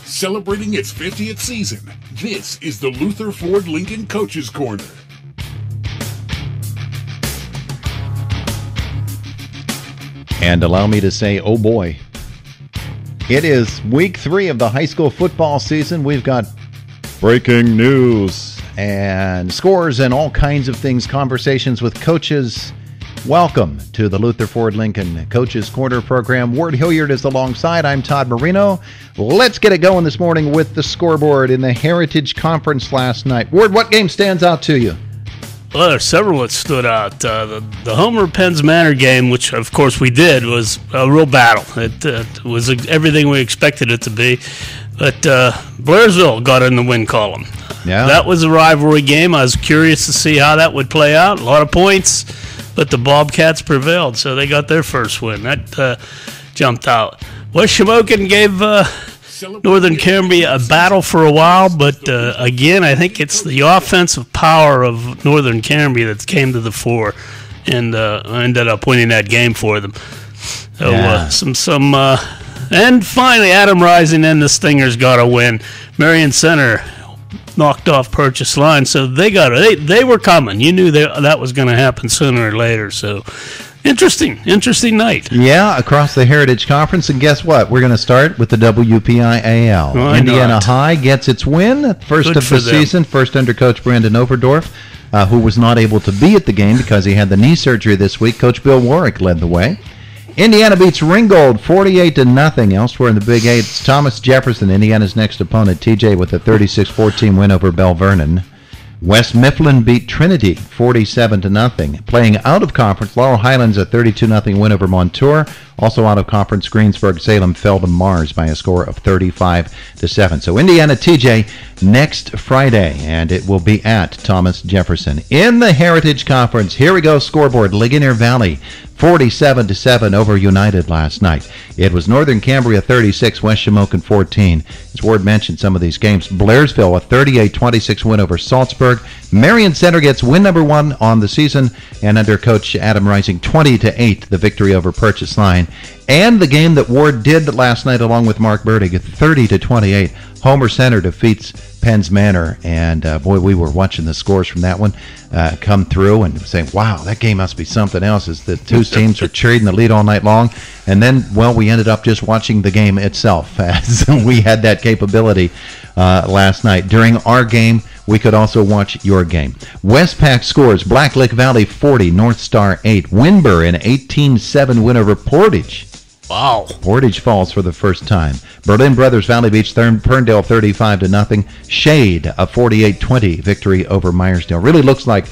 Celebrating its 50th season, this is the Luther Ford Lincoln Coaches Corner. And allow me to say, oh boy, it is week 3 of the high school football season. We've got breaking news and scores and all kinds of things, conversations with coaches. Welcome to the Luther Ford Lincoln Coaches Corner program. Ward Hilliard is alongside. I'm Todd Marino. Let's get it going this morning with the scoreboard in the Heritage Conference last night. Ward, what game stands out to you? Well, there's several that stood out. The Homer-Penn's Manor game, which of course we did, was a real battle. It was everything we expected it to be. But Blairsville got in the win column. Yeah. That was a rivalry game. I was curious to see how that would play out. A lot of points, but the Bobcats prevailed, so they got their first win. That jumped out. West Shamokin gave Northern Cambria a battle for a while, but again, I think it's the offensive power of Northern Cambria that came to the fore and ended up winning that game for them. So yeah. And finally, Adam Rising and the Stingers got a win. Marion Center knocked off Purchase Line, so they were coming. You knew that was going to happen sooner or later. So interesting night. Yeah, across the Heritage Conference, and guess what? We're going to start with the WPIAL. Why Indiana not? High gets its win, first Good of for the them. season, first under Coach Brandon Overdorf, who was not able to be at the game because he had the knee surgery this week. Coach Bill Warwick led the way. Indiana beats Ringgold 48-0. Elsewhere in the Big 8, it's Thomas Jefferson, Indiana's next opponent. TJ with a 36-14 win over Bell Vernon. West Mifflin beat Trinity 47-0. Playing out of conference, Laurel Highlands a 32-0 win over Montour. Also out of conference, Greensburg-Salem fell to Mars by a score of 35-7. So Indiana TJ next Friday, and it will be at Thomas Jefferson. In the Heritage Conference, here we go, scoreboard. Ligonier Valley 47-7 over United last night. It was Northern Cambria 36, West Shamokin 14. As Ward mentioned some of these games, Blairsville a 38-26 win over Salzburg. Marion Center gets win number 1 on the season, and under Coach Adam Rising 20-8 the victory over Purchase Line. And the game that Ward did last night along with Mark Burdig, 30-28. Homer Center defeats Penn's Manor, and boy, we were watching the scores from that one come through and saying, wow, that game must be something else, as the two teams are trading the lead all night long. And then, well, we ended up just watching the game itself, as we had that capability last night. During our game, we could also watch your game. Westpac scores, Black Lick Valley 40, North Star 8. Winburn an 18-7 win over Portage. Wow. Portage falls for the first time. Berlin Brothers Valley beats Ferndale 35-0. Shade a 48-20 victory over Myersdale. Really looks like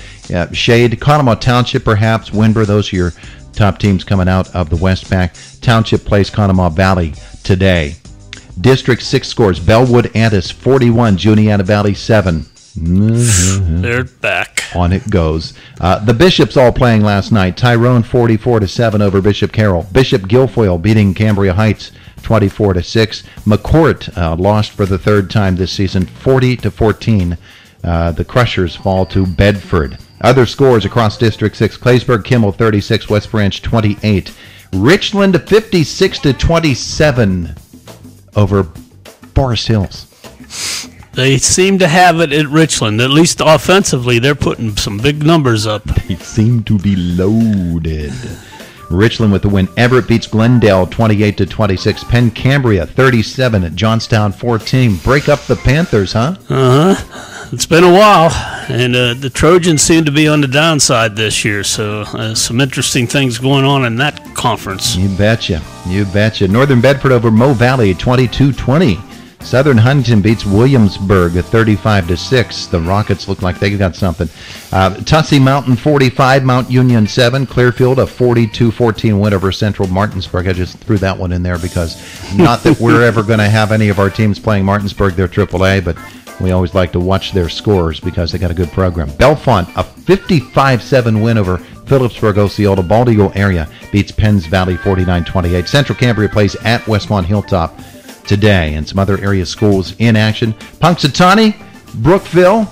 Shade, Conemaugh Township perhaps, Winburn, those are your top teams coming out of the Westpac. Township plays Conemaugh Valley today. District 6 scores, Bellwood Antis 41, Juniata Valley 7. They're back. On it goes. The Bishops all playing last night. Tyrone 44-7 over Bishop Carroll. Bishop Guilfoyle beating Cambria Heights 24-6. McCourt lost for the third time this season, 40-14. The Crushers fall to Bedford. Other scores across District 6. Claysburg Kimmel 36, West Branch 28. Richland 56-27 over Forest Hills. They seem to have it at Richland. At least offensively, they're putting some big numbers up. They seem to be loaded. Richland with the win. Everett beats Glendale 28-26. Penn Cambria 37 at Johnstown 14. Break up the Panthers, huh? It's been a while, and the Trojans seem to be on the downside this year, so some interesting things going on in that conference. You betcha. You betcha. Northern Bedford over Moe Valley 22-20. Southern Huntington beats Williamsburg at 35-6. The Rockets look like they got something. Tussey Mountain 45, Mount Union 7. Clearfield a 42-14 win over Central Martinsburg. I just threw that one in there because not that we're ever going to have any of our teams playing Martinsburg. They're AAA, but we always like to watch their scores because they got a good program. Bellefonte a 55-7 win over Phillipsburg Osceola. Bald area beats Penns Valley 49-28. Central Cambria plays at Westmont Hilltop today, and some other area schools in action. Punxsutawney, Brookville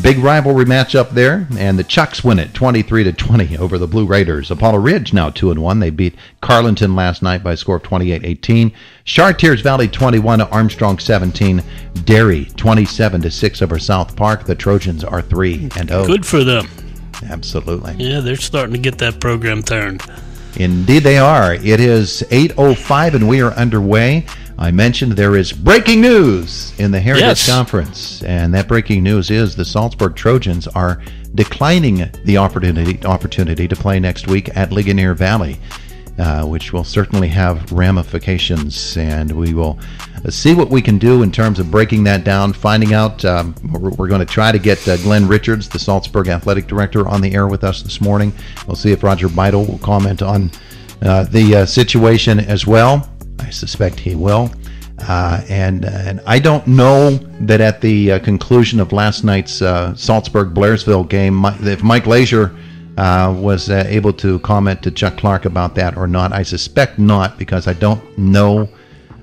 Big rivalry matchup there, and the Chucks win it 23-20 over the Blue Raiders. Apollo Ridge now 2-1. They beat Carleton last night by a score of 28-18. Chartiers Valley 21, Armstrong 17, Derry 27-6 over South Park. The Trojans are 3-0. Good for them. Absolutely. Yeah, they're starting to get that program turned. Indeed they are. It is 8:05 and we are underway. I mentioned there is breaking news in the Heritage Conference, and that breaking news is the Salzburg Trojans are declining the opportunity to play next week at Ligonier Valley, which will certainly have ramifications, and we will see what we can do in terms of breaking that down, finding out. We're going to try to get Glenn Richards, the Salzburg Athletic Director, on the air with us this morning. We'll see if Roger Beidel will comment on the situation as well. I suspect he will. And I don't know that at the conclusion of last night's Salzburg-Blairsville game, if Mike Leisure was able to comment to Chuck Clark about that or not. I suspect not, because I don't know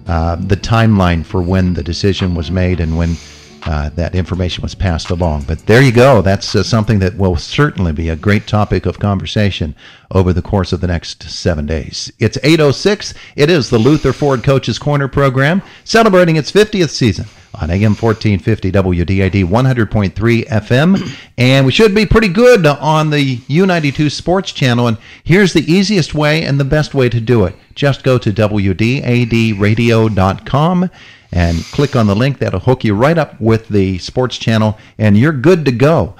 the timeline for when the decision was made and when that information was passed along. But there you go. That's something that will certainly be a great topic of conversation over the course of the next 7 days. It's 8:06. It is the Luther Ford Coaches Corner program, celebrating its 50th season on AM 1450 WDID 100.3 FM. And we should be pretty good on the U92 Sports Channel. And here's the easiest way and the best way to do it. Just go to WDADradio.com and click on the link. That'll hook you right up with the sports channel, and you're good to go.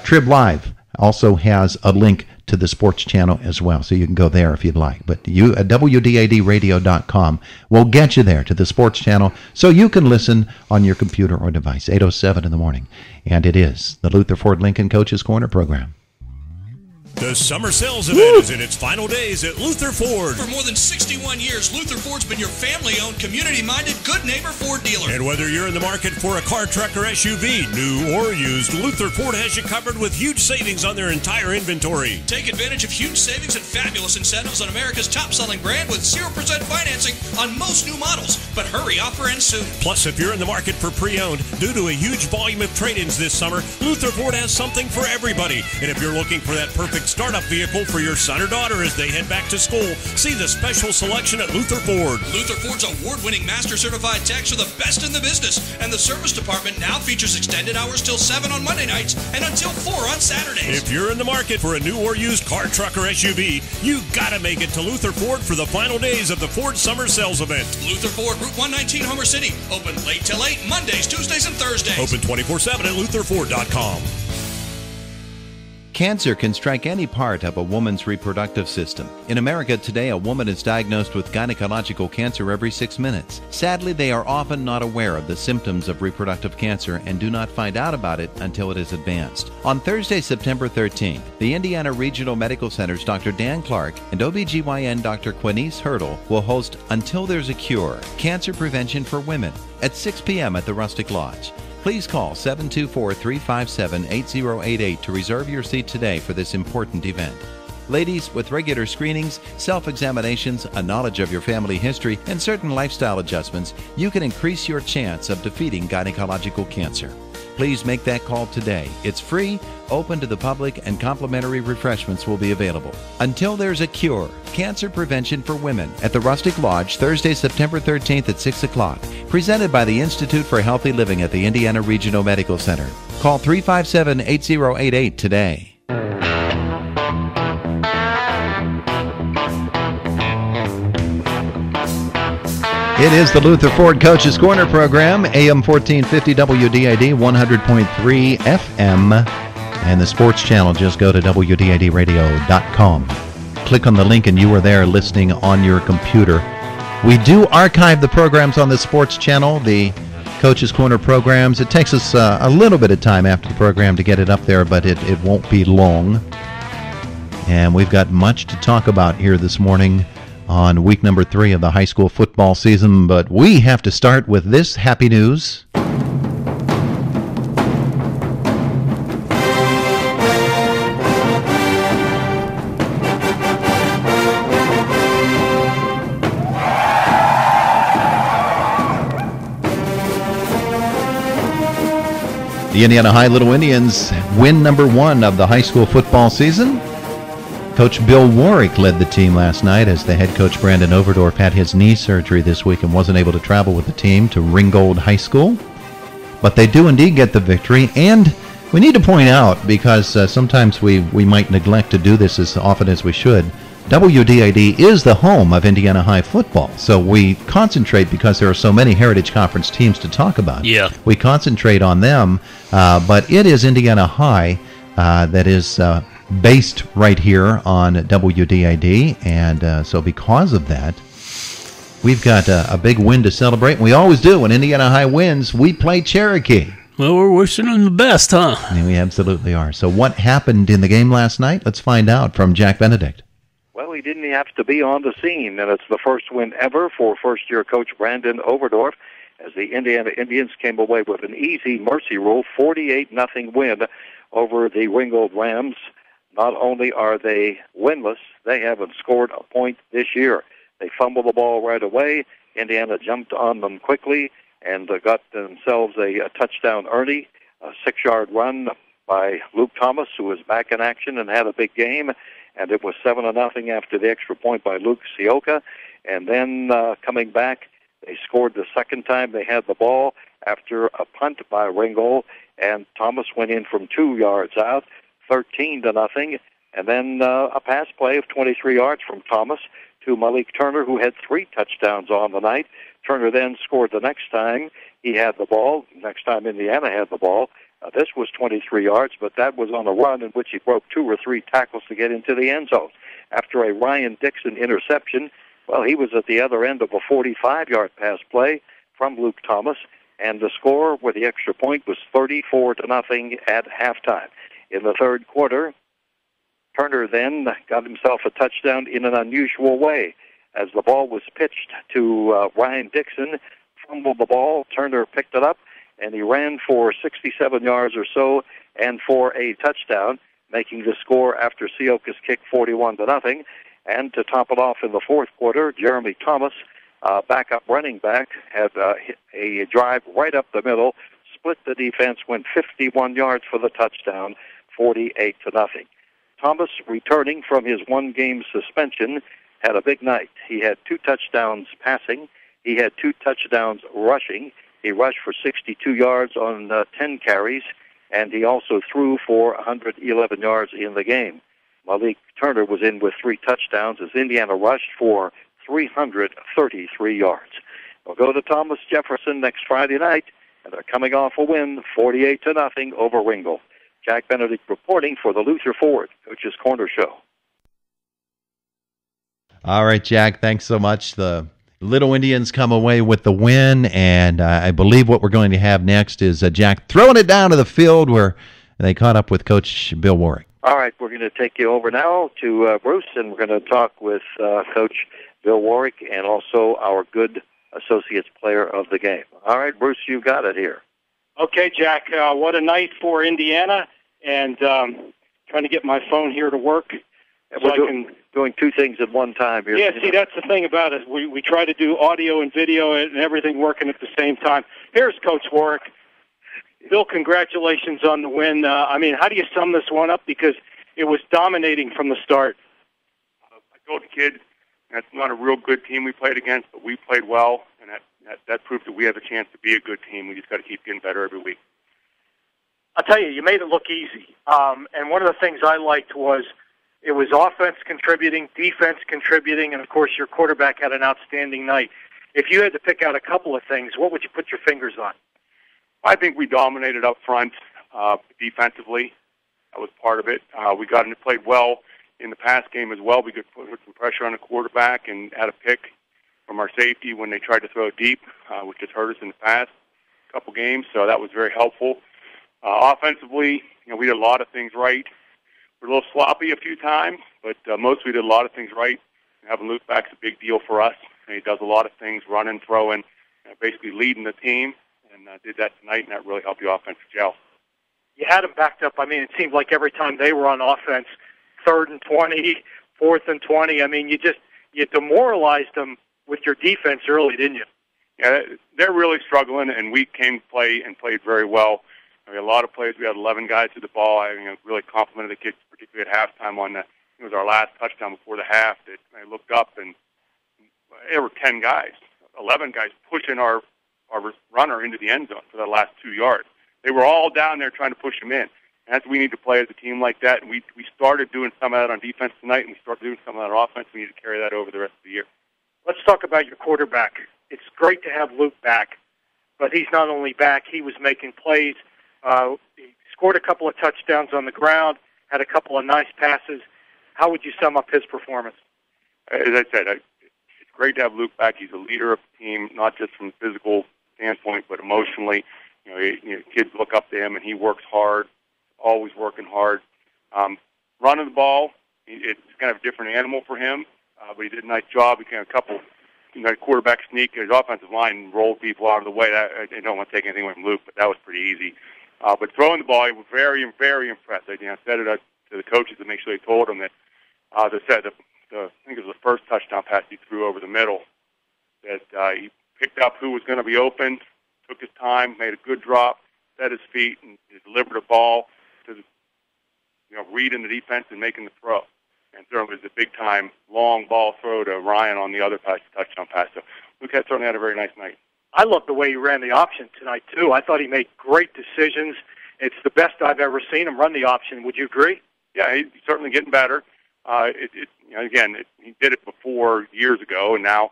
Trib Live also has a link to the sports channel as well, so you can go there if you'd like. But WDADradio.com will get you there to the sports channel, so you can listen on your computer or device. 8:07 in the morning, and it is the Luther Ford Lincoln Coaches Corner program. The summer sales event is in its final days at Luther Ford. For more than 61 years, Luther Ford's been your family-owned, community-minded, good neighbor Ford dealer. And whether you're in the market for a car, truck, or SUV, new or used, Luther Ford has you covered with huge savings on their entire inventory. Take advantage of huge savings and fabulous incentives on America's top-selling brand with 0% financing on most new models. But hurry, offer ends soon. Plus, if you're in the market for pre-owned, due to a huge volume of trade-ins this summer, Luther Ford has something for everybody. And if you're looking for that perfect startup vehicle for your son or daughter as they head back to school, see the special selection at Luther Ford. Luther Ford's award-winning master certified techs are the best in the business, and the service department now features extended hours till 7 on Monday nights and until 4 on Saturdays. If you're in the market for a new or used car, truck, or SUV, you gotta make it to Luther Ford for the final days of the Ford Summer Sales Event. Luther Ford, Route 119, Homer City. Open late till 8, Mondays, Tuesdays, and Thursdays. Open 24/7 at lutherford.com. Cancer can strike any part of a woman's reproductive system. In America today, a woman is diagnosed with gynecological cancer every 6 minutes. Sadly, they are often not aware of the symptoms of reproductive cancer and do not find out about it until it is advanced. On Thursday, September 13th, the Indiana Regional Medical Center's Dr. Dan Clark and OBGYN Dr. Quinice Hurdle will host Until There's a Cure, Cancer Prevention for Women at 6 p.m. at the Rustic Lodge. Please call 724-357-8088 to reserve your seat today for this important event. Ladies, with regular screenings, self-examinations, a knowledge of your family history, and certain lifestyle adjustments, you can increase your chance of defeating gynecological cancer. Please make that call today. It's free, open to the public, and complimentary refreshments will be available. Until There's a Cure, Cancer Prevention for Women at the Rustic Lodge, Thursday, September 13th at 6 o'clock. Presented by the Institute for Healthy Living at the Indiana Regional Medical Center. Call 357-8088 today. It is the Luther Ford Coaches Corner program, AM 1450 WDID 100.3 FM, and the sports channel. Just go to WDIDradio.com. Click on the link and you are there listening on your computer. We do archive the programs on the sports channel, the Coaches Corner programs. It takes us a little bit of time after the program to get it up there, but it won't be long. And we've got much to talk about here this morning on week number 3 of the high school football season, but we have to start with this happy news. The Indiana High Little Indians win number 1 of the high school football season. Coach Bill Warwick led the team last night as the head coach Brandon Overdorf had his knee surgery this week and wasn't able to travel with the team to Ringgold High School. But they do indeed get the victory, and we need to point out, because sometimes we might neglect to do this as often as we should, WDID is the home of Indiana High football. So we concentrate, because there are so many Heritage Conference teams to talk about. Yeah. We concentrate on them, but it is Indiana High that is based right here on WDID, and so because of that, we've got a big win to celebrate. We always do. When Indiana High wins, we play Cherokee. Well, we're wishing them the best, huh? And we absolutely are. So what happened in the game last night? Let's find out from Jack Benedict. Well, he didn't have to be on the scene, and it's the first win ever for first-year coach Brandon Overdorf, as the Indiana Indians came away with an easy mercy rule 48-0 win over the Ringgold Rams. Not only are they winless, they haven't scored a point this year. They fumbled the ball right away. Indiana jumped on them quickly and got themselves a touchdown early, a 6-yard run by Luke Thomas, who was back in action and had a big game. And it was 7-0 after the extra point by Luke Sioka. And then coming back, they scored the second time they had the ball after a punt by Ringgold, and Thomas went in from 2 yards out, 13-0. And then a pass play of 23 yards from Thomas to Malik Turner, who had 3 touchdowns on the night. Turner then scored the next time he had the ball, next time Indiana had the ball. This was 23 yards, but that was on a run in which he broke 2 or 3 tackles to get into the end zone. After a Ryan Dixon interception, well, he was at the other end of a 45-yard pass play from Luke Thomas, and the score with the extra point was 34-0 at halftime. In the third quarter, Turner then got himself a touchdown in an unusual way. As the ball was pitched to Ryan Dixon, fumbled the ball, Turner picked it up, and he ran for 67 yards or so and for a touchdown, making the score after Sioka's kick 41-0. And to top it off in the fourth quarter, Jeremy Thomas, backup running back, had a drive right up the middle, split the defense, went 51 yards for the touchdown, 48-0. Thomas, returning from his 1-game suspension, had a big night. He had 2 touchdowns passing. He had 2 touchdowns rushing. He rushed for 62 yards on 10 carries, and he also threw for 111 yards in the game. Malik Turner was in with 3 touchdowns as Indiana rushed for 333 yards. We'll go to Thomas Jefferson next Friday night, and they're coming off a win, 48-0 over Ringgold. Jack Benedict reporting for the Luther Ford Coach's Corner Show. All right, Jack, thanks so much. The Little Indians come away with the win, and I believe what we're going to have next is Jack throwing it down to the field where they caught up with Coach Bill Warwick. All right, we're going to take you over now to Bruce, and we're going to talk with Coach Bill Warwick and also our good associates player of the game. All right, Bruce, you've got it here. Okay, Jack, what a night for Indiana, and trying to get my phone here to work. So we're doing 2 things at one time here. Yeah, see, that's the thing about it. We try to do audio and video and everything working at the same time. Here's Coach Warwick. Bill, congratulations on the win. I mean, how do you sum this one up? Because it was dominating from the start. I told the kid that's not a real good team we played against, but we played well, and that proved that we have a chance to be a good team. We just got to keep getting better every week. I'll tell you, you made it look easy. And one of the things I liked was it was offense contributing, defense contributing, and, of course, your quarterback had an outstanding night. If you had to pick out a couple of things, what would you put your fingers on? I think we dominated up front defensively. That was part of it. We got and played well in the pass game as well. We could put some pressure on the quarterback and had a pick from our safety when they tried to throw it deep, which has hurt us in the past couple games, so that was very helpful. Offensively, we did a lot of things right. We're a little sloppy a few times, but mostly we did a lot of things right. Having Luke back's a big deal for us. And he does a lot of things, running, throwing, basically leading the team, and did that tonight, and that really helped the offense gel. You had them backed up. I mean, it seemed like every time they were on offense, 3rd and 20, 4th and 20, I mean, you demoralized them with your defense early, didn't you? Yeah, they're really struggling, and we came to play and played very well. We had a lot of plays. We had 11 guys to the ball. I really complimented the kids, particularly at halftime on it was our last touchdown before the half. That I looked up and there were 10 guys, 11 guys pushing our runner into the end zone for the last 2 yards. They were all down there trying to push him in. And that's what we need to play as a team like that. And we started doing some of that on defense tonight, and we started doing some of that on offense. We need to carry that over the rest of the year. Let's talk about your quarterback. It's great to have Luke back, but he's not only back, he was making plays. He scored a couple of touchdowns on the ground, had a couple of nice passes. How would you sum up his performance? As I said, it's great to have Luke back. He's a leader of the team, not just from a physical standpoint, but emotionally. Kids look up to him, and he works hard, always working hard. Running the ball, it's kind of a different animal for him, but he did a nice job. He came a couple, quarterback sneak. His offensive line rolled people out of the way. I don't want to take anything away from Luke, but that was pretty easy. But throwing the ball, he was very, very impressed. I said it to the coaches to make sure they told him that, I think it was the first touchdown pass he threw over the middle, that he picked up who was going to be open, took his time, made a good drop, set his feet, and delivered a ball to reading the defense and making the throw. And certainly was a big-time long ball throw to Ryan on the other touchdown pass. So Luke certainly had a very nice night. I love the way he ran the option tonight, too. I thought he made great decisions. It's the best I've ever seen him run the option. Would you agree? Yeah, he's certainly getting better. He did it before years ago, and now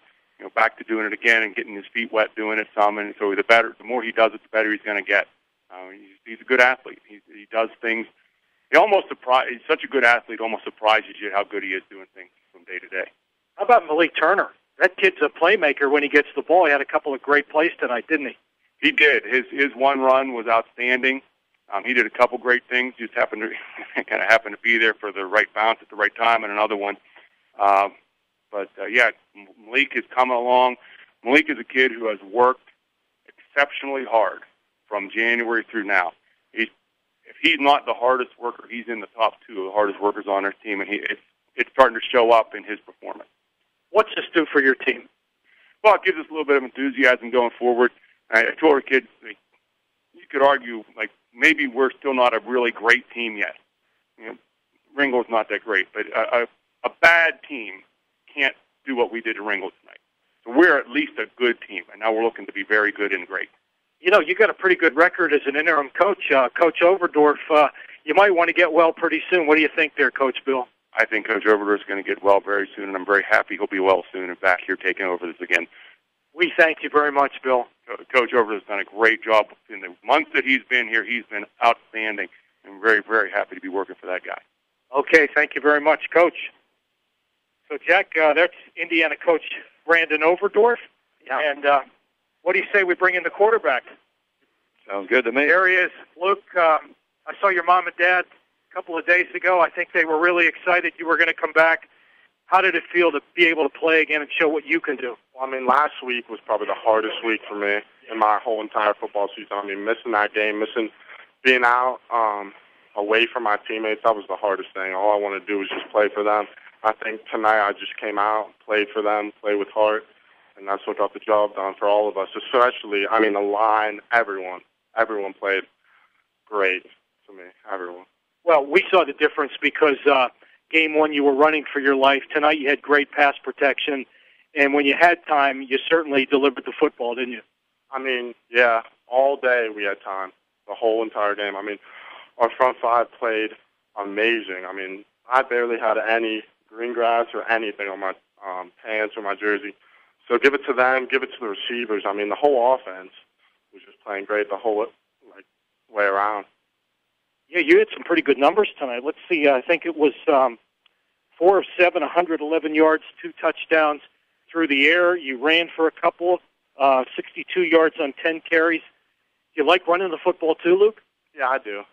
back to doing it again and getting his feet wet doing it some. And so the more he does it, the better he's going to get. He's a good athlete. He does things. He's such a good athlete, almost surprises you how good he is doing things from day to day. How about Malik Turner? That kid's a playmaker when he gets the ball. He had a couple of great plays tonight, didn't he? He did. His one run was outstanding. He did a couple great things. Just happened to be there for the right bounce at the right time, and another one. Malik is coming along. Malik is a kid who has worked exceptionally hard from January through now. If he's not the hardest worker, he's in the top two of the hardest workers on our team, and it's starting to show up in his performance. What's this do for your team? Well, it gives us a little bit of enthusiasm going forward. I told our kids, you could argue, maybe we're still not a really great team yet. Ringgold's not that great, but a bad team can't do what we did to Ringgold tonight. So we're at least a good team, and now we're looking to be very good and great. You got a pretty good record as an interim coach. Coach Overdorf, you might want to get well pretty soon. What do you think there, Coach Bill? I think Coach Overdorf is going to get well very soon, and I'm very happy he'll be well soon and back here taking over this again. We thank you very much, Bill. Coach Overdorf has done a great job. In the months that he's been here, he's been outstanding, and very, very happy to be working for that guy. Okay, thank you very much, Coach. So, Jack, that's Indiana coach Brandon Overdorf. Yeah. And what do you say we bring in the quarterback? Sounds good to me. There he is. Luke, I saw your mom and dad a couple of days ago. I think they were really excited you were going to come back. How did it feel to be able to play again and show what you can do? Well, last week was probably the hardest week for me in my whole entire football season. Missing that game, missing being out away from my teammates, that was the hardest thing. All I wanted to do was just play for them. I think tonight I just came out, played for them, played with heart, and that's what got the job done for all of us, especially, the line, everyone played great for me, everyone. Well, we saw the difference because game one you were running for your life. Tonight you had great pass protection, and when you had time, you certainly delivered the football, didn't you? Yeah, all day we had time, the whole entire game. Our front five played amazing. I barely had any green grass or anything on my pants or my jersey. So give it to them, give it to the receivers. The whole offense was just playing great the whole way around. Yeah, you had some pretty good numbers tonight. Let's see, I think it was 4 of 7, 111 yards, 2 touchdowns through the air. You ran for a couple, 62 yards on 10 carries. Do you like running the football too, Luke? Yeah, I do.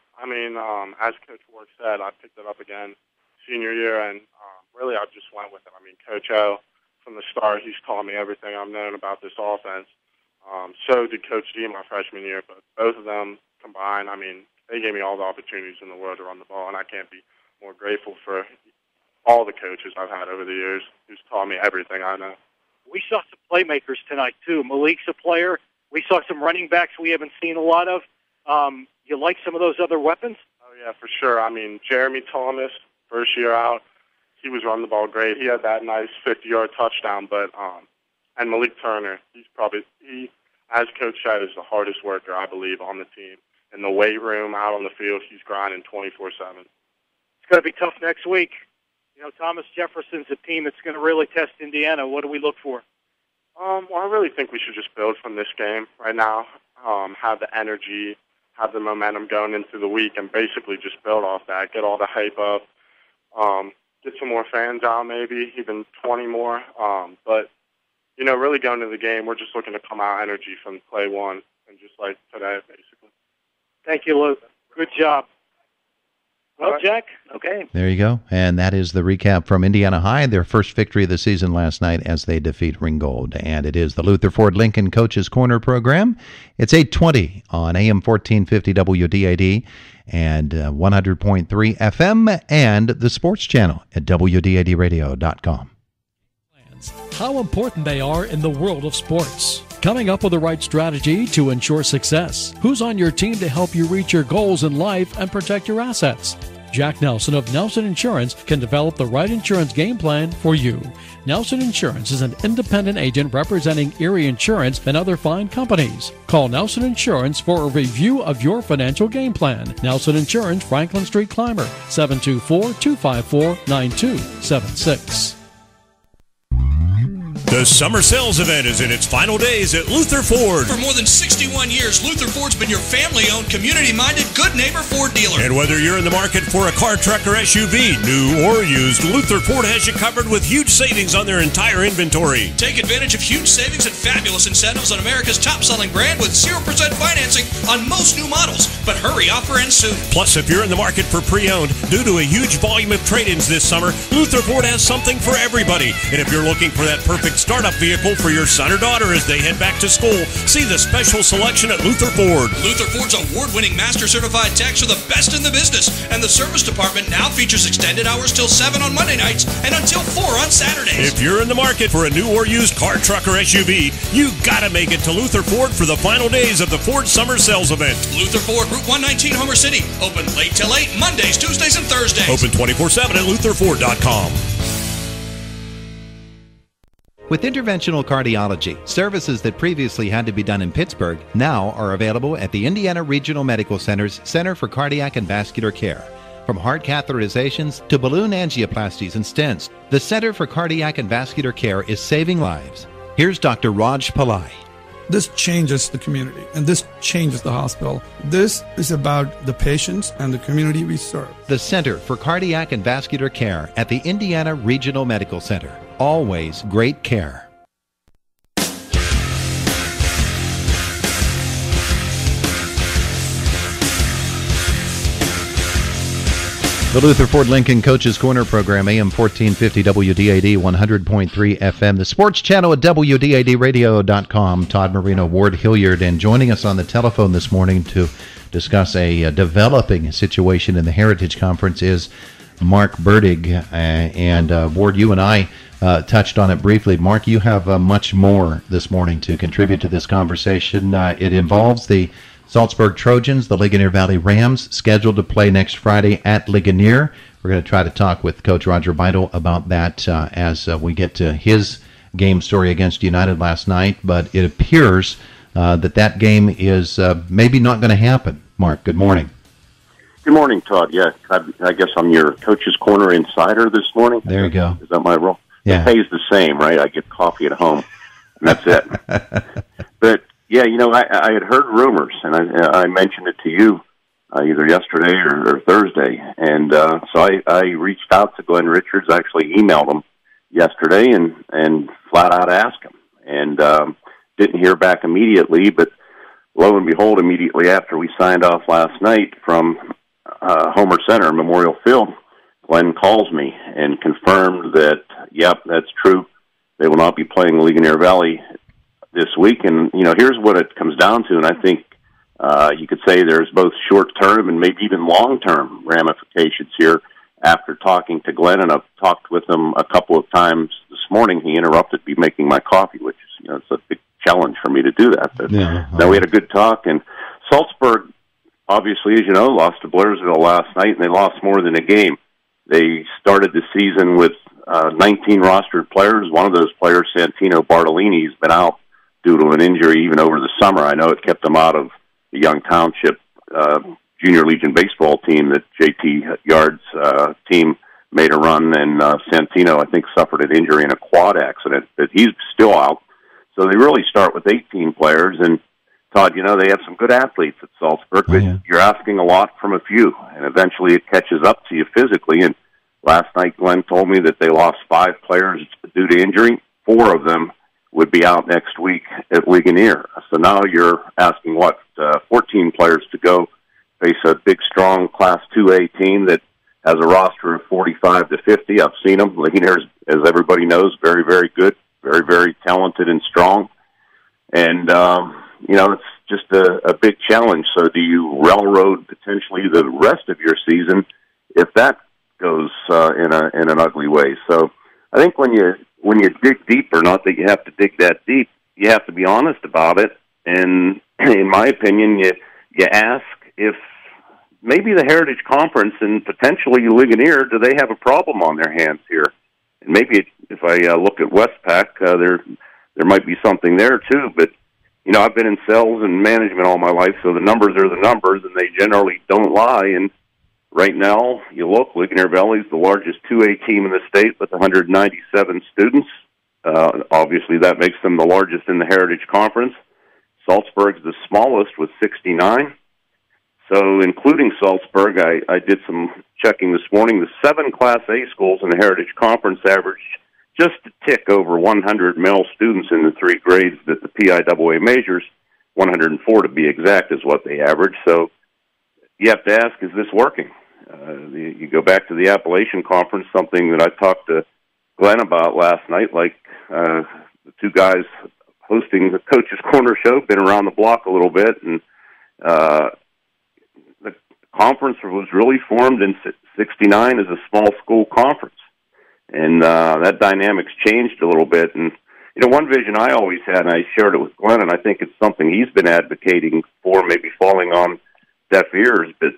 As Coach Ward said, I picked it up again senior year, and really I just went with it. Coach O, from the start, he's taught me everything I've known about this offense. So did Coach D my freshman year, but both of them combined, they gave me all the opportunities in the world to run the ball, and I can't be more grateful for all the coaches I've had over the years who's taught me everything I know. We saw some playmakers tonight, too. Malik's a player. We saw some running backs we haven't seen a lot of. You like some of those other weapons? Oh, yeah, for sure. I mean, Jeremy Thomas, first year out, he was running the ball great. He had that nice 50-yard touchdown. But and Malik Turner, he, as Coach said, is the hardest worker, I believe, on the team. In the weight room, out on the field, he's grinding 24/7. It's going to be tough next week. You know, Thomas Jefferson's a team that's going to really test Indiana. What do we look for? Well, I really think we should just build from this game right now, have the energy, have the momentum going into the week, and basically just build off that, get all the hype up, get some more fans out maybe, even 20 more. But, you know, really going into the game, we're just looking to come out energy from play one, and just like today, basically. Thank you, Luke. Good job. Well, right. Jack, okay. There you go. And that is the recap from Indiana High, their first victory of the season last night as they defeat Ringgold. And it is the Luther Ford Lincoln Coaches Corner program. It's 8:20 on AM 1450 WDAD and 100.3 FM and the sports channel at WDADradio.com. How important they are in the world of sports. Coming up with the right strategy to ensure success. Who's on your team to help you reach your goals in life and protect your assets? Jack Nelson of Nelson Insurance can develop the right insurance game plan for you. Nelson Insurance is an independent agent representing Erie Insurance and other fine companies. Call Nelson Insurance for a review of your financial game plan. Nelson Insurance, Franklin Street Clymer, 724-254-9276. The summer sales event is in its final days at Luther Ford. For more than 61 years, Luther Ford's been your family-owned, community-minded, good neighbor Ford dealer. And whether you're in the market for a car, truck, or SUV, new or used, Luther Ford has you covered with huge savings on their entire inventory. Take advantage of huge savings and fabulous incentives on America's top-selling brand with 0% financing on most new models. But hurry, offer ends soon. Plus, if you're in the market for pre-owned, due to a huge volume of trade-ins this summer, Luther Ford has something for everybody. And if you're looking for that perfect startup vehicle for your son or daughter as they head back to school, see the special selection at Luther Ford. Luther Ford's award-winning master certified techs are the best in the business, and the service department now features extended hours till 7 on Monday nights and until 4 on Saturdays. If you're in the market for a new or used car, truck, or SUV, you gotta make it to Luther Ford for the final days of the Ford Summer Sales Event. Luther Ford, Route 119, Homer City. Open late till 8, Mondays, Tuesdays, and Thursdays. Open 24/7 at LutherFord.com. With interventional cardiology, services that previously had to be done in Pittsburgh now are available at the Indiana Regional Medical Center's Center for Cardiac and Vascular Care. From heart catheterizations to balloon angioplasties and stents, the Center for Cardiac and Vascular Care is saving lives. Here's Dr. Raj Pillai. This changes the community, and this changes the hospital. This is about the patients and the community we serve. The Center for Cardiac and Vascular Care at the Indiana Regional Medical Center. Always great care. The Luther Ford Lincoln Coaches Corner program, AM 1450 WDAD, 100.3 FM, the sports channel at WDADradio.com. Todd Marino, Ward Hilliard, and joining us on the telephone this morning to discuss a developing situation in the Heritage Conference is Mark Burdig. Ward, you and I touched on it briefly. Mark, you have much more this morning to contribute to this conversation. It involves the Salzburg Trojans, the Ligonier Valley Rams, scheduled to play next Friday at Ligonier. We're going to try to talk with Coach Roger Beidel about that as we get to his game story against United last night. But it appears that game is maybe not going to happen. Mark, good morning. Good morning, Todd. Yeah, I guess I'm your Coach's Corner insider this morning. There you go. Is that my role? Yeah. The pay's the same, right? I get coffee at home, and that's it. But, yeah, you know, I had heard rumors, and I mentioned it to you either yesterday or Thursday. And so I reached out to Glenn Richards, actually emailed him yesterday and flat out asked him. And didn't hear back immediately, but lo and behold, immediately after we signed off last night from Homer Center, Memorial Field, Glenn calls me and confirmed that, yep, that's true. They will not be playing Ligonier Valley this week. And, you know, here's what it comes down to, and I think you could say there's both short-term and maybe even long-term ramifications here. After talking to Glenn, and I've talked with him a couple of times this morning, he interrupted me making my coffee, which is, you know, it's a big challenge for me to do that. But now we had a good talk, and Salzburg, obviously, as you know, lost to Blairsville last night, and they lost more than a game. They started the season with 19 rostered players. One of those players, Santino Bartolini, has been out due to an injury even over the summer. I know it kept him out of the Young Township Junior Legion baseball team that JT Yard's team made a run, and Santino, I think, suffered an injury in a quad accident, but he's still out. So they really start with 18 players, and Todd, you know, they have some good athletes at Salzburg, but you're asking a lot from a few, and eventually it catches up to you physically. And last night, Glenn told me that they lost 5 players due to injury. 4 of them would be out next week at Ligonier. So now you're asking, 14 players to go face a big, strong Class 2A team that has a roster of 45 to 50. I've seen them. Ligonier, as everybody knows, very, very good, very, very talented and strong. And, you know, it's just a big challenge. So do you railroad potentially the rest of your season if that goes in an ugly way? So I think when you dig deeper, not that you have to dig that deep, you have to be honest about it. And in my opinion, you ask if maybe the Heritage Conference and potentially Ligonier, do they have a problem on their hands here? And maybe if I look at Westpac, there might be something there too. But you know, I've been in sales and management all my life, so the numbers are the numbers, and they generally don't lie. And right now, you look, Ligonier Valley is the largest 2A team in the state with 197 students. Obviously, that makes them the largest in the Heritage Conference. Salzburg's the smallest with 69. So including Salzburg, I did some checking this morning. The 7 Class A schools in the Heritage Conference averaged just a tick over 100 male students in the 3 grades that the PIAA measures. 104 to be exact is what they average. So you have to ask, is this working? You go back to the Appalachian Conference, something that I talked to Glenn about last night, like the 2 guys hosting the Coach's Corner show, been around the block a little bit, and the conference was really formed in 69 as a small school conference. And that dynamic's changed a little bit. And, you know, one vision I always had, and I shared it with Glenn, and I think it's something he's been advocating for, maybe falling on deaf ears, but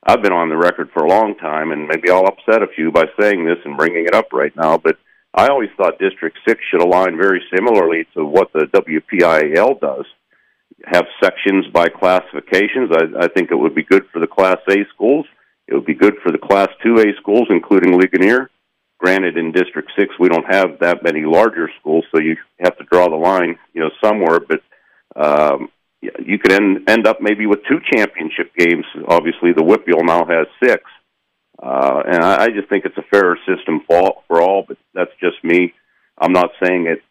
I've been on the record for a long time, and maybe I'll upset a few by saying this and bringing it up right now, but I always thought District 6 should align very similarly to what the WPIAL does. Have sections by classifications. I think it would be good for the Class A schools. It would be good for the Class 2A schools, including Ligonier. Granted, in District 6, we don't have that many larger schools, so you have to draw the line, you know, somewhere. But you could end up maybe with 2 championship games. Obviously, the Whitfield now has 6. And I just think it's a fairer system for all, but that's just me. I'm not saying it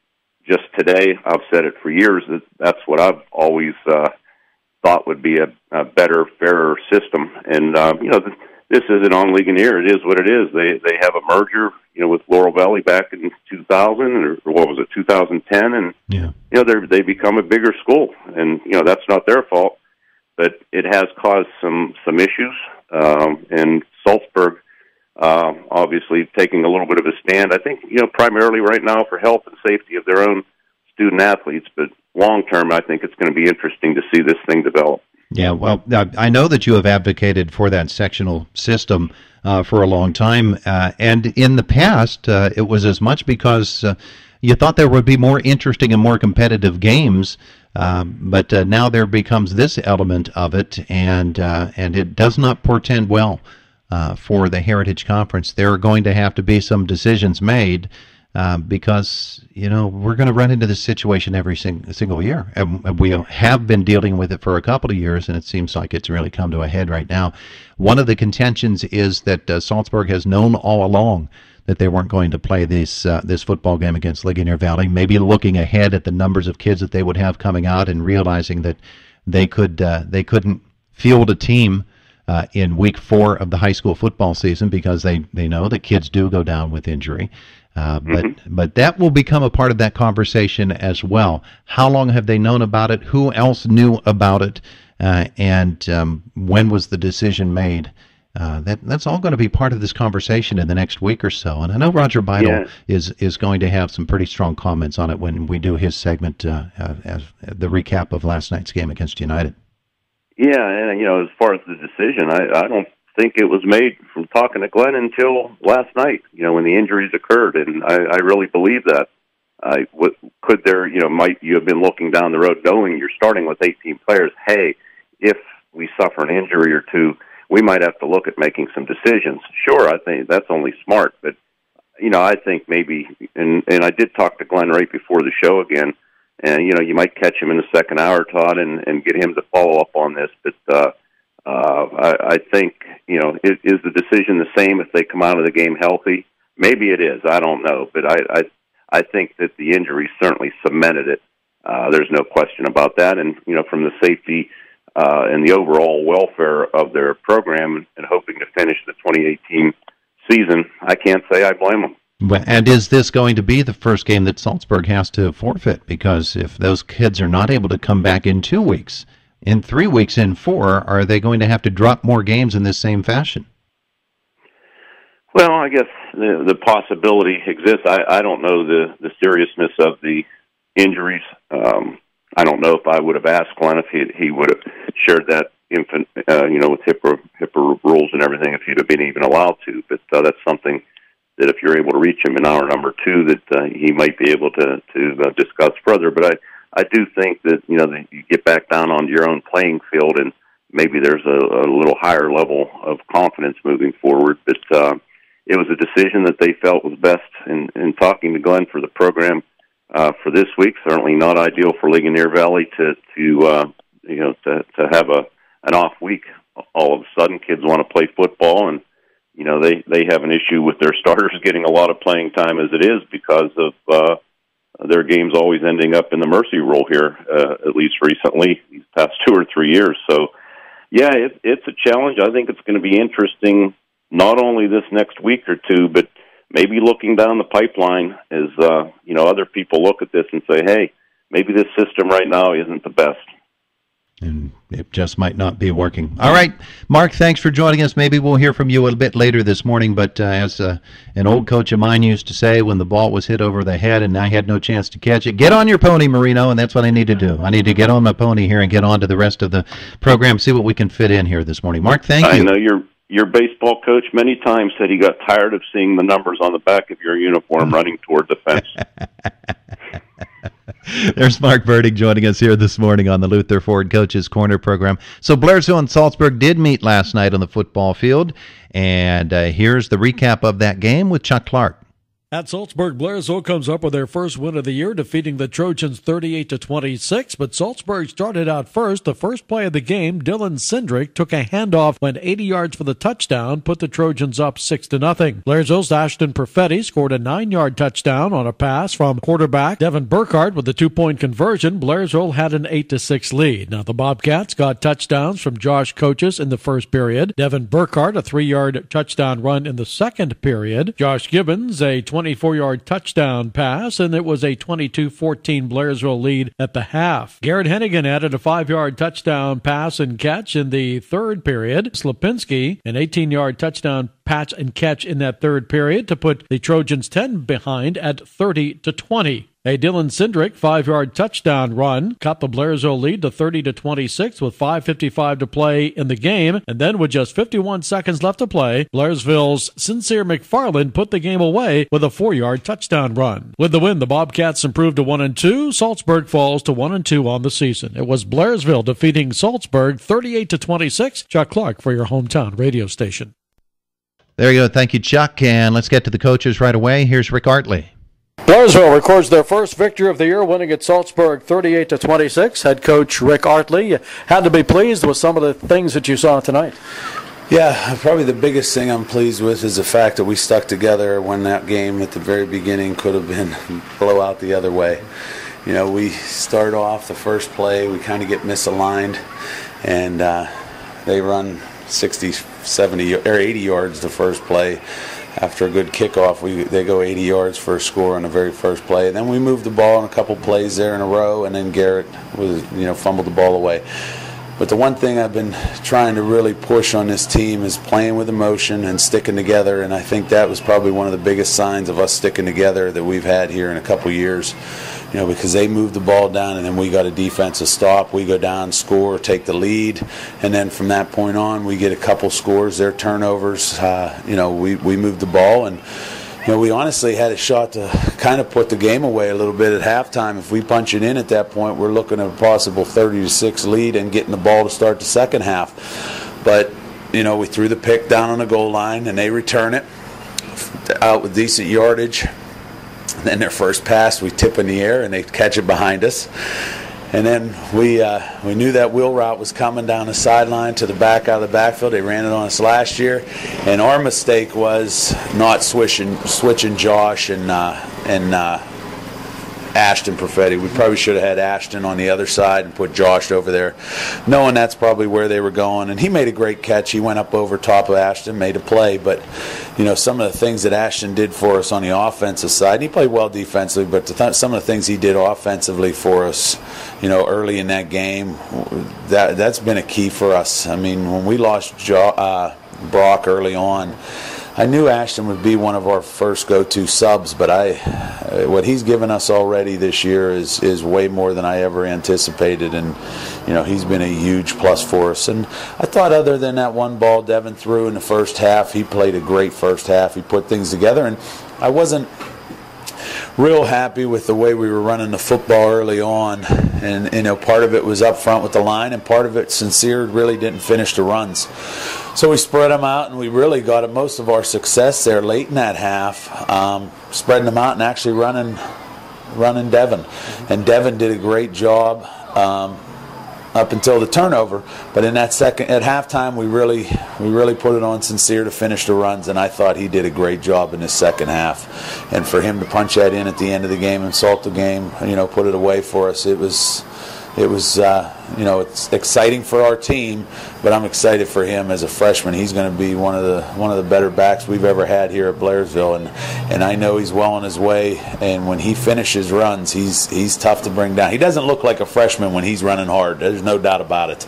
just today. I've said it for years. That's what I've always thought would be a better, fairer system. And, you know, this isn't on Ligonier. It is what it is. They have a merger, you know, with Laurel Valley back in 2000, or what was it, 2010, and you know they become a bigger school, and you know that's not their fault, but it has caused some issues. And Salzburg, obviously taking a little bit of a stand. I think you know primarily right now for health and safety of their own student athletes, but long term, I think it's going to be interesting to see this thing develop. Yeah, well, I know that you have advocated for that sectional system for a long time, and in the past, it was as much because you thought there would be more interesting and more competitive games, but now there becomes this element of it, and it does not portend well for the Heritage Conference. There are going to have to be some decisions made. Because, you know, we're going to run into this situation every single year. And we have been dealing with it for a couple of years, and it seems like it's really come to a head right now. One of the contentions is that Salzburg has known all along that they weren't going to play this football game against Ligonier Valley, maybe looking ahead at the numbers of kids that they would have coming out and realizing that they couldn't field a team in week 4 of the high school football season because they know that kids do go down with injury. But that will become a part of that conversation as well. How long have they known about it? Who else knew about it? And when was the decision made? That's all going to be part of this conversation in the next week or so. And I know Roger Beidel is going to have some pretty strong comments on it when we do his segment as the recap of last night's game against United. Yeah, and as far as the decision, I don't think it was made from talking to Glenn until last night. When the injuries occurred, and I really believe that. Could there, might you have been looking down the road knowing you're starting with 18 players? Hey, if we suffer an injury or two, we might have to look at making some decisions. Sure, I think that's only smart, but I think maybe, and I did talk to Glenn right before the show again, and you might catch him in the second hour, Todd, and get him to follow up on this. But I think is the decision the same if they come out of the game healthy? Maybe it is. I don't know, but I think that the injury certainly cemented it. There's no question about that, and from the safety and the overall welfare of their program and hoping to finish the 2018 season, I can't say I blame them. And is this going to be the first game that Salzburg has to forfeit? Because if those kids are not able to come back in 2 weeks, in 3 weeks, in 4, are they going to have to drop more games in this same fashion? Well, I guess the possibility exists. I don't know the seriousness of the injuries. I don't know if I would have asked Glenn if he would have shared that with HIPAA rules and everything, if he'd have been even allowed to. But that's something that if you're able to reach him in hour number 2, that he might be able to discuss further. But I do think that that you get back down onto your own playing field, and maybe there's a little higher level of confidence moving forward. But it was a decision that they felt was best in talking to Glenn for the program for this week. Certainly not ideal for Ligonier Valley to have an off week. All of a sudden, kids want to play football, and they have an issue with their starters getting a lot of playing time as it is because of their games always ending up in the mercy rule here, at least recently, these past 2 or 3 years. So, yeah, it's a challenge. I think it's going to be interesting, not only this next week or two, but maybe looking down the pipeline as, other people look at this and say, hey, maybe this system right now isn't the best. And it just might not be working. All right, Mark, thanks for joining us. Maybe we'll hear from you a little bit later this morning, but as an old coach of mine used to say when the ball was hit over the head and I had no chance to catch it, get on your pony, Marino, and that's what I need to do. I need to get on my pony here and get on to the rest of the program, see what we can fit in here this morning. Mark, thank you. I know your baseball coach many times said he got tired of seeing the numbers on the back of your uniform running toward the fence. There's Mark Burdick joining us here this morning on the Luther Ford Coaches Corner program. So Blairsville and Salzburg did meet last night on the football field, and here's the recap of that game with Chuck Clark. At Salzburg, Blairsville comes up with their first win of the year, defeating the Trojans 38-26. But Salzburg started out first. The first play of the game, Dylan Cindric took a handoff, went 80 yards for the touchdown, put the Trojans up 6-0. Blairsville's Ashton Perfetti scored a 9-yard touchdown on a pass from quarterback Devin Burkhardt with a 2-point conversion. Blairsville had an 8-6 lead. Now the Bobcats got touchdowns from Josh Coaches in the first period. Devin Burkhardt a 3-yard touchdown run in the second period. Josh Gibbons a 24-yard touchdown pass, and it was a 22-14 Blairsville lead at the half. Garrett Hennigan added a 5-yard touchdown pass and catch in the third period. Slapinski, an 18-yard touchdown pass and catch in that third period to put the Trojans 10 behind at 30-20. A Dylan Cindric 5-yard touchdown run cut the Blairsville lead to 30-26 with 5:55 to play in the game. And then with just 51 seconds left to play, Blairsville's Sincere McFarland put the game away with a 4-yard touchdown run. With the win, the Bobcats improved to 1-2. Salzburg falls to 1-2 on the season. It was Blairsville defeating Salzburg 38-26. Chuck Clark for your hometown radio station. There you go. Thank you, Chuck. And let's get to the coaches right away. Here's Rick Artley. Blairsville records their first victory of the year, winning at Salzburg 38-26. Head coach Rick Artley had to be pleased with some of the things that you saw tonight. Yeah, probably the biggest thing I'm pleased with is the fact that we stuck together when that game at the very beginning could have been blowout the other way. You know, we start off the first play, we kind of get misaligned, and they run 60, 70, or 80 yards the first play. After a good kickoff, they go 80 yards for a score on the very first play. And then we moved the ball in a couple plays there in a row, and then Garrett fumbled the ball away. But the one thing I've been trying to really push on this team is playing with emotion and sticking together, and I think that was probably one of the biggest signs of us sticking together that we've had here in a couple years. because they moved the ball down, and then we got a defensive stop. We go down, score, take the lead, and then from that point on, we get a couple scores. Their turnovers, we moved the ball, and we honestly had a shot to kind of put the game away a little bit at halftime. If we punch it in at that point, we're looking at a possible 30-6 lead and getting the ball to start the second half. But we threw the pick down on the goal line, and they return it out with decent yardage. And then their first pass, we tip in the air, and they catch it behind us. And then we knew that wheel route was coming down the sideline to the back out of the backfield. They ran it on us last year, and our mistake was not switching Josh and Ashton Perfetti. We probably should have had Ashton on the other side and put Josh over there, knowing that's probably where they were going. And he made a great catch. He went up over top of Ashton, made a play. But, some of the things that Ashton did for us on the offensive side, and he played well defensively, but some of the things he did offensively for us, early in that game, that's been a key for us. I mean, when we lost Brock early on, I knew Ashton would be one of our first go-to subs, but what he's given us already this year is way more than I ever anticipated, and he's been a huge plus for us. And I thought, other than that one ball Devin threw in the first half, he played a great first half. He put things together, and I wasn't real happy with the way we were running the football early on, and part of it was up front with the line, and part of it Sincere really didn't finish the runs. So we spread them out, and we really got most of our success there late in that half, spreading them out and actually running Devin. And Devin did a great job up until the turnover. But in that at halftime, we really put it on Sincere to finish the runs, and I thought he did a great job in the second half. And for him to punch that in at the end of the game and salt the game, put it away for us, it was it's exciting for our team, but I'm excited for him as a freshman. He's going to be one of the better backs we've ever had here at Blairsville, and I know he's well on his way. And when he finishes runs, he's tough to bring down. He doesn't look like a freshman when he's running hard. There's no doubt about it.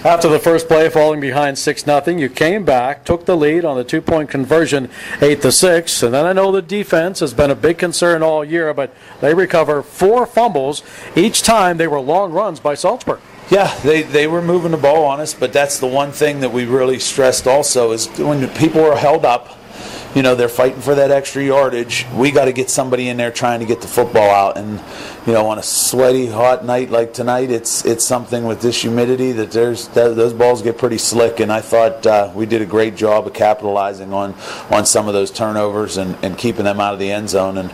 After the first play, falling behind 6-0, you came back, took the lead on the 2-point conversion, 8-6, and then I know the defense has been a big concern all year, but they recover 4 fumbles. Each time they were long runs by Salzburg. Yeah, they were moving the ball on us, but that's the one thing that we really stressed also is when people are held up, they're fighting for that extra yardage. We got to get somebody in there trying to get the football out. And, on a sweaty, hot night like tonight, it's something with this humidity that those balls get pretty slick. And I thought we did a great job of capitalizing on some of those turnovers and keeping them out of the end zone. And,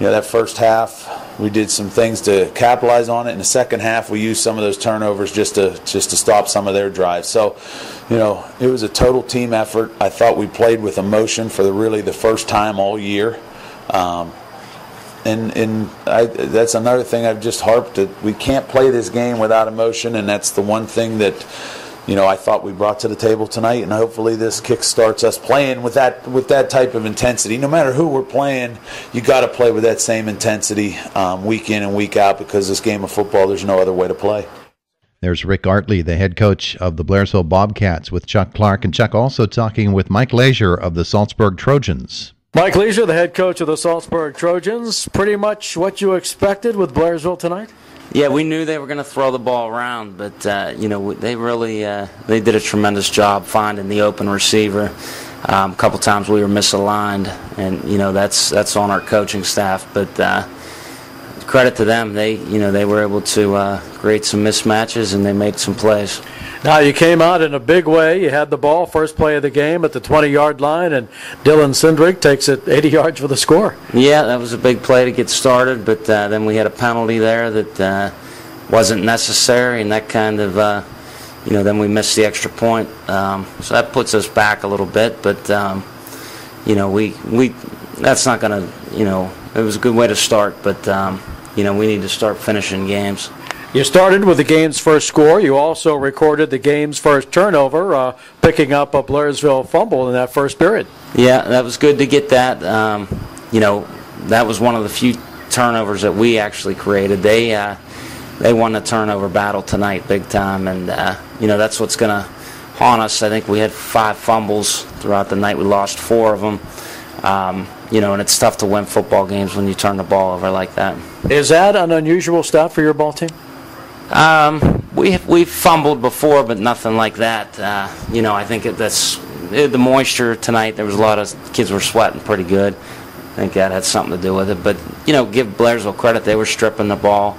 that first half, we did some things to capitalize on it. In the second half, we used some of those turnovers just to stop some of their drives. So, it was a total team effort. I thought we played with emotion for the first time all year. That's another thing I've just harped that we can't play this game without emotion, and that's the one thing that I thought we brought to the table tonight, and hopefully this kickstarts us playing with that type of intensity. No matter who we're playing, you got to play with that same intensity week in and week out, because this game of football, there's no other way to play. There's Rick Artley, the head coach of the Blairsville Bobcats, with Chuck Clark, and Chuck also talking with Mike Leisure of the Salzburg Trojans. Mike Leisure, the head coach of the Salzburg Trojans, pretty much what you expected with Blairsville tonight? Yeah, we knew they were going to throw the ball around, but they really they did a tremendous job finding the open receiver. A couple times we were misaligned, and that's on our coaching staff. But credit to them, they were able to create some mismatches and they made some plays. Now you came out in a big way. You had the ball first play of the game at the 20-yard line, and Dylan Sindrick takes it 80 yards for the score. Yeah, that was a big play to get started, but then we had a penalty there that wasn't necessary, and that kind of, then we missed the extra point. So that puts us back a little bit, but, we that's not going to, it was a good way to start, but, we need to start finishing games. You started with the game's first score. You also recorded the game's first turnover, picking up a Blairsville fumble in that first period. Yeah, that was good to get that. That was one of the few turnovers that we actually created. They won the turnover battle tonight big time, and, that's what's going to haunt us. I think we had 5 fumbles throughout the night. We lost 4 of them. and it's tough to win football games when you turn the ball over like that. Is that an unusual stat for your ball team? We've fumbled before, but nothing like that. I think that's the moisture tonight. There was a lot of kids were sweating pretty good. I think that had something to do with it. But give Blairsville credit; they were stripping the ball.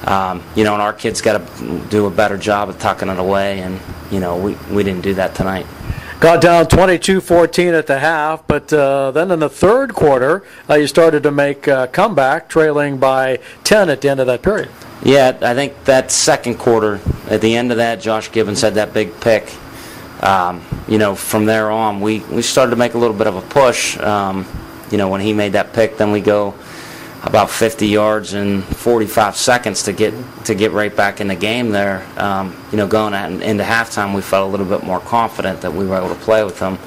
And our kids got to do a better job of tucking it away, and we didn't do that tonight. Got down 22-14 at the half, but then in the third quarter, you started to make a comeback, trailing by 10 at the end of that period. Yeah, I think that second quarter, at the end of that, Josh Gibbons had that big pick. From there on, we started to make a little bit of a push. When he made that pick, then we go about 50 yards in 45 seconds to get right back in the game there. Going into halftime, we felt a little bit more confident that we were able to play with them.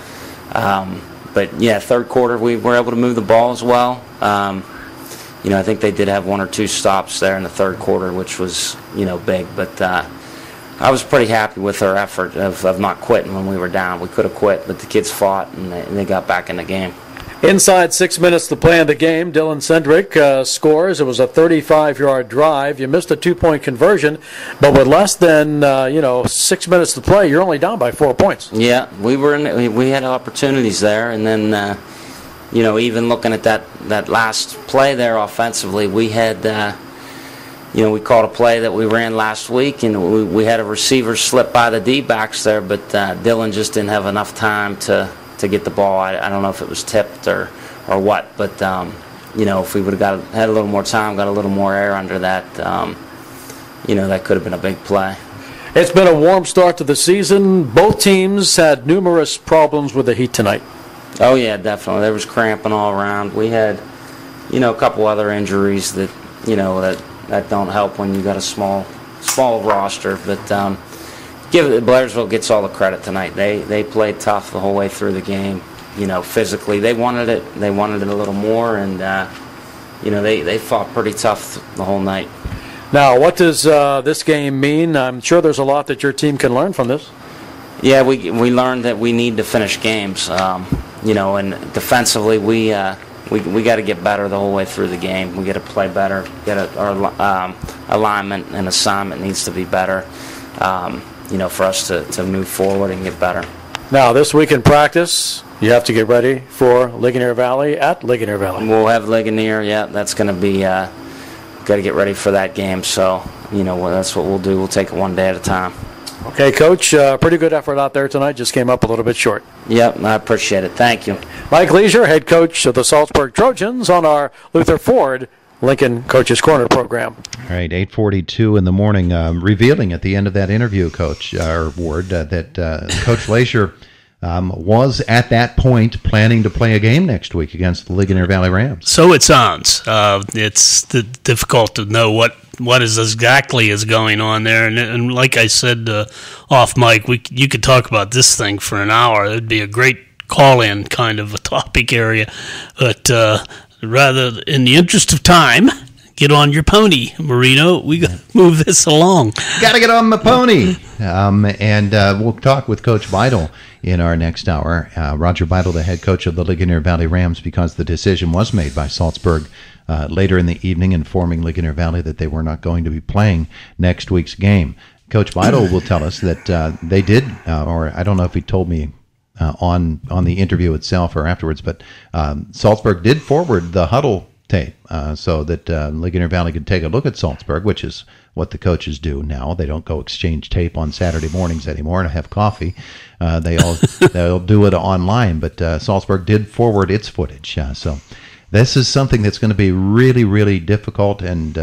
But yeah, third quarter, we were able to move the ball as well. I think they did have one or two stops there in the third quarter, which was, big. But I was pretty happy with our effort of not quitting when we were down. We could have quit, but the kids fought, and they got back in the game. Inside 6 minutes to play in the game, Dylan Cendrick scores. It was a 35-yard drive. You missed a 2-point conversion, but with less than 6 minutes to play, you're only down by 4 points. Yeah, we had opportunities there, and then even looking at that last play there offensively, we had we called a play that we ran last week, and we had a receiver slip by the D-backs there, but Dylan just didn't have enough time to get the ball. I don't know if it was tipped or what, but if we would have had a little more time, got a little more air under that, that could have been a big play. It's been a warm start to the season. Both teams had numerous problems with the heat tonight. Oh yeah, definitely. There was cramping all around. We had, a couple other injuries that that don't help when you got a small roster, but. Blairsville gets all the credit tonight. They played tough the whole way through the game. Physically they wanted it. They wanted it a little more, and they fought pretty tough the whole night. Now, what does this game mean? I'm sure there's a lot that your team can learn from this. Yeah, we learned that we need to finish games. And defensively we got to get better the whole way through the game. We got to play better. Our alignment and assignment needs to be better. For us to move forward and get better. Now, this week in practice, you have to get ready for Ligonier Valley at Ligonier Valley. We'll have Ligonier, yeah. That's going to be, got to get ready for that game. So, that's what we'll do. We'll take it one day at a time. Okay, Coach, pretty good effort out there tonight. Just came up a little bit short. Yep, I appreciate it. Thank you. Mike Leisure, head coach of the Salzburg Trojans on our Luther Ford Lincoln Coach's Corner program. All right, 8:42 in the morning, revealing at the end of that interview, Coach, Ward, that Coach Leisure was at that point planning to play a game next week against the Ligonier Valley Rams. So it sounds. It's difficult to know what exactly is going on there. And like I said off mic, you could talk about this thing for an hour. It would be a great call-in kind of a topic area. But rather, in the interest of time, get on your pony, Marino. We got to move this along. Got to get on my pony. And we'll talk with Coach Beidel in our next hour. Roger Beidel, the head coach of the Ligonier Valley Rams, because the decision was made by Salzburg later in the evening, informing Ligonier Valley that they were not going to be playing next week's game. Coach Beidel will tell us that they did, or I don't know if he told me on the interview itself or afterwards, but Salzburg did forward the huddle tape so that Ligonier Valley could take a look at Salzburg, which is what the coaches do now. They don't go exchange tape on Saturday mornings anymore and have coffee. They'll do it online, but Salzburg did forward its footage. So this is something that's going to be really, really difficult and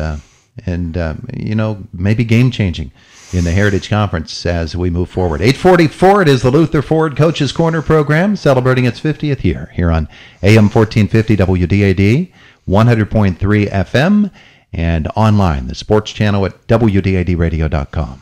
maybe game-changing in the Heritage Conference as we move forward. 8:44, it is the Luther Ford Coach's Corner program, celebrating its 50th year here on AM 1450 WDAD, 100.3 FM, and online, the sports channel at WDADradio.com.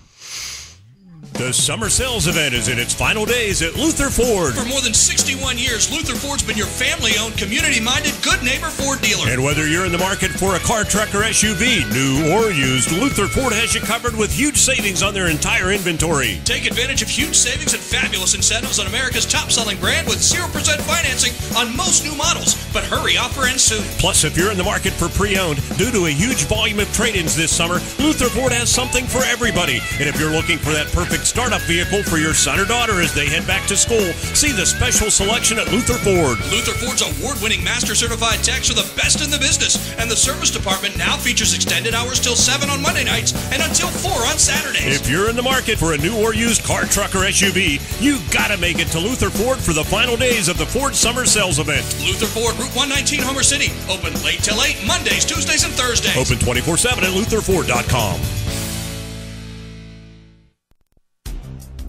The summer sales event is in its final days at Luther Ford. For more than 61 years, Luther Ford's been your family-owned, community-minded, good neighbor Ford dealer. And whether you're in the market for a car, truck, or SUV, new or used, Luther Ford has you covered with huge savings on their entire inventory. Take advantage of huge savings and fabulous incentives on America's top-selling brand with 0% financing on most new models. But hurry, offer ends soon. Plus, if you're in the market for pre-owned, due to a huge volume of trade-ins this summer, Luther Ford has something for everybody. And if you're looking for that perfect startup vehicle for your son or daughter as they head back to school, see the special selection at Luther Ford. Luther Ford's award-winning master certified techs are the best in the business, and the service department now features extended hours till 7 on Monday nights and until 4 on Saturdays. If you're in the market for a new or used car, truck, or SUV, you gotta make it to Luther Ford for the final days of the Ford Summer Sales Event. Luther Ford, Route 119, Homer City. Open late till 8, Mondays, Tuesdays, and Thursdays. Open 24/7 at LutherFord.com.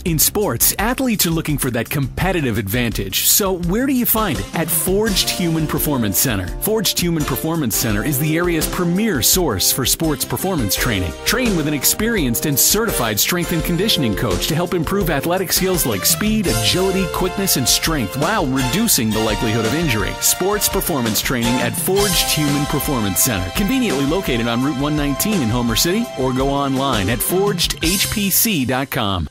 In sports, athletes are looking for that competitive advantage. So where do you find it? At Forged Human Performance Center. Forged Human Performance Center is the area's premier source for sports performance training. Train with an experienced and certified strength and conditioning coach to help improve athletic skills like speed, agility, quickness, and strength while reducing the likelihood of injury. Sports performance training at Forged Human Performance Center. Conveniently located on Route 119 in Homer City, or go online at forgedhpc.com.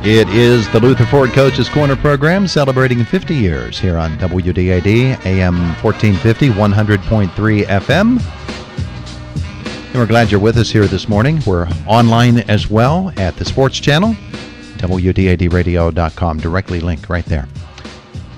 It is the Luther Ford Coaches Corner program celebrating 50 years here on WDAD, AM 1450, 100.3 FM. And we're glad you're with us here this morning. We're online as well at the Sports Channel, WDADradio.com, directly linked right there.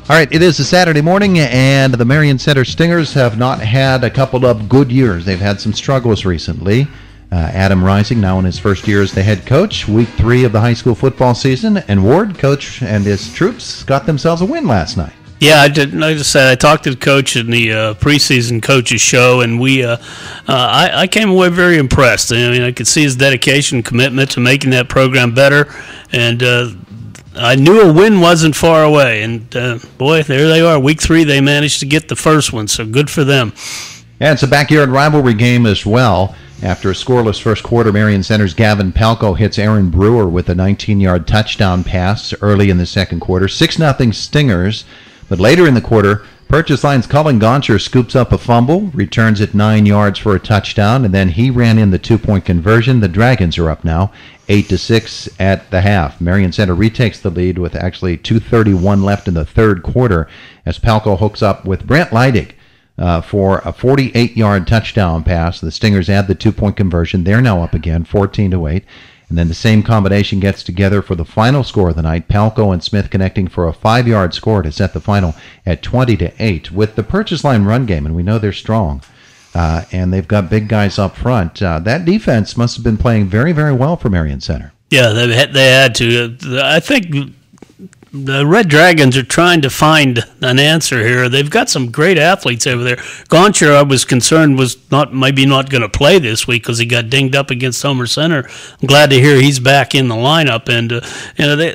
All right, it is a Saturday morning, and the Marion Center Stingers have not had a couple of good years. They've had some struggles recently. Adam Rising, now in his first year as the head coach, week 3 of the high school football season, and Ward, coach, and his troops got themselves a win last night. Yeah, I did. Like I said, I talked to the coach in the preseason coaches show, and I came away very impressed. I mean, I could see his dedication, commitment to making that program better, and I knew a win wasn't far away. And boy, there they are. Week 3, they managed to get the first one, so good for them. Yeah, it's a backyard rivalry game as well. After a scoreless first quarter, Marion Center's Gavin Palco hits Aaron Brewer with a 19-yard touchdown pass early in the second quarter. 6-0 Stingers. But later in the quarter, Purchase Line's Cullen Goncher scoops up a fumble, returns it 9 yards for a touchdown, and then he ran in the 2-point conversion. The Dragons are up now, 8-6 at the half. Marion Center retakes the lead with actually 2:31 left in the third quarter as Palco hooks up with Brent Leidig for a 48-yard touchdown pass. The Stingers add the 2-point conversion. They're now up again, 14-8. And then the same combination gets together for the final score of the night. Palco and Smith connecting for a 5-yard score to set the final at 20-8. With the Purchase Line run game, and we know they're strong, and they've got big guys up front, that defense must have been playing very, very well for Marion Center. Yeah, they had to. I think the Red Dragons are trying to find an answer here. They've got some great athletes over there. Goncher, I was concerned, was maybe not going to play this week because he got dinged up against Homer Center. I'm glad to hear he's back in the lineup. And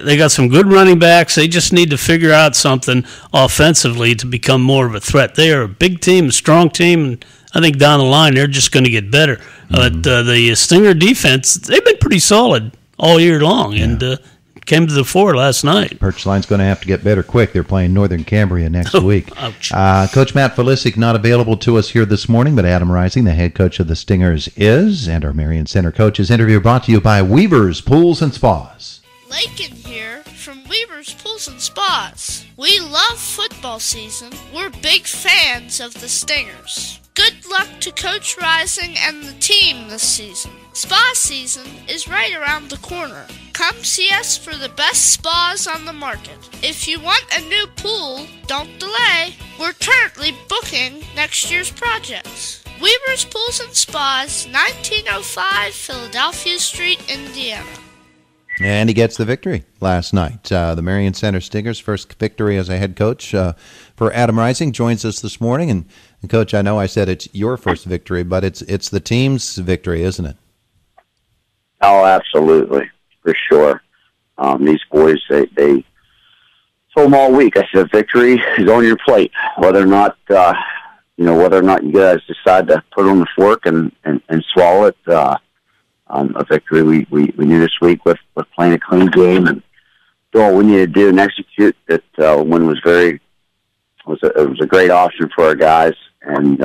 they got some good running backs. They just need to figure out something offensively to become more of a threat. They are a big team, a strong team, and I think down the line they're just going to get better. But the Stinger defense, they've been pretty solid all year long, and came to the fore last night. Purchase Line's going to have to get better quick. They're playing Northern Cambria next week. Ouch. Coach Matt Felisic not available to us here this morning, but Adam Rising, the head coach of the Stingers, is. And our Marion Center coaches interview brought to you by Weaver's Pools and Spas. Lakin here from Weaver's Pools and Spas. We love football season. We're big fans of the Stingers. Good luck to Coach Rising and the team this season. Spa season is right around the corner. Come see us for the best spas on the market. If you want a new pool, don't delay. We're currently booking next year's projects. Weaver's Pools and Spas, 1905 Philadelphia Street, Indiana. And he gets the victory last night. The Marion Center Stingers' first victory as a head coach for Adam Rising joins us this morning. And Coach, I know I said it's your first victory, but it's the team's victory, isn't it? Oh, absolutely, for sure. These boys, they told them all week. I said, victory is on your plate. Whether or not you guys decide to put it on the fork and swallow it, a victory. We knew this week with playing a clean game and do all we needed to do and execute. That win was it was a great option for our guys, and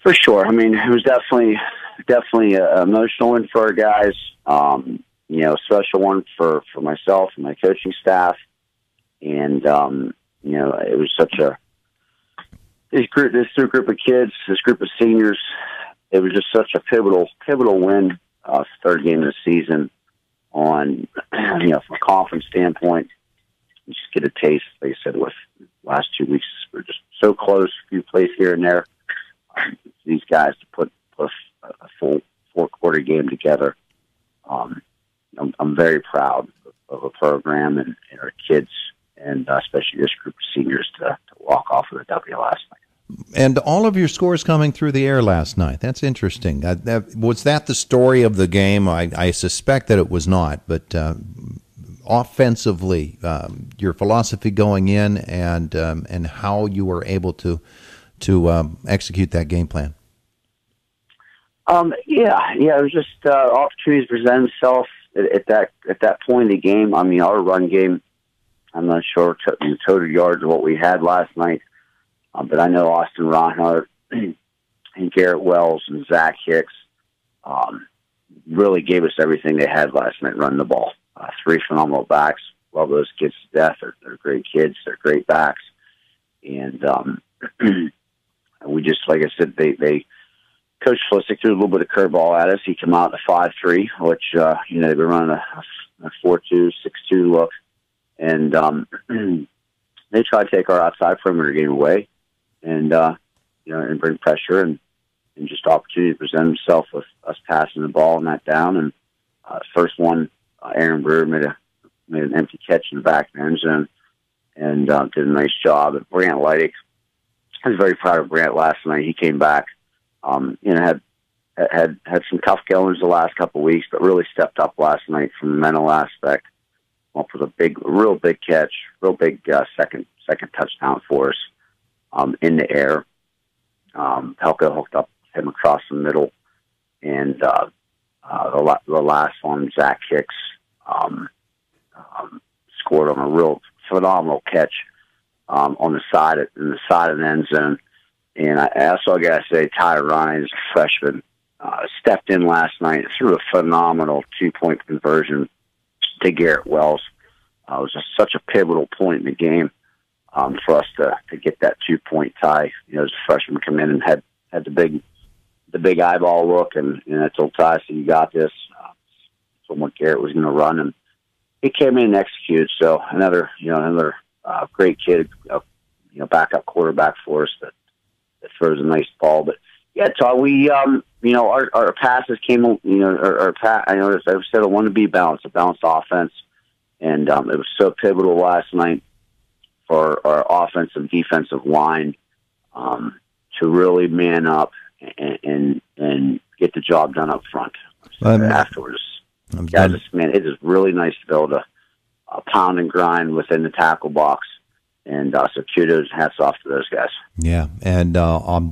for sure. I mean, it was definitely an emotional one for our guys. You know, a special one for myself and my coaching staff, and you know, it was such this group of kids, this group of seniors. It was just such a pivotal win, third game of the season. On, you know, from a conference standpoint, you just get a taste. Like I said, with the last 2 weeks, we're just so close, a few plays here and there. These guys to put a full four-quarter game together. I'm very proud of the program and our kids, and especially this group of seniors to walk off with a W last night. And all of your scores coming through the air last night. That's interesting. Was that the story of the game? I suspect that it was not, but offensively, your philosophy going in and how you were able to execute that game plan. Yeah. It was just opportunities present themselves at that point in the game. I mean, our run game, I'm not sure the total yards of what we had last night. But I know Austin Ronhart and Garrett Wells and Zach Hicks really gave us everything they had last night running the ball. Three phenomenal backs. Love those kids to death. They're great kids. They're great backs. And we just, like I said, they Coach Flisick threw a little bit of curveball at us. He came out in a 5-3, which, you know, they were running a 4-2, 6-2 look. And they tried to take our outside perimeter game away. And, you know, and bring pressure and just opportunity to present himself with us passing the ball and that down. And first one, Aaron Brewer made an empty catch in the back of the end zone and did a nice job. And Brant Leidig, I was very proud of Brant last night. He came back, you know, had some tough goings the last couple of weeks, but really stepped up last night from the mental aspect. Up with a real big catch, real big second touchdown for us. In the air. Pelka hooked up him across the middle. And the last one, Zach Hicks, scored on a real phenomenal catch on the side of the end zone. And I also got to say, Ty Ryan, a freshman, stepped in last night and threw a phenomenal 2-point conversion to Garrett Wells. It was just such a pivotal point in the game. For us to get that 2-point tie, you know, as a freshman come in and had the big eyeball look, and I told Ty, so you got this. Told what Garrett was going to run, and he came in and executed. So another great kid, you know, backup quarterback for us that throws a nice ball. But yeah, Todd, we you know, our passes came, you know, I know I said I want to be balanced, a balanced offense, and it was so pivotal last night for our offensive defensive line to really man up and get the job done up front. Afterwards, guys, man, it is really nice to be able to pound and grind within the tackle box. And so kudos, hats off to those guys. Yeah, and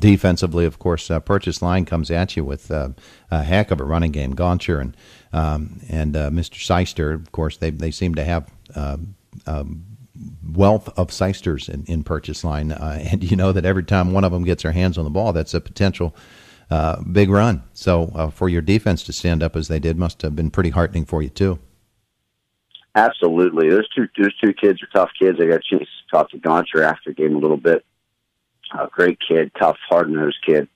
defensively, of course, Purchase Line comes at you with a heck of a running game. Gauncher and Mr. Seister, of course, they seem to have wealth of Seisters in Purchase Line, and you know that every time one of them gets their hands on the ball, that's a potential big run. So for your defense to stand up as they did must have been pretty heartening for you too. Absolutely. Those two kids are tough kids. I got a chance to talk to Gauncher after the game a little bit. Great kid, tough, hard-nosed kid.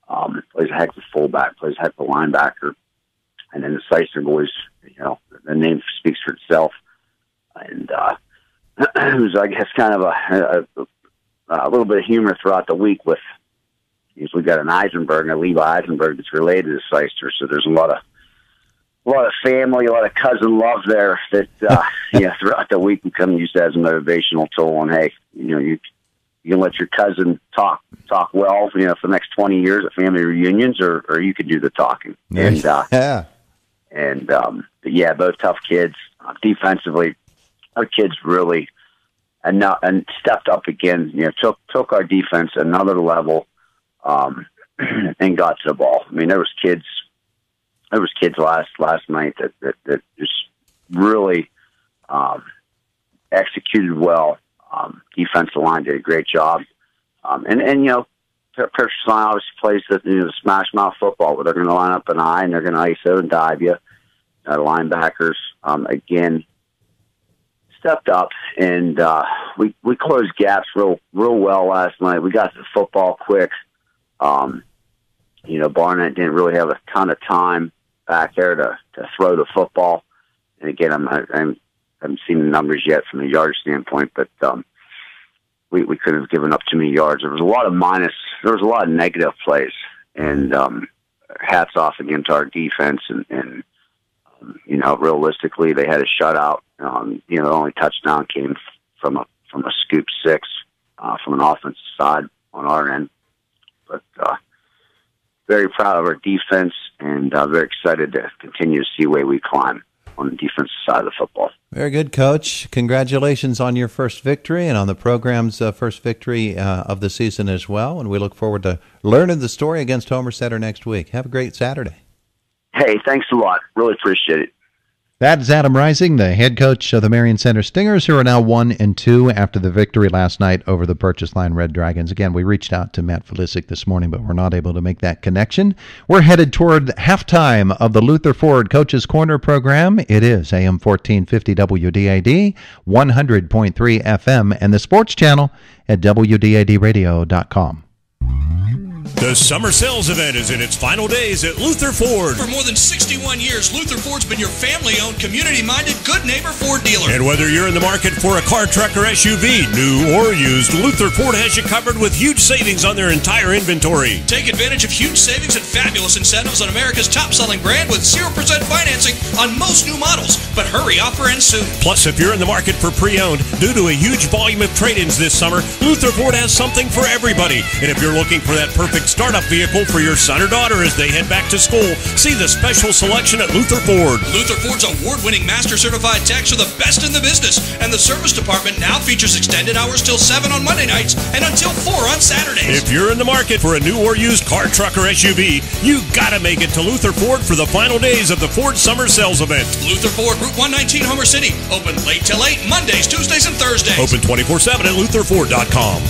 Plays a heck of a fullback, plays a heck of a linebacker. And then the Seister boys, you know, the name speaks for itself. And it was, I guess, kind of a little bit of humor throughout the week with, because we got an Eisenberg, a Levi Eisenberg that's related to Seister, so there's a lot of family, a lot of cousin love there that, throughout the week we come use that as a motivational tool. And hey, you know, you can let your cousin talk well, you know, for the next 20 years at family reunions, or you could do the talking. And, but yeah, both tough kids. Defensively, our kids really and stepped up again, you know, took our defense another level, and got to the ball. I mean, there was kids there was kids last night that just really executed well. Defensive line did a great job, and you know, pressure line obviously plays the smash mouth football where they're going to line up an eye and they're going to ISO and dive you. The linebackers again stepped up, and we closed gaps real well last night. We got to the football quick. You know, Barnett didn't really have a ton of time back there to throw the football. And again, I haven't seen the numbers yet from a yardage standpoint, but we could have given up too many yards. There was a lot of negative plays, and hats off again to our defense. And you know, realistically, they had a shutout. You know, the only touchdown came from a scoop six from an offensive side on our end. But very proud of our defense, and very excited to continue to see where we climb on the defensive side of the football. Very good, Coach. Congratulations on your first victory and on the program's first victory of the season as well. And we look forward to learning the story against Homer Center next week. Have a great Saturday. Hey, thanks a lot. Really appreciate it. That's Adam Rising, the head coach of the Marion Center Stingers, who are now 1-2 after the victory last night over the Purchase Line Red Dragons. Again, we reached out to Matt Felisic this morning, but we're not able to make that connection. We're headed toward halftime of the Luther Ford Coach's Corner program. It is AM 1450 WDAD, 100.3 FM, and the sports channel at WDADradio.com. The summer sales event is in its final days at Luther Ford. For more than 61 years, Luther Ford's been your family-owned, community-minded, good neighbor Ford dealer. And whether you're in the market for a car, truck, or SUV, new or used, Luther Ford has you covered with huge savings on their entire inventory. Take advantage of huge savings and fabulous incentives on America's top-selling brand with 0% financing on most new models. But hurry, offer ends soon. Plus, if you're in the market for pre-owned, due to a huge volume of trade-ins this summer, Luther Ford has something for everybody. And if you're looking for that perfect startup vehicle for your son or daughter as they head back to school, see the special selection at Luther Ford. Luther Ford's award-winning master certified techs are the best in the business, and the service department now features extended hours till 7 on Monday nights and until 4 on Saturdays. If you're in the market for a new or used car, truck, or SUV, you gotta make it to Luther Ford for the final days of the Ford Summer Sales Event. Luther Ford, Route 119, Homer City. Open late till 8, Mondays, Tuesdays, and Thursdays. Open 24/7 at LutherFord.com.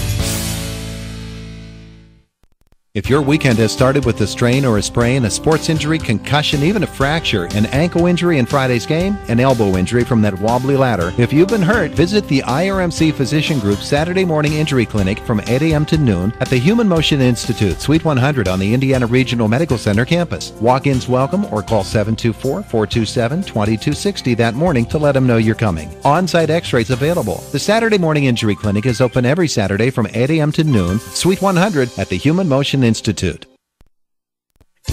If your weekend has started with a strain or a sprain, a sports injury, concussion, even a fracture, an ankle injury in Friday's game, an elbow injury from that wobbly ladder, if you've been hurt, visit the IRMC Physician Group Saturday morning injury clinic from 8 a.m. to noon at the Human Motion Institute, Suite 100 on the Indiana Regional Medical Center campus. Walk-ins welcome or call 724-427-2260 that morning to let them know you're coming. On-site x-rays available. The Saturday morning injury clinic is open every Saturday from 8 a.m. to noon, Suite 100 at the Human Motion Institute.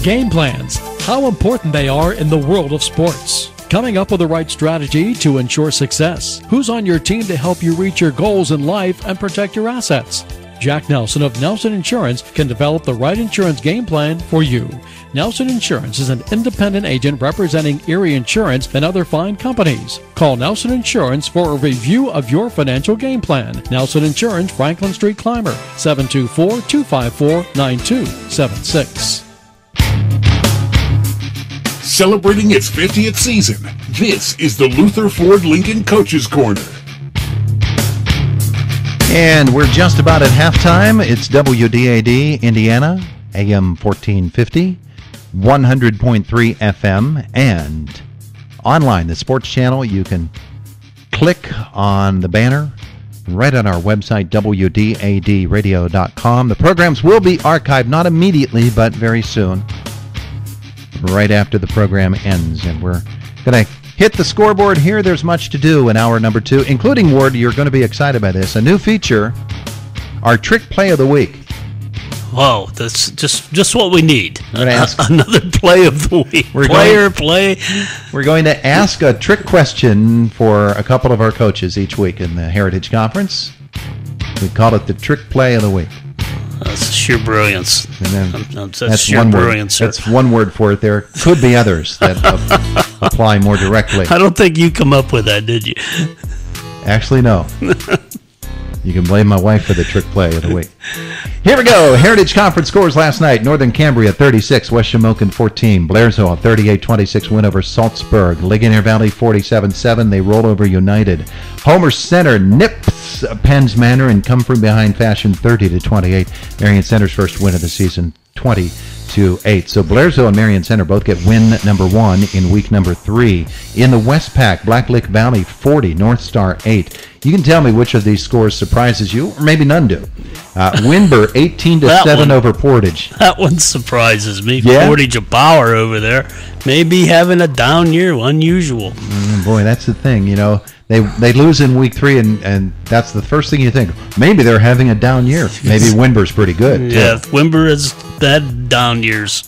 Game plans, how important they are in the world of sports. Coming up with the right strategy to ensure success. Who's on your team to help you reach your goals in life and protect your assets? Jack Nelson of Nelson Insurance can develop the right insurance game plan for you. Nelson Insurance is an independent agent representing Erie Insurance and other fine companies. Call Nelson Insurance for a review of your financial game plan. Nelson Insurance, Franklin Street Clymer, 724-254-9276. Celebrating its 50th season, this is the Luther Ford Lincoln Coaches Corner. And we're just about at halftime. It's WDAD, Indiana, AM 1450, 100.3 FM, and online, the sports channel. You can click on the banner right on our website, WDADradio.com. The programs will be archived, not immediately, but very soon, right after the program ends. And we're going to hit the scoreboard here. There's much to do in hour number 2, including, Ward, you're going to be excited by this, a new feature, our Trick Play of the Week. Whoa, that's just what we need. Another play of the week. We're going to ask a trick question for a couple of our coaches each week in the Heritage Conference. We call it the Trick Play of the Week. That's sheer brilliance. That's sheer brilliance. That's one word for it. There could be others that apply more directly. I don't think you come up with that, did you? Actually, no. You can blame my wife for the trick play of the week. Here we go. Heritage Conference scores last night. Northern Cambria 36, West Shamokin 14. Blairsville 38-26 win over Salzburg. Ligonier Valley 47-7. They roll over United. Homer Center nips Penn's Manor and come from behind fashion 30-28. Marion Center's first win of the season 20-8. So Blairsville and Marion Center both get win number 1 in week number 3. In the West Pack, Black Lick Valley 40, North Star 8. You can tell me which of these scores surprises you, or maybe none do. Winber 18-7 over Portage. That one surprises me. Yeah? Portage of power over there. Maybe having a down year, unusual. Boy, that's the thing. You know, they lose in week 3, and that's the first thing you think. Maybe they're having a down year. Maybe Winber's pretty good. Yeah, Winber has had down years.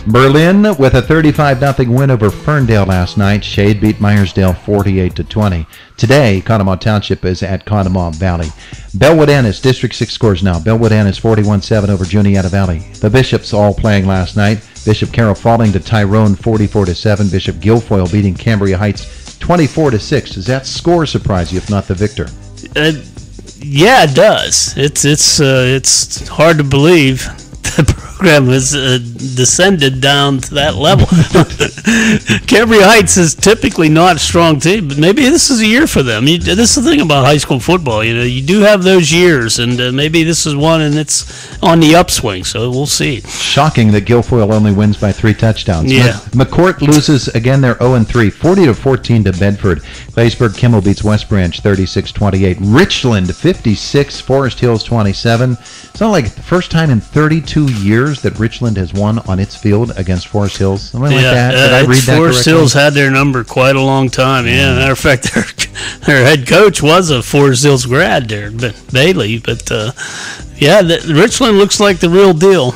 Berlin with a 35-0 win over Ferndale last night. Shade beat Myersdale 48-20. Today, Conemaugh Township is at Conemaugh Valley. Bellwood Annis, District 6 scores now. Bellwood Annis 41-7 over Juniata Valley. The Bishops all playing last night. Bishop Carroll falling to Tyrone 44-7. Bishop Guilfoyle beating Cambria Heights 24-6. Does that score surprise you, if not the victor? Yeah, it does. It's hard to believe the program has descended down to that level. Cambria Heights is typically not a strong team, but maybe this is a year for them. This is the thing about high school football. You know, you do have those years, and maybe this is one, and it's on the upswing. So we'll see. Shocking that Guilfoyle only wins by 3 touchdowns. Yeah. McCourt loses again. They're 0-3, 40-14 to Bedford. Claysburg Kimmel beats West Branch 36-28. Richland 56, Forest Hills 27. It's not like the first time in 32 years that Richland has won on its field against Forest Hills. Something like that. Did I read that Forest correctly? Hills had their number quite a long time. Yeah, matter of fact, their head coach was a Forest Hills grad there, Bailey. But Richland looks like the real deal.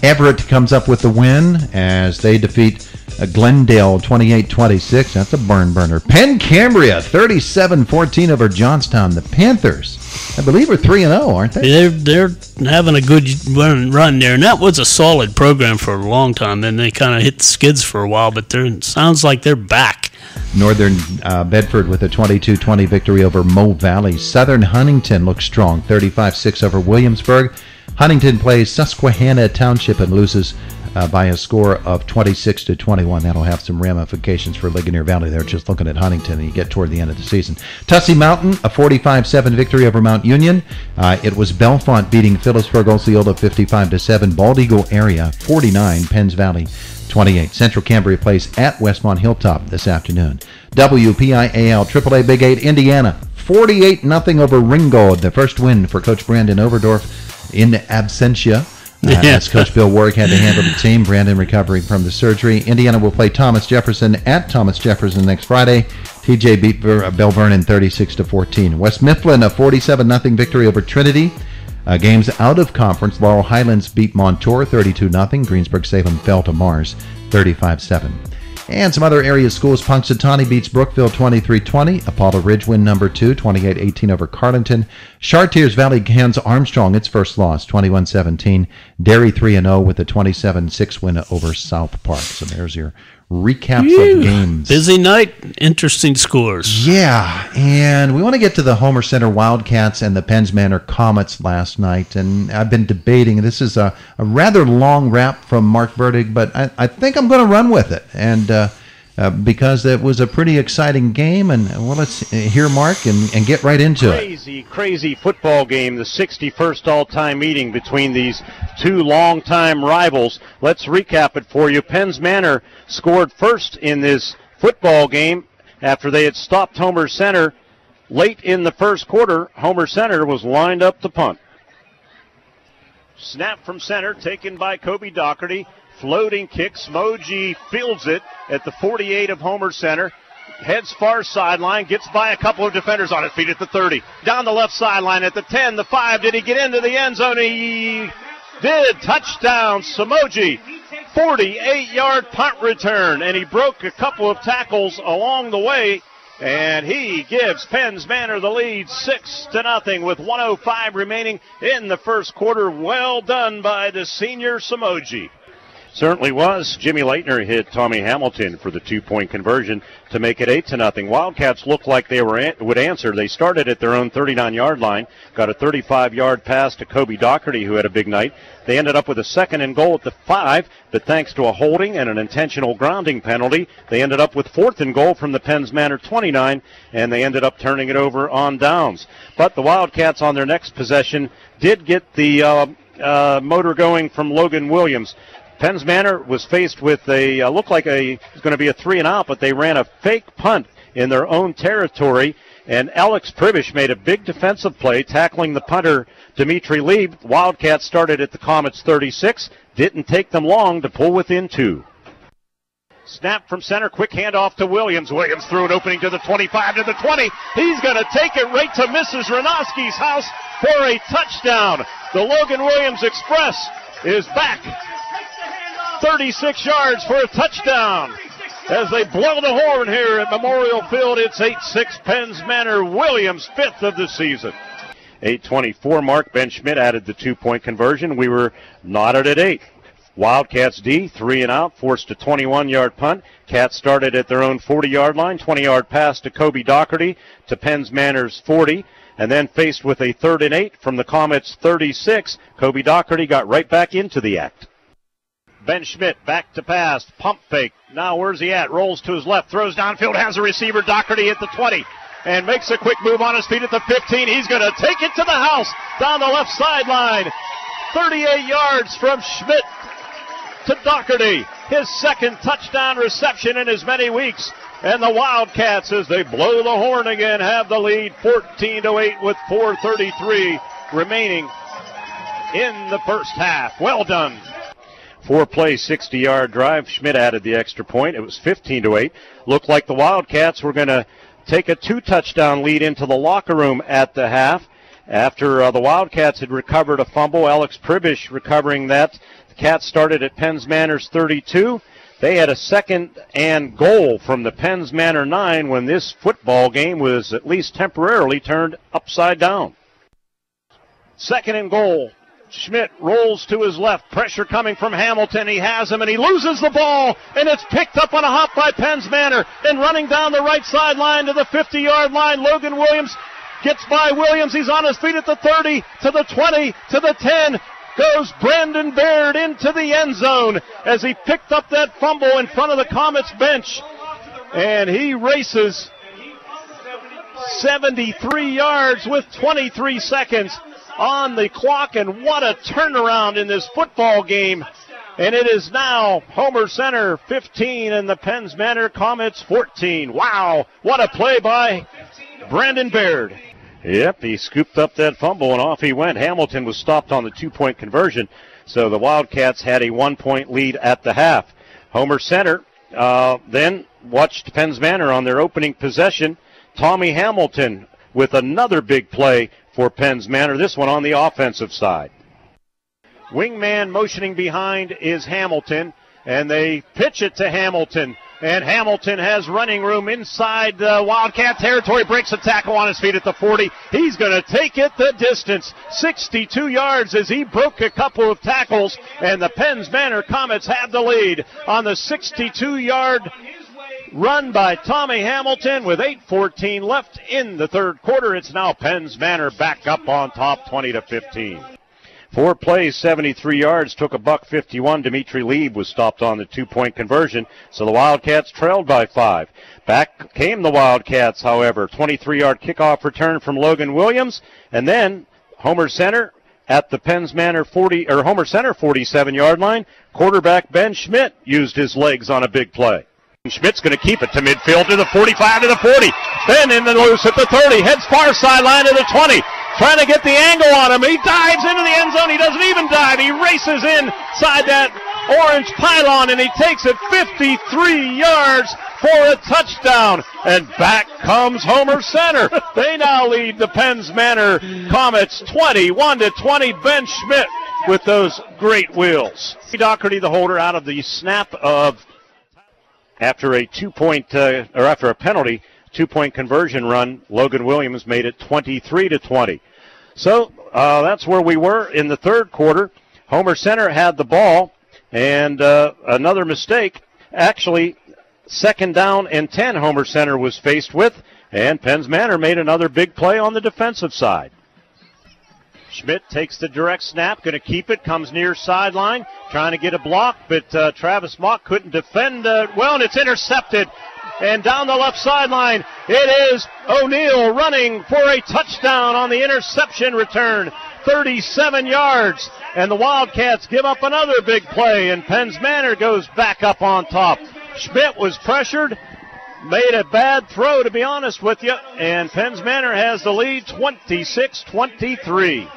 Everett comes up with the win as they defeat Glendale 28-26. That's a burner. Penn Cambria 37-14 over Johnstown. The Panthers, I believe, are 3-0, aren't they? They're having a good run there, and that was a solid program for a long time. Then they kind of hit the skids for a while, but it sounds like they're back. Northern Bedford with a 22-20 victory over Moe Valley. Southern Huntington looks strong, 35-6 over Williamsburg. Huntington plays Susquehanna Township and loses by a score of 26-21. That'll have some ramifications for Ligonier Valley there, just looking at Huntington, and you get toward the end of the season. Tussey Mountain, a 45-7 victory over Mount Union. It was Belfont beating Phillipsburg Osceola 55-7. Bald Eagle area 49, Penns Valley 28. Central Cambria plays at Westmont Hilltop this afternoon. WPIAL AAA Big 8 Indiana 48-0 over Ringgold. The first win for Coach Brandon Overdorf in absentia. As Coach Bill Warwick had to handle the team. Brandon recovering from the surgery. Indiana will play Thomas Jefferson at Thomas Jefferson next Friday. TJ beat Bell Vernon 36-14. West Mifflin a 47-0 victory over Trinity. Games out of conference. Laurel Highlands beat Montour 32-0. Greensburg-Salem fell to Mars 35-7. And some other area schools. Punxsutawney beats Brookville 23-20. Apollo Ridge win number 2, 28-18 over Carleton. Chartiers Valley hands Armstrong its first loss, 21-17. Derry 3-0 with a 27-6 win over South Park. So there's your recaps of games. Busy night, interesting scores. Yeah, and we want to get to the Homer Center Wildcats and the Penns Manor Comets last night. And I've been debating. This is a rather long rap from Mark Verdig, but I think I'm going to run with it. And because it was a pretty exciting game. And well, let's hear Mark and get right into it. Crazy football game, the 61st all-time meeting between these two long-time rivals. Let's recap it for you. Penns Manor scored first in this football game after they had stopped Homer Center late in the first quarter. Homer Center was lined up to punt. Snap from center taken by Kobe Doherty. Floating kick. Smoji fields it at the 48 of Homer Center. Heads far sideline. Gets by a couple of defenders on his feet at the 30. Down the left sideline at the 10, the 5. Did he get into the end zone? He did. Touchdown, Smoji. 48-yard punt return. And he broke a couple of tackles along the way. And he gives Penns Manor the lead 6-0 with 1:05 remaining in the first quarter. Well done by the senior Smoji. Certainly was. Jimmy Leitner hit Tommy Hamilton for the 2-point conversion to make it 8-0. Wildcats looked like they would answer. They started at their own 39-yard line, got a 35-yard pass to Kobe Doherty, who had a big night. They ended up with a 2nd and goal at the 5, but thanks to a holding and an intentional grounding penalty, they ended up with 4th and goal from the Penns Manor 29, and they ended up turning it over on downs. But the Wildcats on their next possession did get the motor going from Logan Williams. Penns Manor was faced with looked like it was going to be a 3-and-out, but they ran a fake punt in their own territory, and Alex Pribish made a big defensive play, tackling the punter, Dimitri Lieb. Wildcats started at the Comets 36. Didn't take them long to pull within 2. Snap from center, quick handoff to Williams. Williams threw an opening to the 25, to the 20. He's going to take it right to Mrs. Renoski's house for a touchdown. The Logan Williams Express is back 36 yards for a touchdown. As they blow the horn here at Memorial Field, it's 8-6 Penns Manor. Williams, 5th of the season. 8:24 mark. Ben Schmidt added the 2-point conversion. We were knotted at 8. Wildcats D, 3-and-out, forced a 21-yard punt. Cats started at their own 40-yard line, 20-yard pass to Kobe Doherty to Penns Manor's 40, and then faced with a 3rd and 8 from the Comets' 36. Kobe Doherty got right back into the act. Ben Schmidt back to pass, pump fake. Now where's he at? Rolls to his left, throws downfield, has a receiver, Doherty at the 20, and makes a quick move on his feet at the 15. He's going to take it to the house down the left sideline. 38 yards from Schmidt to Doherty. His 2nd touchdown reception in as many weeks. And the Wildcats, as they blow the horn again, have the lead 14-8 with 4:33 remaining in the first half. Well done. 4-play, 60-yard drive. Schmidt added the extra point. It was 15-8. Looked like the Wildcats were going to take a 2-touchdown lead into the locker room at the half. After the Wildcats had recovered a fumble, Alex Pribish recovering that. The Cats started at Penns Manor's 32. They had a 2nd and goal from the Penns Manor 9 when this football game was at least temporarily turned upside down. 2nd and goal. Schmidt rolls to his left. Pressure coming from Hamilton. He has him, and he loses the ball, and it's picked up on a hop by Penns Manor. And running down the right sideline to the 50-yard line, Logan Williams gets by Williams. He's on his feet at the 30, to the 20, to the 10. Goes Brandon Baird into the end zone as he picked up that fumble in front of the Comets bench. And he races 73 yards with 23 seconds on the clock, and what a turnaround in this football game. And it is now Homer Center 15 and the Penns Manor Comets 14. Wow, what a play by Brandon Baird. Yep, he scooped up that fumble and off he went. Hamilton was stopped on the 2-point conversion, so the Wildcats had a 1-point lead at the half. Homer Center then watched Penns Manor on their opening possession. Tommy Hamilton with another big play for Penns Manor, this one on the offensive side. Wingman motioning behind is Hamilton, and they pitch it to Hamilton. And Hamilton has running room inside Wildcat territory, breaks a tackle on his feet at the 40. He's going to take it the distance, 62 yards as he broke a couple of tackles, and the Penns Manor Comets have the lead on the 62-yard run by Tommy Hamilton with 8:14 left in the third quarter. It's now Penns Manor back up on top, 20-15. 4 plays, 73 yards, took a $151. Dimitri Lieb was stopped on the 2-point conversion, so the Wildcats trailed by 5. Back came the Wildcats, however. 23-yard kickoff return from Logan Williams, and then Homer Center at the Penns Manor Homer Center 47-yard line. Quarterback Ben Schmidt used his legs on a big play. Schmidt's going to keep it to midfield to the 45 to the 40. Then in the loose at the 30. Heads far sideline to the 20. Trying to get the angle on him. He dives into the end zone. He doesn't even dive. He races inside that orange pylon, and he takes it 53 yards for a touchdown. And back comes Homer Center. They now lead the Penns Manor Comets 21-20. Ben Schmidt with those great wheels. Doherty, the holder, out of the snap of after a after a penalty 2-point conversion run. Logan Williams made it 23-20. So that's where we were in the third quarter. Homer Center had the ball, And another mistake, actually, 2nd down and 10 Homer Center was faced with, and Penn's Manor made another big play on the defensive side. Schmidt takes the direct snap, going to keep it, comes near sideline, trying to get a block, but Travis Mock couldn't defend well, and it's intercepted. And down the left sideline, it is O'Neal running for a touchdown on the interception return, 37 yards. And the Wildcats give up another big play, and Penn's Manor goes back up on top. Schmidt was pressured, made a bad throw, to be honest with you, and Penn's Manor has the lead 26-23.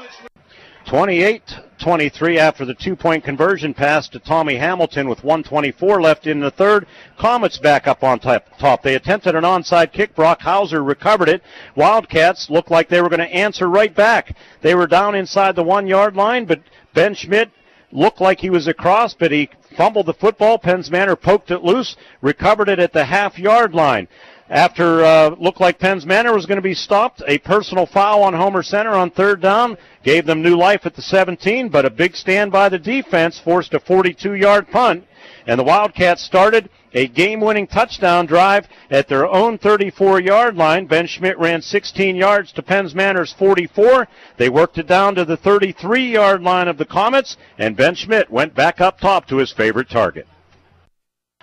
28-23 after the 2-point conversion pass to Tommy Hamilton with 1:24 left in the third. Comets back up on top. They attempted an onside kick. Brock Hauser recovered it. Wildcats looked like they were going to answer right back. They were down inside the 1-yard line, but Ben Schmidt looked like he was across, but he fumbled the football. Penn's Manor poked it loose, recovered it at the half-yard line. After looked like Penn's Manor was going to be stopped, a personal foul on Homer Center on 3rd down gave them new life at the 17, but a big stand by the defense forced a 42-yard punt, and the Wildcats started a game-winning touchdown drive at their own 34-yard line. Ben Schmidt ran 16 yards to Penn's Manor's 44. They worked it down to the 33-yard line of the Comets, and Ben Schmidt went back up top to his favorite target.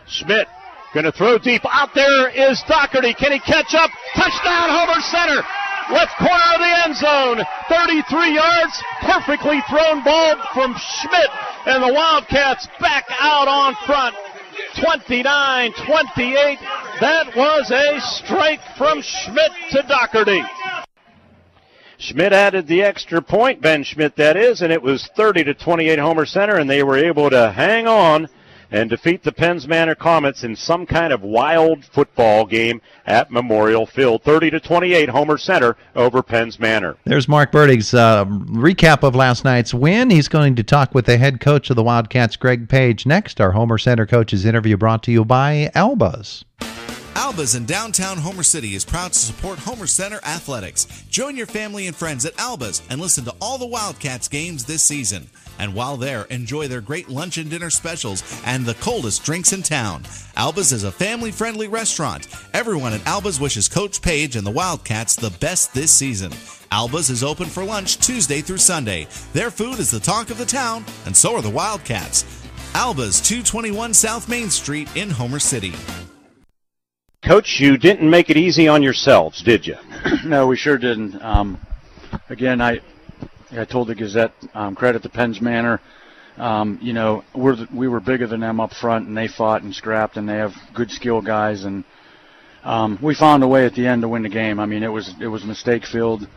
Schmidt going to throw deep. Out there is Doherty. Can he catch up? Touchdown, Homer Center. Left corner of the end zone. 33 yards. Perfectly thrown ball from Schmidt. And the Wildcats back out on front. 29-28. That was a strike from Schmidt to Doherty. Schmidt added the extra point, Ben Schmidt that is, and it was 30-28 Homer Center, and they were able to hang on and defeat the Penn's Manor Comets in some kind of wild football game at Memorial Field. 30-28, Homer Center over Penn's Manor. There's Mark Burdig's recap of last night's win. He's going to talk with the head coach of the Wildcats, Greg Page, next. Our Homer Center coaches interview brought to you by Alba's. Alba's in downtown Homer City is proud to support Homer Center Athletics. Join your family and friends at Alba's and listen to all the Wildcats games this season. And while there, enjoy their great lunch and dinner specials and the coldest drinks in town. Alba's is a family-friendly restaurant. Everyone at Alba's wishes Coach Page and the Wildcats the best this season. Alba's is open for lunch Tuesday through Sunday. Their food is the talk of the town, and so are the Wildcats. Alba's, 221 South Main Street in Homer City. Coach, you didn't make it easy on yourselves, did you? No, we sure didn't. Again, I told the Gazette, credit to Penn's Manor. We were bigger than them up front, and they fought and scrapped, and they have good skill guys, and we found a way at the end to win the game. I mean, it was mistake-filled,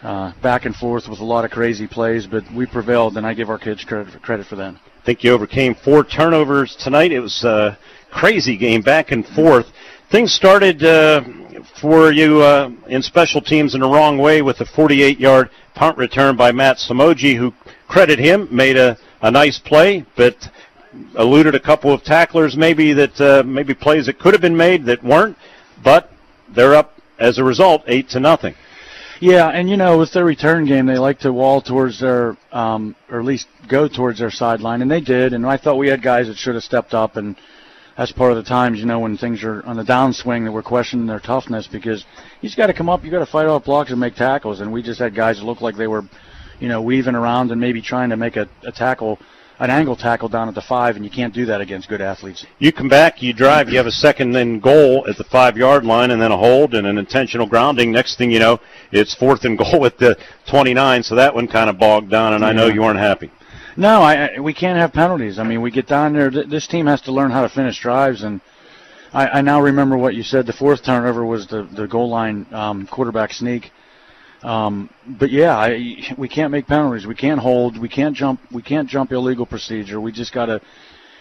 back and forth with a lot of crazy plays, but we prevailed, and I give our kids credit for that. I think you overcame 4 turnovers tonight. It was a crazy game, back and forth. Things started for you in special teams in the wrong way with a 48-yard punt return by Matt Samoji, who, credit him, made a nice play, but eluded a couple of tacklers maybe plays that could have been made that weren't, but they're up as a result 8-0. Yeah, and with their return game, they like to wall towards their, or at least go towards their sideline, and they did, and I thought we had guys that should have stepped up, and that's part of the times, when things are on the downswing that we're questioning their toughness, because you just got to come up, you got to fight off blocks and make tackles, and we just had guys that looked like they were, weaving around and maybe trying to make a tackle, an angle tackle down at the 5, and you can't do that against good athletes. You come back, you drive, you have a second and goal at the 5-yard line, and then a hold and an intentional grounding. Next thing you know, it's 4th and goal at the 29, so that one kind of bogged down, and I know you weren't happy. No, we can't have penalties. I mean, we get down there. This team has to learn how to finish drives, and I now remember what you said. The 4th turnover was the goal line quarterback sneak. But yeah, we can't make penalties. We can't hold. We can't jump. We can't jump illegal procedure. We just got to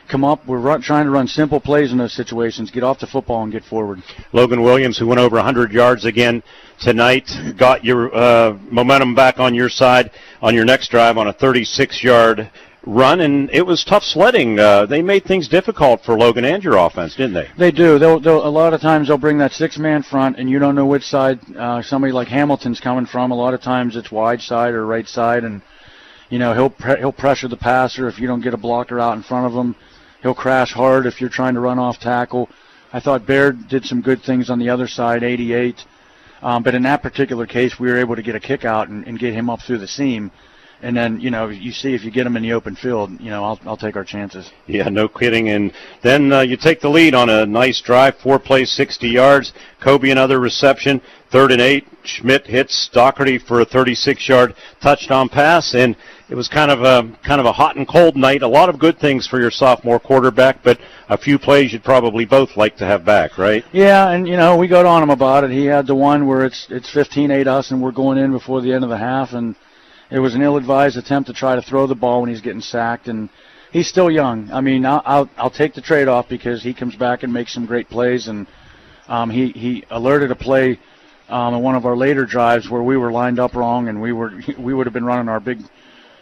come up. We're trying to run simple plays in those situations. Get off the football and get forward. Logan Williams, who went over 100 yards again tonight, got your momentum back on your side on your next drive on a 36-yard run, and it was tough sledding. They made things difficult for Logan and your offense, didn't they? They do. A lot of times they'll bring that 6-man front, and you don't know which side somebody like Hamilton's coming from. A lot of times it's wide side or right side, and He'll pressure the passer if you don't get a blocker out in front of him. He'll crash hard if you're trying to run off tackle. I thought Baird did some good things on the other side, 88. But in that particular case, we were able to get a kick out and get him up through the seam. And then, you see if you get him in the open field, I'll take our chances. Yeah, no kidding. And then you take the lead on a nice drive, 4 plays, 60 yards. Kobe another reception, 3rd and 8. Schmidt hits Doherty for a 36-yard touchdown pass, and it was kind of a hot and cold night. A lot of good things for your sophomore quarterback, but a few plays you'd probably both like to have back, right? Yeah, and we got on him about it. He had the one where it's 15-8 us, and we're going in before the end of the half, and it was an ill-advised attempt to try to throw the ball when he's getting sacked, and he's still young. I mean, I'll take the trade-off because he comes back and makes some great plays, and he alerted a play in one of our later drives where we were lined up wrong, and we would have been running our big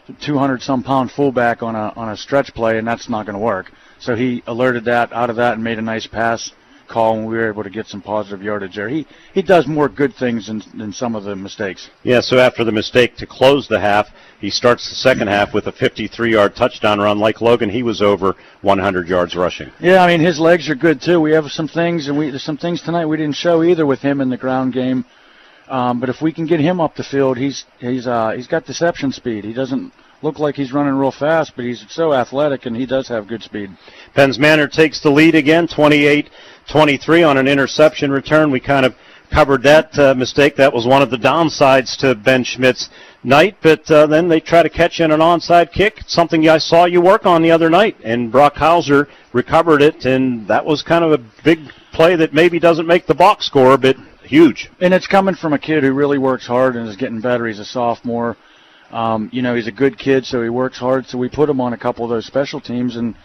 200-some-pound fullback on a stretch play, and that's not going to work. So he alerted that out of that and made a nice pass call, and we were able to get some positive yardage there. He does more good things than some of the mistakes. Yeah, so after the mistake to close the half, he starts the second half with a 53-yard touchdown run. Like Logan, he was over 100 yards rushing. Yeah, I mean, his legs are good, too. We have some things, and there's some things tonight we didn't show either with him in the ground game. But if we can get him up the field, he's got deception speed. He doesn't look like he's running real fast, but he's so athletic, and he does have good speed. Penn's Manor takes the lead again, 28-23 on an interception return. We kind of covered that mistake. That was one of the downsides to Ben Schmidt's night, but then they try to catch in an onside kick, something I saw you work on the other night, and Brock Hauser recovered it, and that was kind of a big play that maybe doesn't make the box score, but huge. And it's coming from a kid who really works hard and is getting better. He's a sophomore. He's a good kid, so he works hard. So we put him on a couple of those special teams, and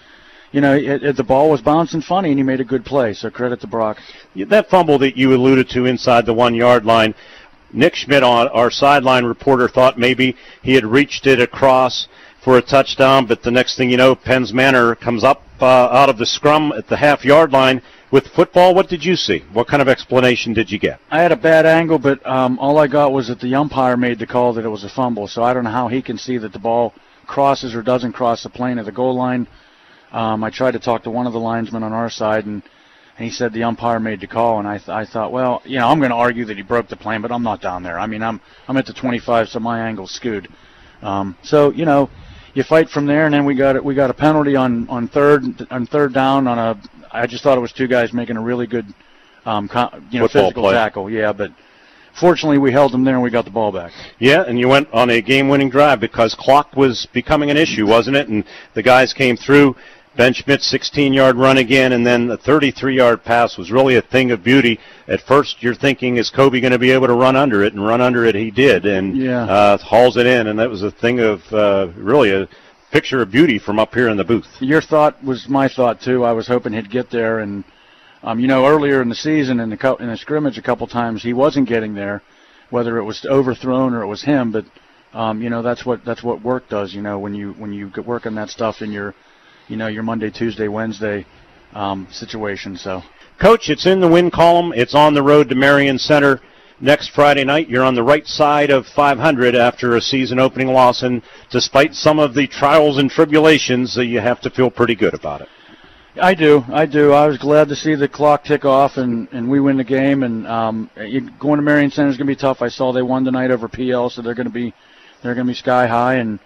the ball was bouncing funny, and he made a good play. So credit to Brock. That fumble that you alluded to inside the 1-yard line, Nick Schmidt, our sideline reporter, thought maybe he had reached it across for a touchdown, but the next thing you know, Penn's Manor comes up out of the scrum at the half-yard line. With football, what did you see? What kind of explanation did you get? I had a bad angle, but all I got was that the umpire made the call that it was a fumble, so I don't know how he can see that the ball crosses or doesn't cross the plane of the goal line. I tried to talk to one of the linesmen on our side, and he said the umpire made the call, and I thought, well, I'm going to argue that he broke the plane, but I'm not down there. I mean, I'm at the 25, so my angle's skewed. You fight from there, and then we got a penalty on third down I just thought it was two guys making a really good physical play. tackle. Yeah, but fortunately we held them there and we got the ball back. Yeah, and you went on a game-winning drive because clock was becoming an issue, wasn't it? And the guys came through. Ben Schmidt's 16-yard run again, and then the 33-yard pass was really a thing of beauty. At first, you're thinking, is Kobe going to be able to run under it? And run under it he did, and hauls it in. And that was a thing of really a picture of beauty from up here in the booth. Your thought was my thought, too. I was hoping he'd get there. And, earlier in the season in the scrimmage a couple times, he wasn't getting there, whether it was overthrown or it was him. But, that's what work does, when you work on that stuff in your Monday, Tuesday, Wednesday situation. So, Coach, it's in the win column. It's on the road to Marion Center next Friday night. You're on the right side of 500 after a season-opening loss, and despite some of the trials and tribulations, you have to feel pretty good about it. I do. I was glad to see the clock tick off, and we win the game. And going to Marion Center is going to be tough. I saw they won tonight over PL, so they're going to be sky high. And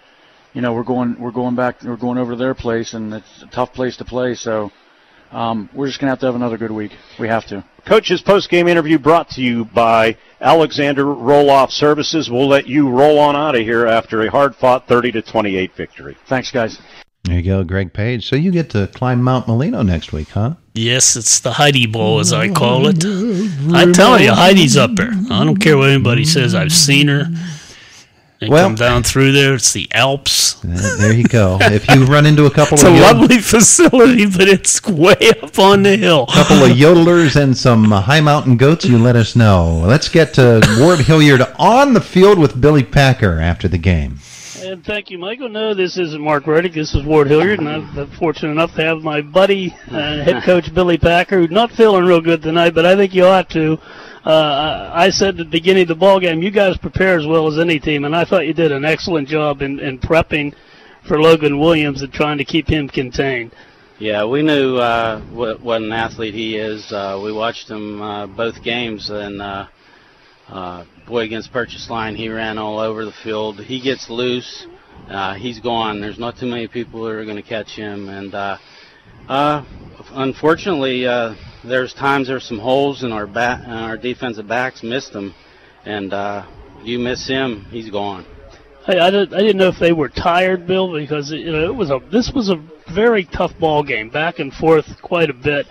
we're going over to their place, and it's a tough place to play. So we're just going to have another good week. We have to. Coach's post-game interview brought to you by Alexander Roll-Off Services. We'll let you roll on out of here after a hard-fought 30-28 victory. Thanks, guys. There you go, Greg Page. So you get to climb Mount Molino next week, huh? Yes, it's the Heidi Bowl, as I call it. I tell you, Heidi's up there. I don't care what anybody says. I've seen her. Come down through there. It's the Alps. There you go. If you run into a couple it's a lovely facility, but it's way up on the hill. A couple of yodelers and some high mountain goats, you let us know. Let's get to Ward Hilliard on the field with Billy Packer after the game. And thank you, Michael. No, this isn't Mark Reddick. This is Ward Hilliard, and I'm fortunate enough to have my buddy, head coach Billy Packer, who's not feeling real good tonight, but I think you ought to. I said at the beginning of the ball game, you guys prepare as well as any team, and I thought you did an excellent job in prepping for Logan Williams and trying to keep him contained. Yeah, we knew what an athlete he is. We watched him both games, and boy, against Purchase Line, he ran all over the field. He gets loose, he's gone. There's not too many people that are going to catch him, and unfortunately, there's some holes in our defensive backs missed him, and you miss him, he's gone. Hey, I didn't know if they were tired, Bill, because this was a very tough ball game, back and forth quite a bit.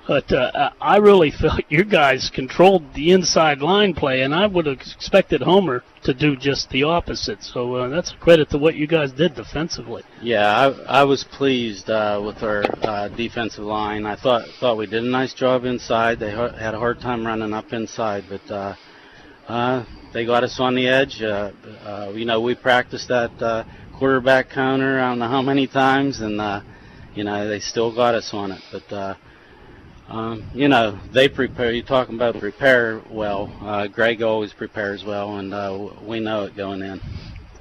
But I really felt you guys controlled the inside line play, and I would have expected Homer to do just the opposite. So that's a credit to what you guys did defensively. Yeah, I was pleased with our defensive line. I thought we did a nice job inside. They had a hard time running up inside, but they got us on the edge. We practiced that quarterback counter I don't know how many times, and they still got us on it. But they prepare. You're talking about prepare well. Greg always prepares well, and we know it going in.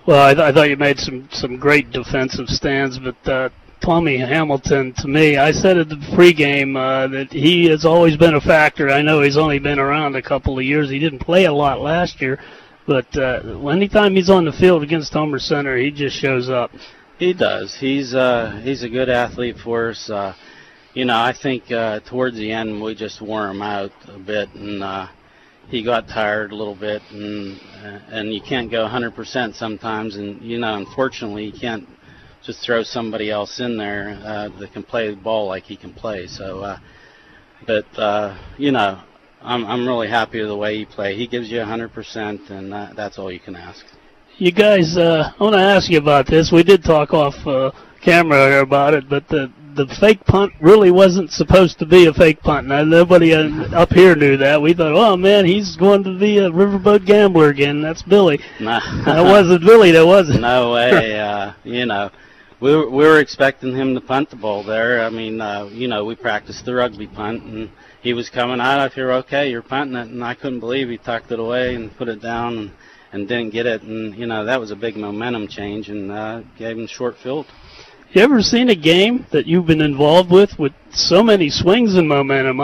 Well, I thought you made some great defensive stands, but Tommy Hamilton, to me, I said at the pregame that he has always been a factor. I know he's only been around a couple of years. He didn't play a lot last year, but anytime he's on the field against Homer Center, he just shows up. He does. He's a good athlete for us. I think towards the end we just wore him out a bit, and he got tired a little bit, and you can't go 100% sometimes, and unfortunately you can't just throw somebody else in there that can play the ball like he can play. So, I'm really happy with the way he plays. He gives you 100%, and that's all you can ask. You guys, I want to ask you about this. We did talk off camera about it, but the fake punt really wasn't supposed to be a fake punt. Now, nobody up here knew that. We thought, oh, man, he's going to be a riverboat gambler again. That's Billy. No. That wasn't Billy, that wasn't. No way. We were expecting him to punt the ball there. I mean, we practiced the rugby punt, and he was coming out. I figured, okay, you're punting it, and I couldn't believe he tucked it away and put it down and didn't get it. And, that was a big momentum change, and gave him short field. You ever seen a game that you've been involved with so many swings and momentum?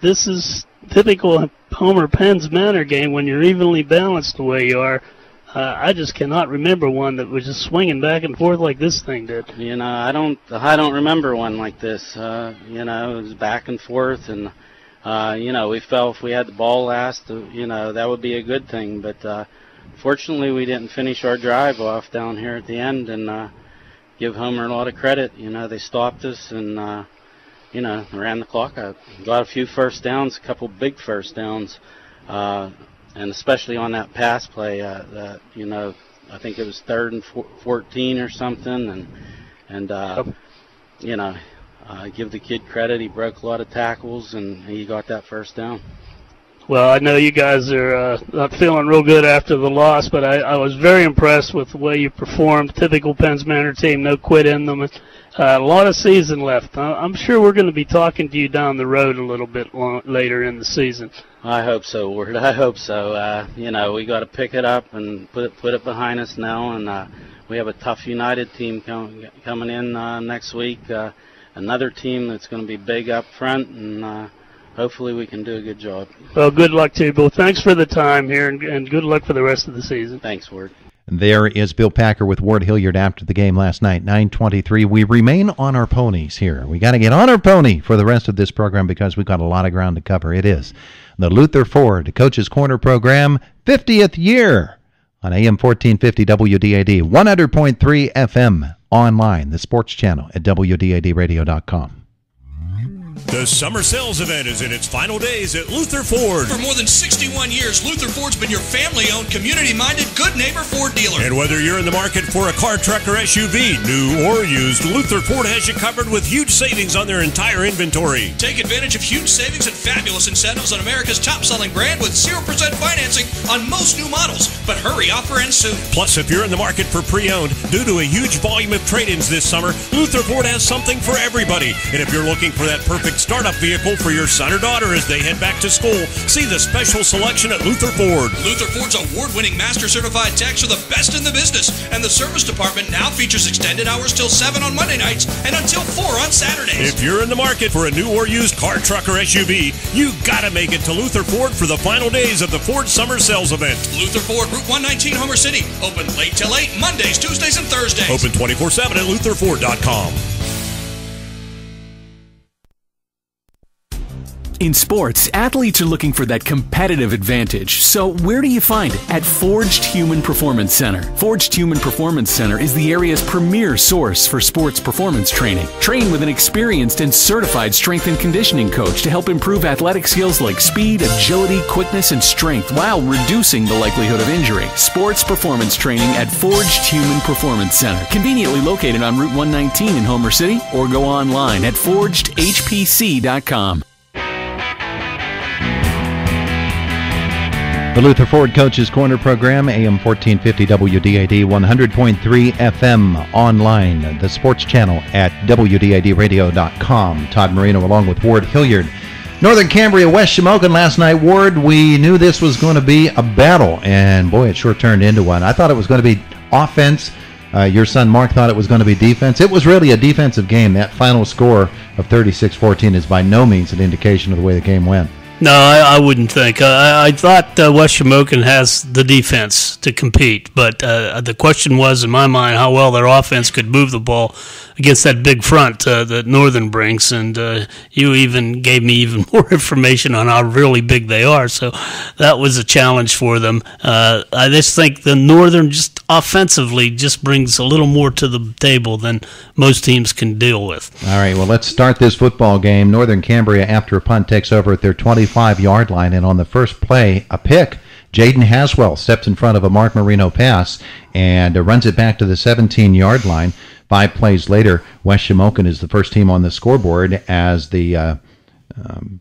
This is typical Homer Penn's Manor game when you're evenly balanced the way you are. I just cannot remember one that was just swinging back and forth like this thing did. I don't remember one like this. It was back and forth, and we felt if we had the ball last, that would be a good thing. But fortunately, we didn't finish our drive off down here at the end, and give Homer a lot of credit. They stopped us and ran the clock out. Got a few first downs, a couple big first downs. And especially on that pass play, I think it was 3rd and 14 or something, and give the kid credit. He broke a lot of tackles, and he got that first down. Well, I know you guys are not feeling real good after the loss, but I was very impressed with the way you performed. Typical Penn's Manor team, no quit in them. A lot of season left. I'm sure we're going to be talking to you down the road a little bit later in the season. I hope so, Ward. I hope so. We got to pick it up and put it behind us now, and we have a tough United team coming in next week. Another team that's going to be big up front, and hopefully we can do a good job. Well, good luck to you, Bill. Thanks for the time here, and good luck for the rest of the season. Thanks, Ward. There is Bill Packer with Ward Hilliard after the game last night, 9:23. We remain on our ponies here. We got to get on our pony for the rest of this program because we've got a lot of ground to cover. It is the Luther Ford Coach's Corner program, 50th year on AM 1450 WDAD, 100.3 FM online, the sports channel at WDADradio.com. The summer sales event is in its final days at Luther Ford. For more than 61 years, Luther Ford's been your family-owned, community-minded, good neighbor Ford dealer. And whether you're in the market for a car, truck, or SUV, new or used, Luther Ford has you covered with huge savings on their entire inventory. Take advantage of huge savings and fabulous incentives on America's top-selling brand with 0% financing on most new models. But hurry, offer ends soon. Plus, if you're in the market for pre-owned, due to a huge volume of trade-ins this summer, Luther Ford has something for everybody. And if you're looking for that perfect startup vehicle for your son or daughter as they head back to school, see the special selection at Luther Ford. Luther Ford's award-winning master certified techs are the best in the business, and the service department now features extended hours till 7 on Monday nights and until 4 on Saturdays. If you're in the market for a new or used car, truck, or SUV, you gotta make it to Luther Ford for the final days of the Ford Summer Sales Event. Luther Ford, Route 119, Homer City. Open late till 8, Mondays, Tuesdays, and Thursdays. Open 24/7 at lutherford.com. In sports, athletes are looking for that competitive advantage. So where do you find it? At Forged Human Performance Center. Forged Human Performance Center is the area's premier source for sports performance training. Train with an experienced and certified strength and conditioning coach to help improve athletic skills like speed, agility, quickness, and strength while reducing the likelihood of injury. Sports performance training at Forged Human Performance Center. Conveniently located on Route 119 in Homer City, or go online at forgedhpc.com. The Luther Ford Coaches Corner program, AM 1450 WDAD, 100.3 FM online, the sports channel at WDADradio.com. Todd Marino along with Ward Hilliard. Northern Cambria, West Shamokin last night. Ward, we knew this was going to be a battle, and boy, it sure turned into one. I thought it was going to be offense. Your son Mark thought it was going to be defense. It was really a defensive game. That final score of 36-14 is by no means an indication of the way the game went. No, I wouldn't think. I thought West Shamokin has the defense to compete, but the question was, in my mind, how well their offense could move the ball against that big front that Northern brings, and you even gave me even more information on how really big they are, so that was a challenge for them. I just think the Northern just offensively just brings a little more to the table than most teams can deal with. All right, well, let's start this football game. Northern Cambria, after a punt, takes over at their 25-yard line, and on the first play, a pick. Jaden Haswell steps in front of a Mark Marino pass and runs it back to the 17-yard line. 5 plays later, West Shamokin is the first team on the scoreboard as the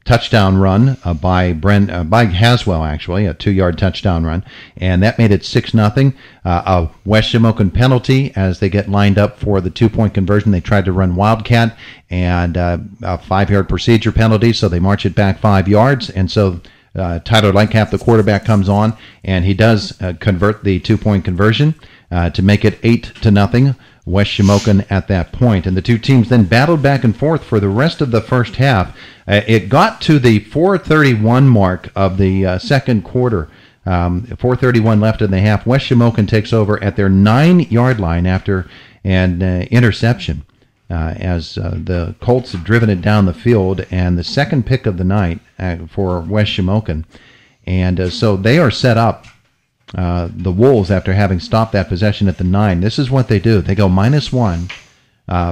touchdown run by Haswell, actually, a 2-yard touchdown run, and that made it 6-0. A West Shamokin penalty as they get lined up for the 2-point conversion. They tried to run Wildcat, and a 5-yard procedure penalty, so they march it back 5 yards, and so Tyler Lightcap, the quarterback, comes on, and he does convert the 2-point conversion to make it 8-0. West Shamokin at that point. And the two teams then battled back and forth for the rest of the first half. It got to the 4:31 mark of the second quarter. 4:31 left in the half. West Shamokin takes over at their 9-yard line after an interception as the Colts had driven it down the field, and the second pick of the night for West Shamokin. And so they are set up. The Wolves, after having stopped that possession at the 9, this is what they do. They go -1,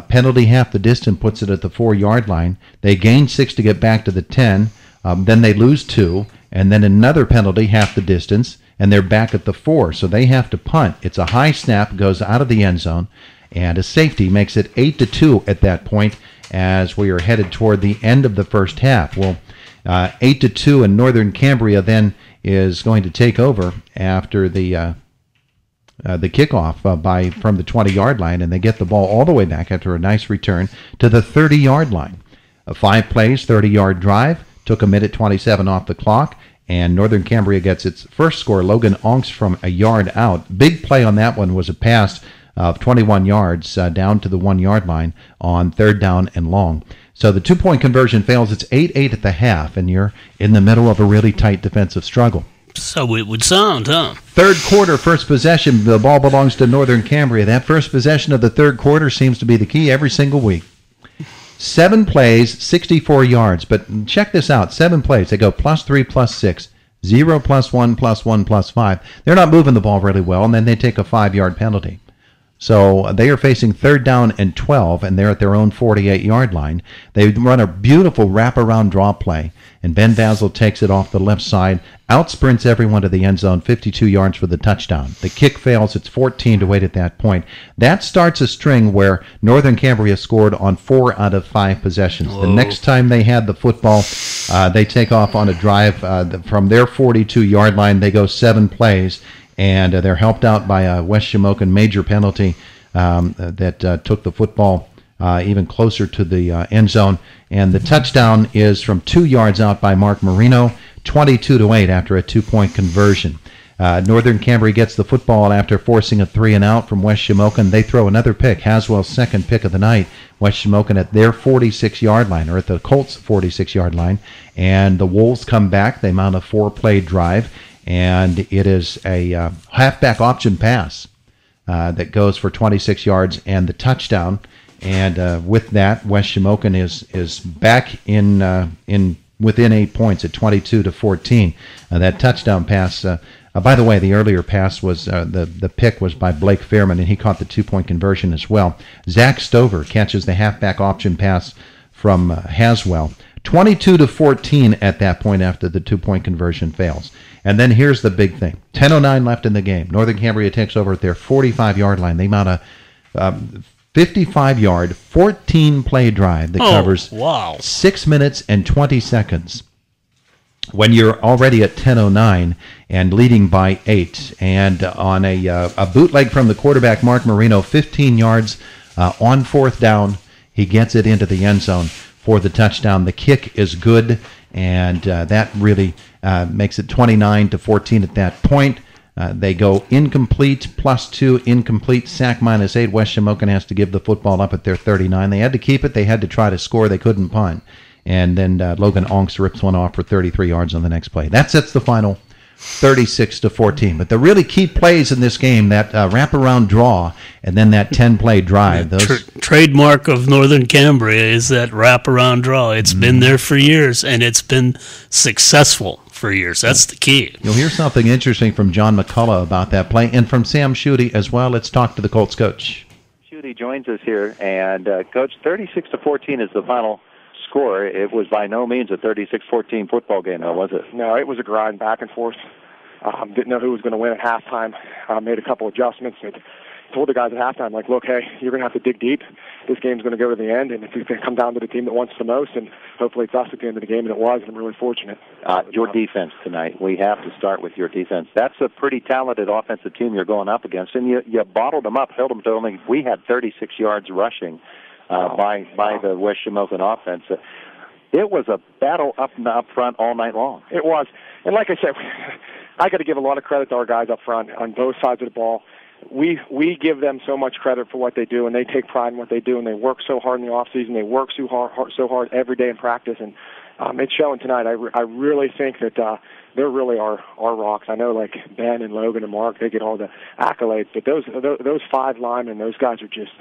penalty half the distance, puts it at the 4-yard line. They gain 6 to get back to the 10. Then they lose 2, and then another penalty half the distance, and they're back at the 4. So they have to punt. It's a high snap, goes out of the end zone, and a safety makes it 8-2 at that point as we are headed toward the end of the first half. Well, 8-2, and Northern Cambria then is going to take over after the kickoff from the 20-yard line, and they get the ball all the way back after a nice return to the 30-yard line. 5 plays, 30-yard drive, took a minute 27 off the clock, and Northern Cambria gets its first score. Logan Onks from a yard out. Big play on that one was a pass of 21 yards down to the 1-yard line on 3rd down and long. So the 2-point conversion fails. It's 8-8 at the half, and you're in the middle of a really tight defensive struggle. So it would sound, huh? Third quarter, first possession. The ball belongs to Northern Cambria. That first possession of the third quarter seems to be the key every single week. 7 plays, 64 yards. But check this out. 7 plays. They go +3, +6, 0, +1, +1, +5. They're not moving the ball really well, and then they take a 5-yard penalty. So they are facing 3rd down and 12, and they're at their own 48-yard line. They run a beautiful wraparound draw play, and Ben Basil takes it off the left side, outsprints everyone to the end zone, 52 yards for the touchdown. The kick fails. It's 14-8 at that point. That starts a string where Northern Cambria scored on 4 out of 5 possessions. Whoa. The next time they had the football, they take off on a drive from their 42-yard line. They go 7 plays. And they're helped out by a West Shamokin major penalty that took the football even closer to the end zone. And the touchdown is from 2 yards out by Mark Marino, 22-8 after a 2-point conversion. Northern Cambria gets the football after forcing a 3-and-out from West Shamokin. They throw another pick, Haswell's second pick of the night. West Shamokin at their 46-yard line, or at the Colts' 46-yard line. And the Wolves come back. They mount a 4-play drive. And it is a halfback option pass that goes for 26 yards and the touchdown. And with that, West Shamokin is back in within 8 points at 22-14. That touchdown pass. By the way, the earlier pass was the pick was by Blake Fairman, and he caught the 2-point conversion as well. Zach Stover catches the halfback option pass from Haswell. 22-14 at that point after the 2-point conversion fails. And then here's the big thing. 10:09 left in the game. Northern Cambria takes over at their 45-yard line. They mount a 55-yard, 14-play drive that covers 6 minutes and 20 seconds. When you're already at 10:09 and leading by 8. And on a bootleg from the quarterback, Mark Marino, 15 yards on 4th down. He gets it into the end zone for the touchdown. The kick is good, and that really makes it 29-14 at that point. They go incomplete, +2, incomplete, sack -8. West Shamokin has to give the football up at their 39. They had to keep it. They had to try to score. They couldn't punt. And then Logan Onks rips one off for 33 yards on the next play. That sets the final 36-14. But the really key plays in this game, that wraparound draw and then that 10-play drive. Those trademark of Northern Cambria is that wraparound draw. It's been there for years, and it's been successful for years. That's the key. You'll hear something interesting from John McCullough about that play, and from Sam Schutte as well. Let's talk to the Colts coach. Schutte joins us here, and Coach, 36-14 is the final score. It was by no means a 36-14 football game, though, was it? No, it was a grind back and forth. Didn't know who was going to win at halftime. Made a couple adjustments. And told the guys at halftime, like, look, hey, you're going to have to dig deep. This game's going to go to the end, and it's going to come down to the team that wants the most, and hopefully it's us at the end of the game, and it was, and I'm really fortunate. Your defense tonight, we have to start with your defense. That's a pretty talented offensive team you're going up against, and you bottled them up, held them to only, we had 36 yards rushing by the West Shamokin offense. It was a battle up front all night long. It was, and like I said, I got to give a lot of credit to our guys up front on both sides of the ball. We give them so much credit for what they do, and they take pride in what they do, and they work so hard in the off season. They work so hard every day in practice, and it's showing tonight. I really think that they're really our rocks. I know, like Ben and Logan and Mark, they get all the accolades, but those 5 linemen, those guys are just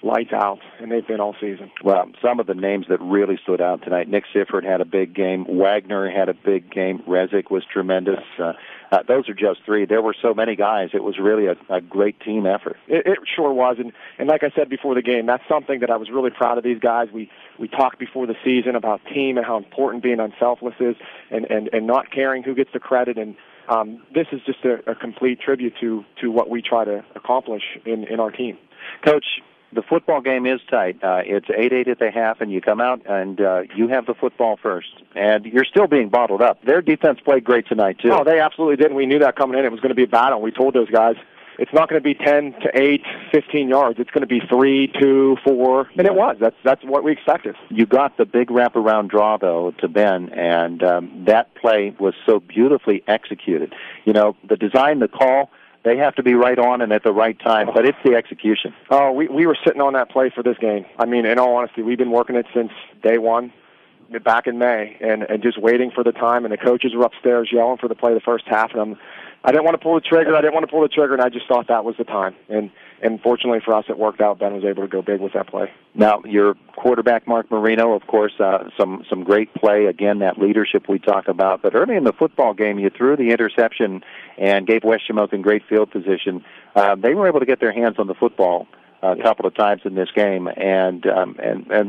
lights out, and they've been all season. Well, some of the names that really stood out tonight: Nick Sifford had a big game. Wagner had a big game. Rezick was tremendous. Those are just 3. There were so many guys. It was really a great team effort. It sure was, and like I said before the game, that's something that I was really proud of these guys. We talked before the season about team and how important being unselfless is, and not caring who gets the credit, and this is just a complete tribute to what we try to accomplish in our team. Coach, the football game is tight. It's 8-8 at the half, and you come out and you have the football first. And you're still being bottled up. Their defense played great tonight, too. Oh, they absolutely did. We knew that coming in. It was going to be a battle. We told those guys it's not going to be 10-8, 15 yards. It's going to be 3, 2, 4. And it was. That's what we expected. You got the big wraparound draw, though, to Ben, and that play was so beautifully executed. You know, the design, the call, they have to be right on and at the right time, but it's the execution. Oh, we were sitting on that play for this game. I mean, in all honesty, we've been working it since day one, back in May, and just waiting for the time, and the coaches were upstairs yelling for the play the first half, and I'm I didn't want to pull the trigger. And I just thought that was the time. And fortunately for us, it worked out. Ben was able to go big with that play. Now, your quarterback, Mark Marino, of course, some great play. Again, that leadership we talk about. But early in the football game, you threw the interception and gave West Shamokin great field position. They were able to get their hands on the football a couple of times in this game and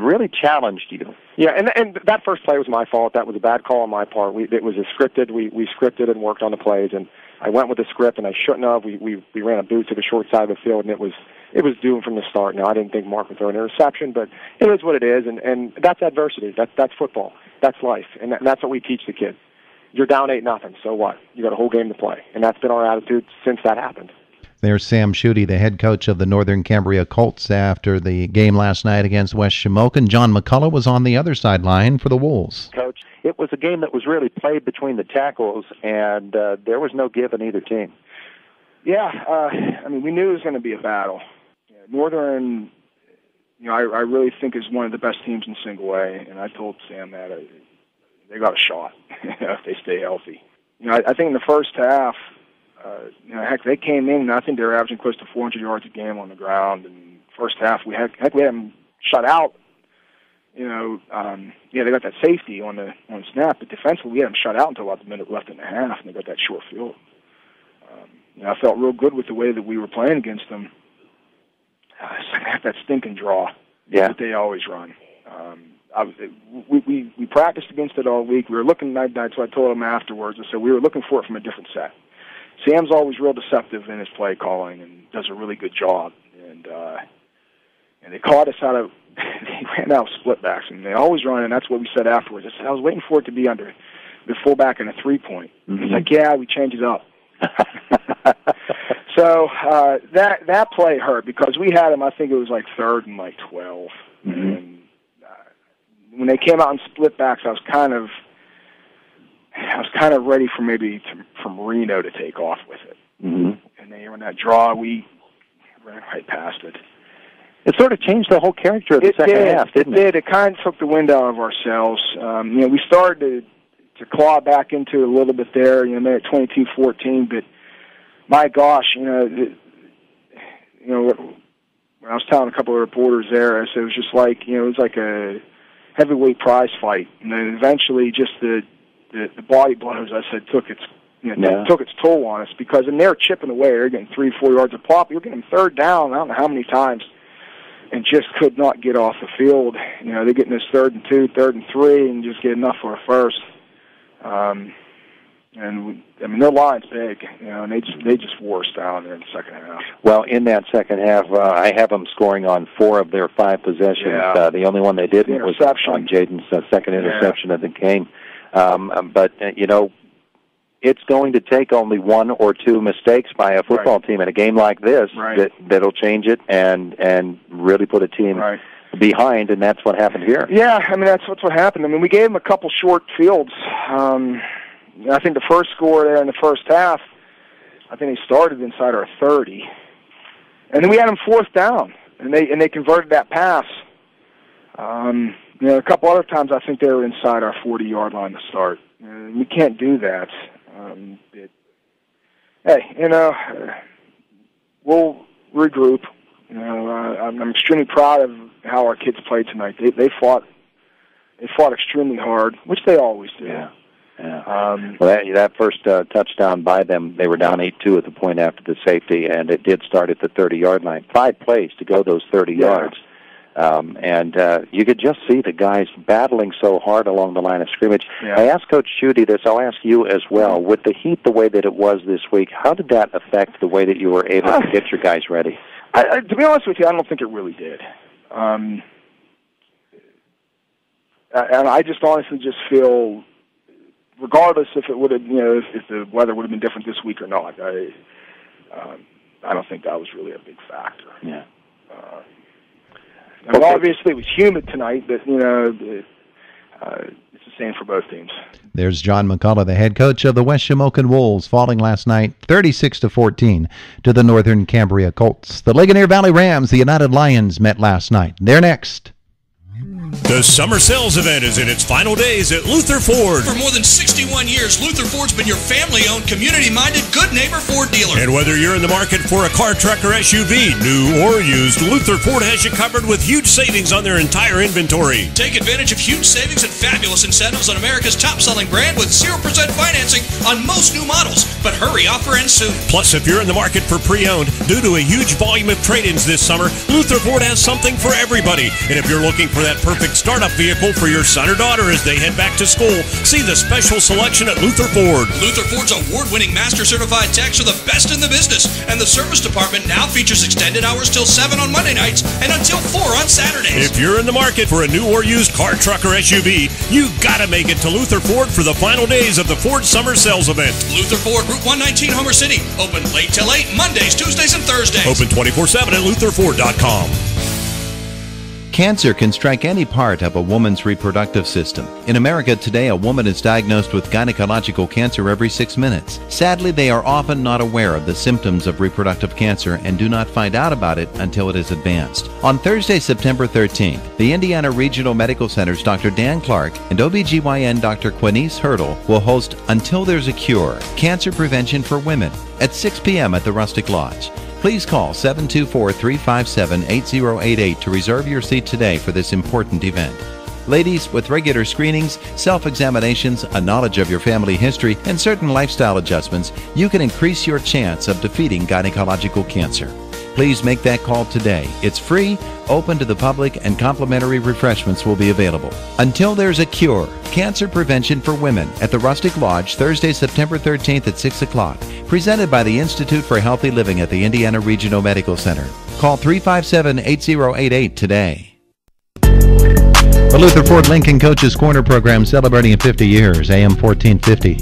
really challenged you. Yeah, and that first play was my fault. That was a bad call on my part. It was scripted. We scripted and worked on the plays, and I went with the script, and I shouldn't have. We ran a boot to the short side of the field, and it was doomed from the start. Now, I didn't think Mark would throw an interception, but it is what it is, and that's adversity. That's football. That's life, and that's what we teach the kids. You're down 8-0, so what? You got a whole game to play, and that's been our attitude since that happened. There's Sam Schutte, the head coach of the Northern Cambria Colts after the game last night against West Shamokin. John McCullough was on the other sideline for the Wolves. Coach, it was a game that was really played between the tackles, and there was no give in either team. Yeah, I mean, we knew it was going to be a battle. Northern, I really think is one of the best teams in single A, and I told Sam that they got a shot if they stay healthy. I think in the first half, heck, they came in, and I think they were averaging close to 400 yards a game on the ground. And first half, we had them shut out. They got that safety on snap, but defensively, we had them shut out until about the minute left and a half, and they got that short field. I felt real good with the way that we were playing against them. Second half, that stinking draw that they always run. We practiced against it all week. We were looking night, so I told them afterwards. I said we were looking for it from a different set. Sam's always real deceptive in his play calling and does a really good job. And they caught us out of they ran out of split backs, and they always run, and that's what we said afterwards. I said I was waiting for it to be under the fullback and a 3-point. Mm-hmm. He's like, yeah, we changed it up. So that play hurt because we had him. I think it was like 3rd and 12. Mm-hmm. And when they came out in split backs, I was kind of ready for for Marino to take off with it. Mm-hmm. And then when that draw, we ran right past it. It sort of changed the whole character of the second half, didn't it? It kind of took the wind out of ourselves. We started to claw back into it a little bit there. Made it 22-14, but my gosh, when I was telling a couple of reporters there, I said it was just like it was like a heavyweight prize fight, and then eventually just the body blows, I said, took its toll on us because in there chipping away, they're getting 3-4 yards a pop. You're getting 3rd down, I don't know how many times, and just could not get off the field. They're getting this 3rd and 2, 3rd and 3, and just get enough for a first. Their line's big, and they just wore us down there in the second half. Well, in that second half, I have them scoring on 4 of their 5 possessions. Yeah. The only one they didn't was on Jaden's second interception of the game. But it's going to take only 1 or 2 mistakes by a football team in a game like this that'll change it and really put a team behind, and that's what happened here. Yeah, that's what happened. We gave them a couple short fields. I think the first score there in the first half, I think they started inside our 30, and then we had them 4th down, and they converted that pass. A couple other times I think they were inside our 40-yard line to start. We can't do that. We'll regroup. I'm extremely proud of how our kids played tonight. They fought extremely hard, which they always do. Yeah. That first touchdown by them, they were down 8-2 at the point after the safety, and it did start at the 30-yard line. 5 plays to go those 30 yards. And you could just see the guys battling so hard along the line of scrimmage. Yeah. I asked Coach Schutte this. I'll ask you as well. With the heat the way that it was this week, how did that affect the way that you were able to get your guys ready? To be honest with you, I don't think it really did. And I just honestly just feel, regardless if it would have, if the weather would have been different this week or not, I don't think that was really a big factor. Yeah. Obviously, it was humid tonight, but it's the same for both teams. There's John McCullough, the head coach of the West Shamokin Wolves, falling last night 36-14 to the Northern Cambria Colts. The Ligonier Valley Rams, the United Lions, met last night. They're next. The summer sales event is in its final days at Luther Ford. For more than 61 years, Luther Ford's been your family-owned, community-minded, good neighbor Ford dealer. And whether you're in the market for a car, truck, or SUV, new or used, Luther Ford has you covered with huge savings on their entire inventory. Take advantage of huge savings and fabulous incentives on America's top-selling brand with 0% financing on most new models. But hurry, offer ends soon. Plus, if you're in the market for pre-owned, due to a huge volume of trade-ins this summer, Luther Ford has something for everybody. And if you're looking for that perfect startup vehicle for your son or daughter as they head back to school, see the special selection at Luther Ford. Luther Ford's award-winning master certified techs are the best in the business, and the service department now features extended hours till 7 on Monday nights and until 4 on Saturdays. If you're in the market for a new or used car, truck, or SUV, you gotta make it to Luther Ford for the final days of the Ford Summer Sales Event. Luther Ford, Route 119, Homer City. Open late till 8, Mondays, Tuesdays, and Thursdays. Open 24/7 at LutherFord.com. Cancer can strike any part of a woman's reproductive system. In America today, a woman is diagnosed with gynecological cancer every 6 minutes. Sadly, they are often not aware of the symptoms of reproductive cancer and do not find out about it until it is advanced. On Thursday, September 13th, the Indiana Regional Medical Center's Dr. Dan Clark and OBGYN Dr. Quinice Hurdle will host Until There's a Cure, Cancer Prevention for Women at 6 p.m. at the Rustic Lodge. Please call 724-357-8088 to reserve your seat today for this important event. Ladies, with regular screenings, self-examinations, a knowledge of your family history, and certain lifestyle adjustments, you can increase your chance of defeating gynecological cancer. Please make that call today. It's free, open to the public, and complimentary refreshments will be available. Until There's a Cure, Cancer Prevention for Women at the Rustic Lodge, Thursday, September 13th at 6 o'clock. Presented by the Institute for Healthy Living at the Indiana Regional Medical Center. Call 357-8088 today. The Luther Ford Lincoln Coaches Corner program celebrating 50 years, AM 1450,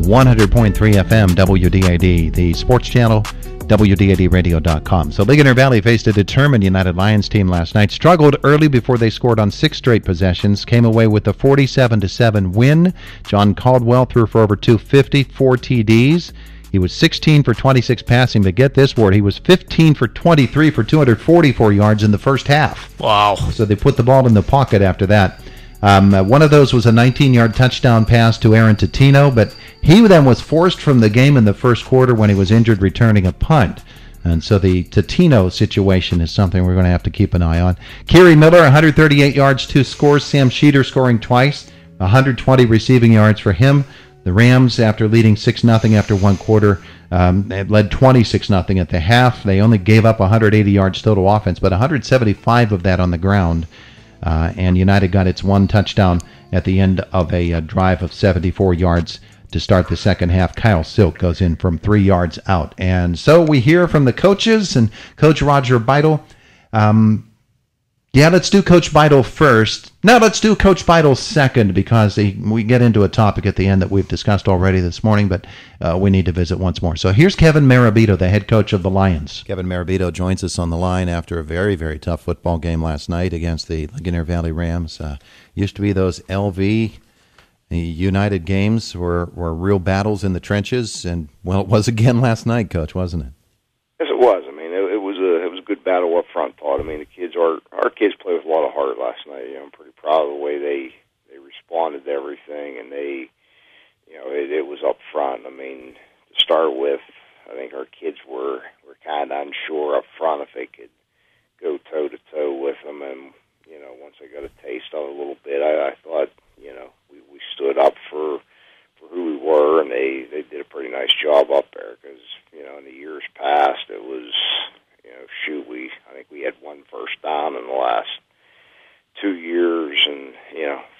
100.3 FM, WDAD, the sports channel, WDADradio.com. So Ligonier Valley faced a determined United Lions team last night. Struggled early before they scored on 6 straight possessions. Came away with a 47-7 win. John Caldwell threw for over 250, 4 TDs. He was 16 for 26 passing, but get this, Ward, he was 15 for 23 for 244 yards in the first half. Wow. So they put the ball in the pocket after that. One of those was a 19-yard touchdown pass to Aaron Totino, but he then was forced from the game in the first quarter when he was injured returning a punt. And so the Totino situation is something we're going to have to keep an eye on. Kerry Miller, 138 yards, 2 scores. Sam Sheeter scoring twice, 120 receiving yards for him. The Rams, after leading 6-0 after one quarter, led 26-0 at the half. They only gave up 180 yards total offense, but 175 of that on the ground. And United got its one touchdown at the end of a drive of 74 yards to start the second half. Kyle Silk goes in from 3 yards out. And so we hear from the coaches and Coach Roger Beidel. Let's do Coach Beidel first. No, let's do Coach Beidel second because we get into a topic at the end that we've discussed already this morning, but we need to visit once more. So here's Kevin Marabito, the head coach of the Lions. Kevin Marabito joins us on the line after a very, very tough football game last night against the Ligonier Valley Rams. Used to be those LV United games were real battles in the trenches, and, well, it was again last night, Coach, wasn't it? Yes, it was. I mean, it was a good battle up front, Todd. I mean, our kids played with a lot of heart last night. I'm pretty proud of the way they responded to everything, and it was up front. I mean, to start with, I think our kids were kind of unsure up front if they could go toe to toe with them, and once I got a taste of it a little bit, I thought we stood up for who we were, and they did a pretty nice job up there because in the years past it was. I think we had one first down in the last 2 years, and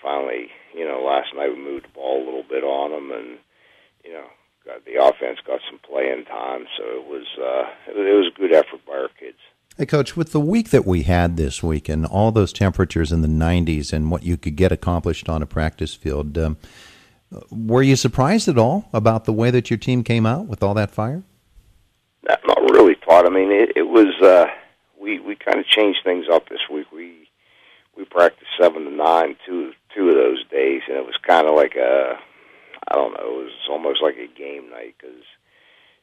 finally, last night we moved the ball a little bit on them, and the offense got some playing time, so it was a good effort by our kids. Hey, Coach, with the week that we had this week and all those temperatures in the 90s and what you could get accomplished on a practice field, were you surprised at all about the way that your team came out with all that fire? Not really, Todd. I mean, it was we kind of changed things up this week. We practiced 7 to 9 two of those days, and it was kind of like it was almost like a game night because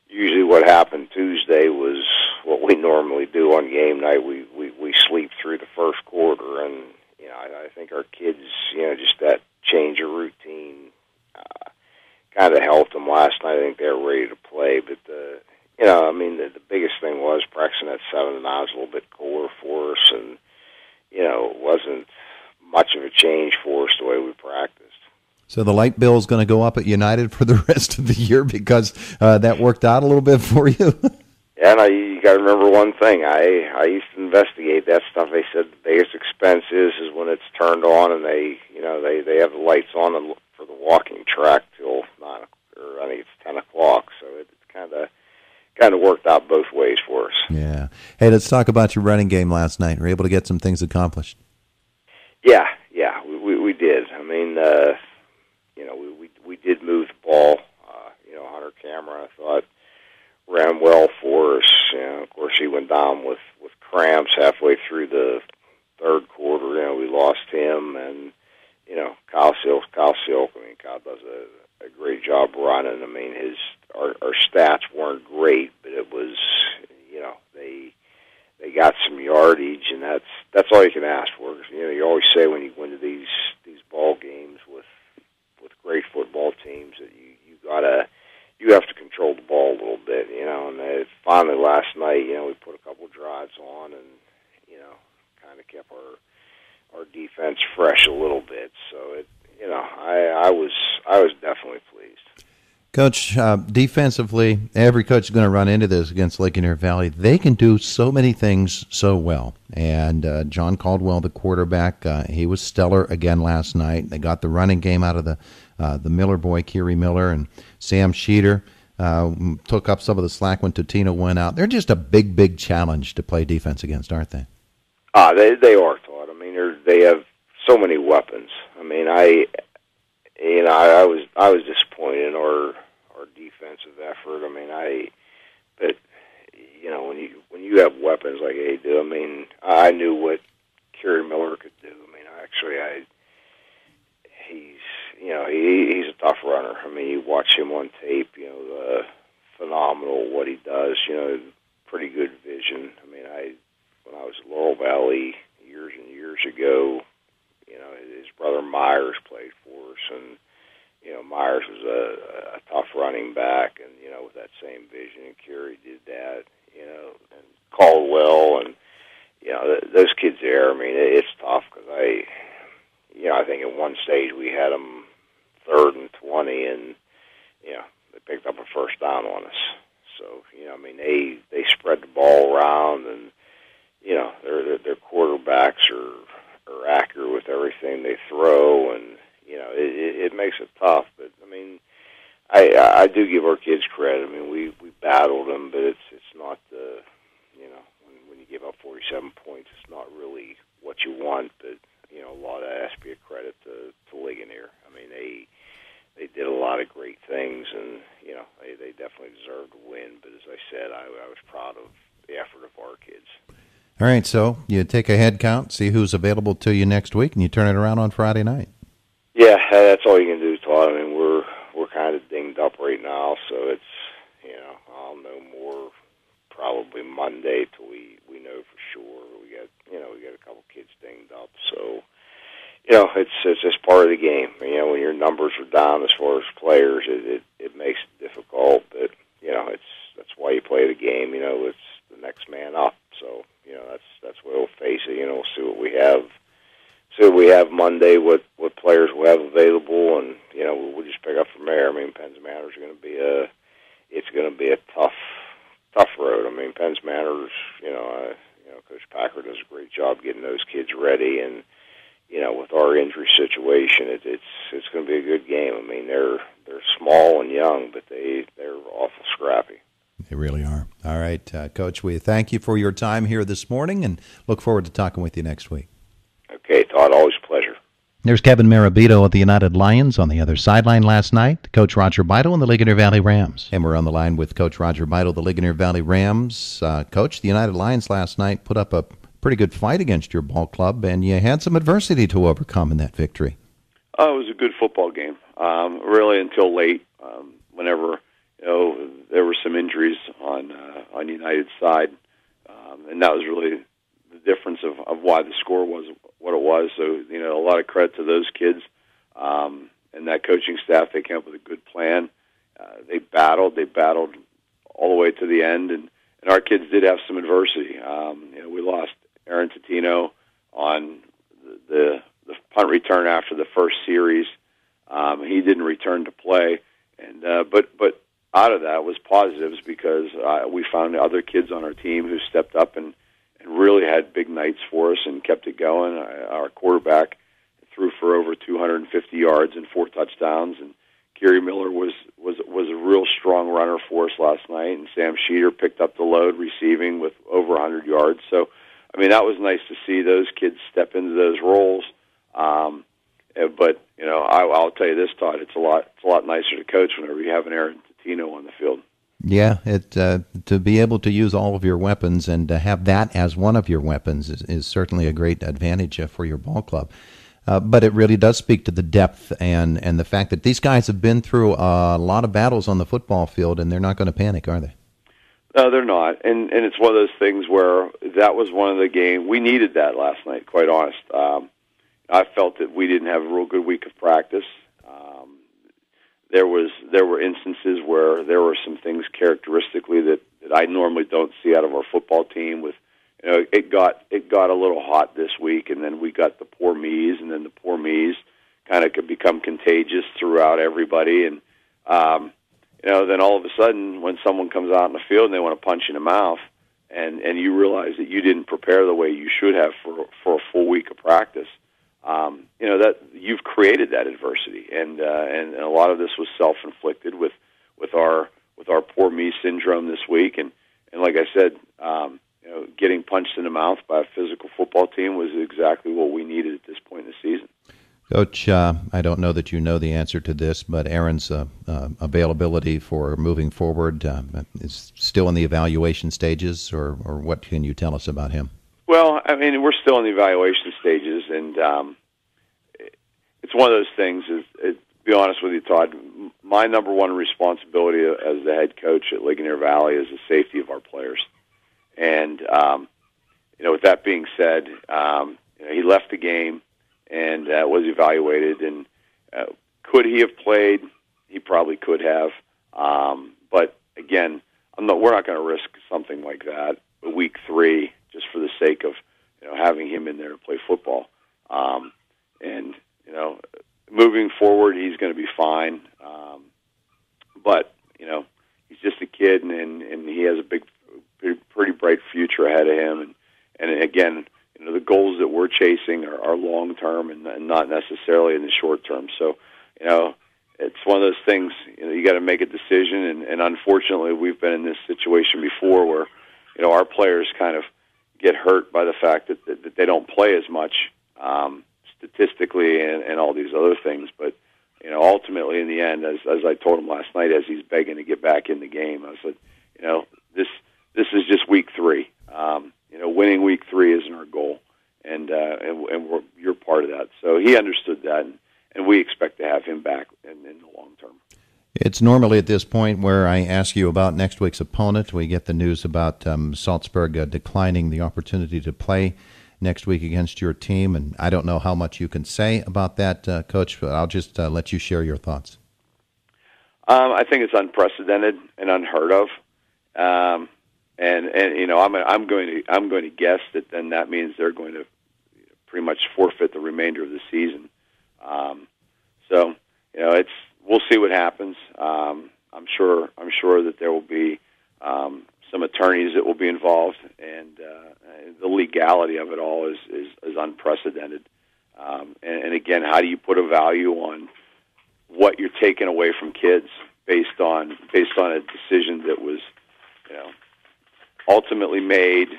usually what happened Tuesday was what we normally do on game night. We sleep through the first quarter, and I think our kids, just that change of routine kind of helped them last night. I think they were ready to play, but the biggest thing was practicing at 7 to 9 was a little bit cooler for us, and it wasn't much of a change for us the way we practiced. So the light bill is going to go up at United for the rest of the year because that worked out a little bit for you? Yeah, and you got to remember one thing. I used to investigate that stuff. They said the biggest expense is when it's turned on and they have the lights on for the walking track till 9, or I think it's 10 o'clock. So it kind of worked out both ways for us. Yeah. Hey, let's talk about your running game last night. Were you able to get some things accomplished? Yeah, we did. I mean, we did move the ball. Hunter Cameron, I thought, ran well for us. Of course, he went down with cramps halfway through the third quarter. We lost him, and Kyle Silk. I mean, Kyle does a great job running. I mean, our stats weren't great, but it was they got some yardage, and that's all you can ask for. You always say when you go into these ball games with great football teams that you have to control the ball a little bit, and finally last night, we put a couple drives on and, kind of kept our defense fresh a little bit. So I was definitely pleased. Coach, defensively, every coach is going to run into this against Ligonier Valley. They can do so many things so well. And John Caldwell, the quarterback, he was stellar again last night. They got the running game out of the Miller boy, Kiri Miller, and Sam Sheeter took up some of the slack when Totino went out. They're just a big, big challenge to play defense against, aren't they? They are, Todd. I mean, they have so many weapons. I mean, I was disappointed in our defensive effort. I mean, but when you have weapons like they do, I mean, I knew what Kiri Miller could do. I mean, he's a tough runner. I mean, you watch him on tape, phenomenal what he does. Pretty good vision. I mean, when I was at Laurel Valley years and years ago, his brother Myers played for us, and Myers was a tough running back, and with that same vision, and Kerry did that, and Caldwell, and those kids there. I mean, it's tough because I think at one stage we had them 3rd and 20, and they picked up a first down on us. So I mean, they spread the ball around, and their quarterbacks are accurate with everything they throw, and it makes it tough. But I mean, I do give our kids credit. I mean, we battled them, but it's not the when you give up 47 points, it's not really what you want. But a lot of that has to be a credit to Ligonier. I mean, they did a lot of great things, and they definitely deserved to win. But as I said, I was proud of the effort of our kids. All right, so you take a head count, see who's available to you next week, and you turn it around on Friday night. Yeah, that's all you can do, Todd. I mean, we're kind of dinged up right now, so it's I'll know more probably Monday till we know for sure. We got a couple kids dinged up, so it's just part of the game. When your numbers are down as far as players, it makes it difficult, but that's why you play the game. It's the next man up. So that's where we'll face it. We'll see what we have. See what we have Monday. What players we'll have available, and we'll just pick up from there. I mean, Penn's Manor is going to be a tough road. I mean, Penn's Manor is Coach Packer does a great job getting those kids ready, and with our injury situation, it's going to be a good game. I mean, they're small and young, but they're awful scrappy. They really are. All right, Coach, we thank you for your time here this morning and look forward to talking with you next week. Okay, Todd, always a pleasure. There's Kevin Marabito of the United Lions on the other sideline last night, Coach Roger Beidel and the Ligonier Valley Rams. And we're on the line with Coach Roger Beidel, the Ligonier Valley Rams. Coach, the United Lions last night put up a pretty good fight against your ball club, and you had some adversity to overcome in that victory. It was a good football game, really until late, whenever there were some injuries on United's side, and that was really difference of why the score was what it was. So, a lot of credit to those kids and that coaching staff. They came up with a good plan. They battled all the way to the end, and our kids did have some adversity. We lost Aaron Totino on the punt return after the first series. He didn't return to play, and but out of that was positives because we found other kids on our team who stepped up and really had big nights for us and kept it going. Our quarterback threw for over 250 yards and 4 touchdowns, and Kerry Miller was a real strong runner for us last night, and Sam Sheeter picked up the load receiving with over 100 yards. So, that was nice to see those kids step into those roles. But I'll tell you this, Todd, it's a lot nicer to coach whenever you have an Aaron Totino on the field. Yeah, to be able to use all of your weapons and to have that as one of your weapons is certainly a great advantage for your ball club. But it really does speak to the depth and the fact that these guys have been through a lot of battles on the football field, and they're not going to panic, are they? No, they're not. And it's one of those things where that was one of the games. We needed that last night, quite honest. I felt that we didn't have a real good week of practice. There were instances where there were some things characteristically that I normally don't see out of our football team. With it got a little hot this week, and then we got the poor me's, and then the poor me's kind of could become contagious throughout everybody. And then all of a sudden, when someone comes out in the field and they want to punch you in the mouth, and you realize that you didn't prepare the way you should have for a full week of practice. That you've created that adversity, and a lot of this was self-inflicted with our poor me syndrome this week, and like I said, getting punched in the mouth by a physical football team was exactly what we needed at this point in the season. Coach, I don't know that you know the answer to this, but Aaron's availability for moving forward is still in the evaluation stages, or what can you tell us about him? Well, we're still in the evaluation stages, and it's one of those things. To be honest with you, Todd, my number one responsibility as the head coach at Ligonier Valley is the safety of our players. And with that being said, he left the game and was evaluated. And could he have played? He probably could have. But again, we're not going to risk something like that. Week 3. Just for the sake of having him in there to play football, and moving forward, he's going to be fine. But he's just a kid, and he has a pretty bright future ahead of him. And again, the goals that we're chasing are long term and not necessarily in the short term. So it's one of those things. You got to make a decision, and unfortunately, we've been in this situation before where our players kind of get hurt by the fact that they don't play as much statistically and all these other things. But ultimately, in the end, as I told him last night, as he's begging to get back in the game, I said, this is just week 3. Winning week 3 isn't our goal, and you're part of that. So he understood that, and we expect to have him back in the long term. It's normally at this point where I ask you about next week's opponent. We get the news about Salzburg declining the opportunity to play next week against your team, and I don't know how much you can say about that, Coach, but I'll just let you share your thoughts. I think it's unprecedented and unheard of, and I'm going to guess that then that means they're going to pretty much forfeit the remainder of the season. We'll see what happens. I'm sure that there will be some attorneys that will be involved, and the legality of it all is unprecedented. And again, how do you put a value on what you're taking away from kids based on a decision that was ultimately made,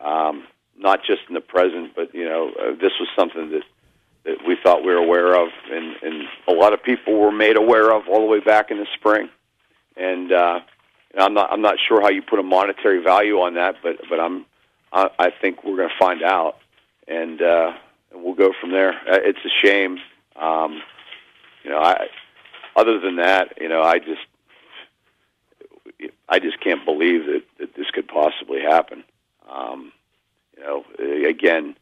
not just in the present, but this was something that we thought we were aware of, and a lot of people were made aware of all the way back in the spring. And I'm not sure how you put a monetary value on that, but I think we're going to find out, and we'll go from there. It's a shame. Other than that, I just can't believe that this could possibly happen. again,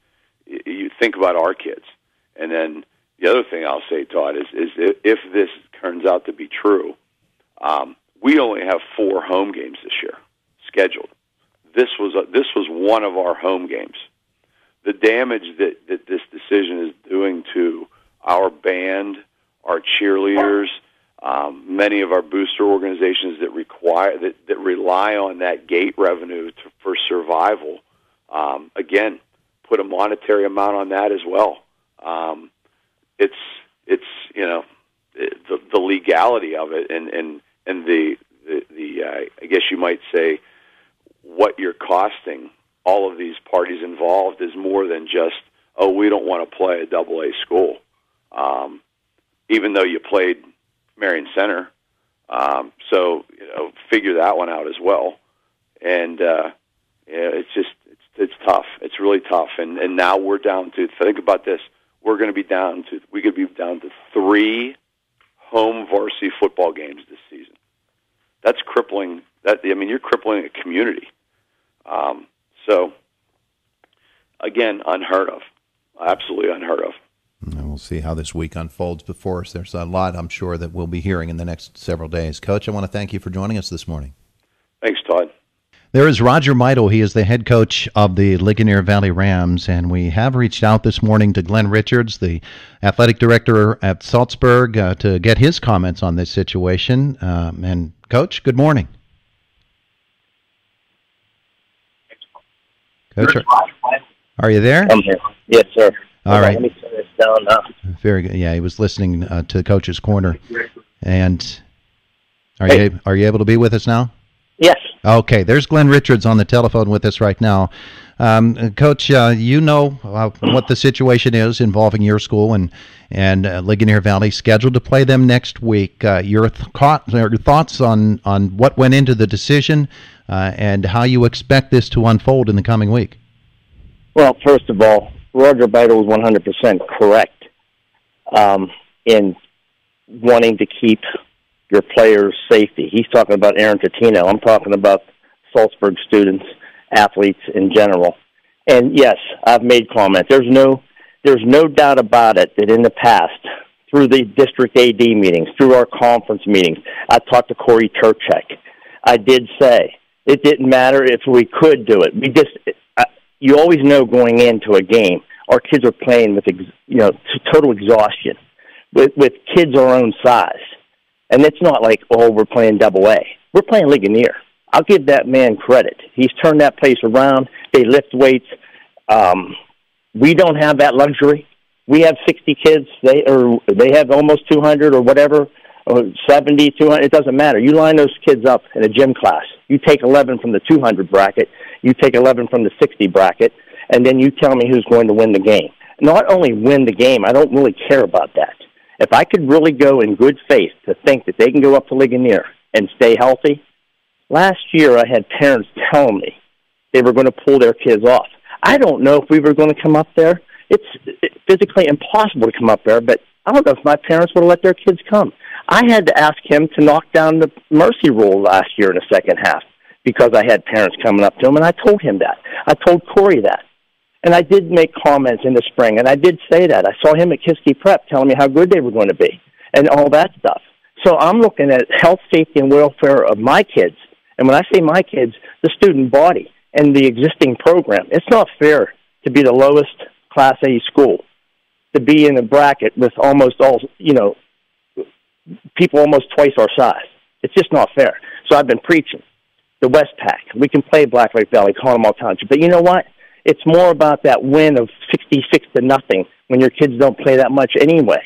you think about our kids. And then the other thing I'll say, Todd, is if this turns out to be true, we only have 4 home games this year scheduled. This was one of our home games. The damage that this decision is doing to our band, our cheerleaders, many of our booster organizations that rely on that gate revenue for survival. Again, put a monetary amount on that as well. It's the legality of it, and the I guess you might say what you're costing all of these parties involved is more than just, we don't want to play a AA school. Even though you played Marion Center, so figure that one out as well. And it's tough. It's really tough. And now we're down to, think about this, we could be down to 3 home varsity football games this season. That's crippling. You're crippling a community. So again, unheard of. Absolutely unheard of. And we'll see how this week unfolds before us. There's a lot, I'm sure, that we'll be hearing in the next several days. Coach, I want to thank you for joining us this morning. Thanks, Todd. There is Roger Meidel. He is the head coach of the Ligonier Valley Rams, and we have reached out this morning to Glenn Richards, the athletic director at Salzburg, to get his comments on this situation. And, Coach, good morning. Coach, are you there? I'm here. Yes, sir. All right. Let me turn this down now. Very good. Yeah, he was listening to Coach's Corner. And are you able to be with us now? Yes. Okay, there's Glenn Richards on the telephone with us right now. Coach, you know what the situation is involving your school and Ligonier Valley, scheduled to play them next week. Your thoughts on what went into the decision and how you expect this to unfold in the coming week? Well, first of all, Roger Beidel was 100% correct in wanting to keep your players' safety. He's talking about Aaron Tatino. I'm talking about Salzburg students, athletes in general. And yes, I've made comments. There's no doubt about it that in the past, through the district AD meetings, through our conference meetings, I talked to Corey Turchek. I did say it didn't matter if we could do it. You always know going into a game, our kids are playing with total exhaustion with kids our own size. And it's not like, we're playing AA. We're playing Ligonier. I'll give that man credit. He's turned that place around. They lift weights. We don't have that luxury. We have 60 kids. They have almost 200 or whatever, or 70, 200. It doesn't matter. You line those kids up in a gym class. You take 11 from the 200 bracket. You take 11 from the 60 bracket, and then you tell me who's going to win the game. Not only win the game, I don't really care about that. If I could really go in good faith to think that they can go up to Ligonier and stay healthy, last year I had parents tell me they were going to pull their kids off. I don't know if we were going to come up there. It's physically impossible to come up there, but I don't know if my parents would have let their kids come. I had to ask him to knock down the mercy rule last year in the second half because I had parents coming up to him, and I told him that. I told Corey that. And I did make comments in the spring, and I did say that. I saw him at Kiski Prep telling me how good they were going to be and all that stuff. So I'm looking at health, safety, and welfare of my kids. And when I say my kids, the student body and the existing program. It's not fair to be the lowest Class A school, to be in a bracket with almost all, people almost twice our size. It's just not fair. So I've been preaching. The West Pack. We can play Black Lake Valley, Conemaugh Township. But you know what? It's more about that win of 66-0 when your kids don't play that much anyway.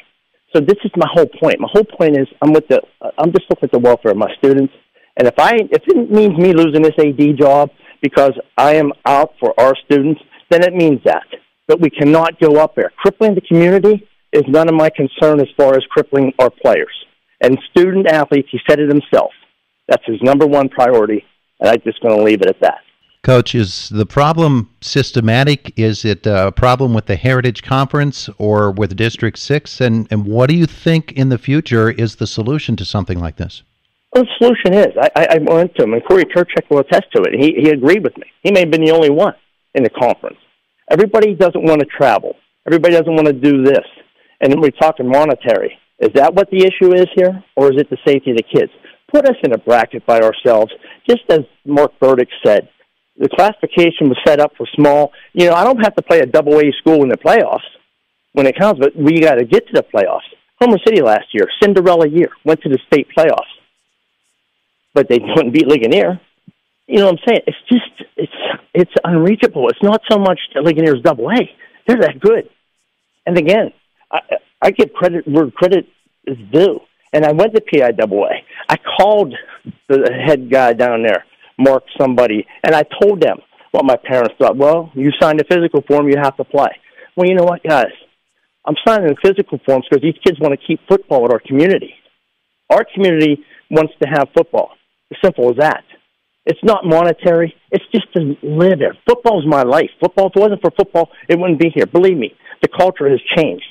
So this is my whole point. My whole point is I'm just looking at the welfare of my students. And if it means me losing this AD job because I am out for our students, then it means that. But we cannot go up there. Crippling the community is none of my concern as far as crippling our players. And student athletes, he said it himself. That's his number one priority, and I'm just going to leave it at that. Coach, is the problem systematic? Is it a problem with the Heritage Conference or with District 6? And what do you think in the future is the solution to something like this? Well, the solution is, I went to him, and Corey Turchek will attest to it. He agreed with me. He may have been the only one in the conference. Everybody doesn't want to travel. Everybody doesn't want to do this. And then we're talking monetary. Is that what the issue is here, or is it the safety of the kids? Put us in a bracket by ourselves, just as Mark Burdick said. The classification was set up for small. You know, I don't have to play a double-A school in the playoffs when it counts, but we got to get to the playoffs. Homer City last year, Cinderella year, went to the state playoffs, but they couldn't beat Ligonier. You know what I'm saying? It's just, it's unreachable. It's not so much that Ligonier's double-A. They're that good. And again, I give credit where credit is due. And I went to PIAA. I called the head guy down there, Mark somebody, and I told them what my parents thought. Well, you signed a physical form, you have to play. Well, you know what, guys? I'm signing the physical forms because these kids want to keep football at our community. Our community wants to have football. As simple as that. It's not monetary. It's just to live there. Football's my life. Football, if it wasn't for football, it wouldn't be here. Believe me, the culture has changed.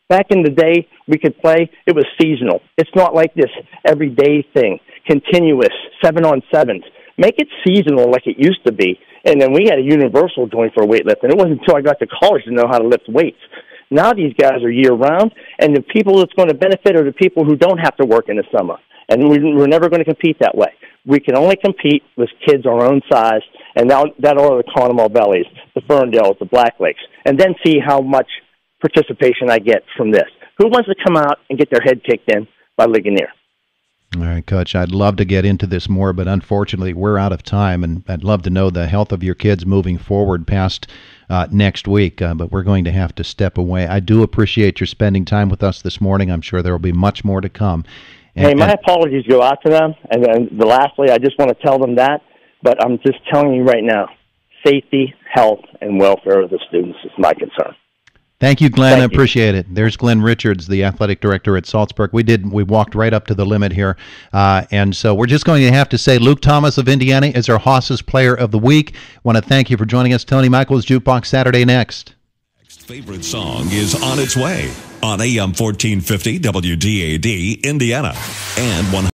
Back in the day, we could play, it was seasonal. It's not like this everyday thing, continuous, 7-on-7s. Make it seasonal like it used to be. And then we had a universal joint for weightlifting. It wasn't until I got to college to know how to lift weights. Now these guys are year-round, and the people that's going to benefit are the people who don't have to work in the summer. And we're never going to compete that way. We can only compete with kids our own size, and that are the Conemaugh Valleys, the Ferndales, the Black Lakes, and then see how much participation I get from this. Who wants to come out and get their head kicked in by Ligonier? All right, Coach, I'd love to get into this more, but unfortunately we're out of time, and I'd love to know the health of your kids moving forward past next week, but we're going to have to step away. I do appreciate your spending time with us this morning. I'm sure there will be much more to come. Hey, my apologies go out to them, and then lastly, I just want to tell them that, but I'm just telling you right now, safety, health, and welfare of the students is my concern. Thank you, Glenn. I appreciate it. There's Glenn Richards, the athletic director at Salzburg. We walked right up to the limit here, and so we're just going to have to say Luke Thomas of Indiana is our Hoss's Player of the Week. Want to thank you for joining us. Tony Michaels, Jukebox Saturday next. Next favorite song is on its way on AM 1450 WDAD Indiana and 100.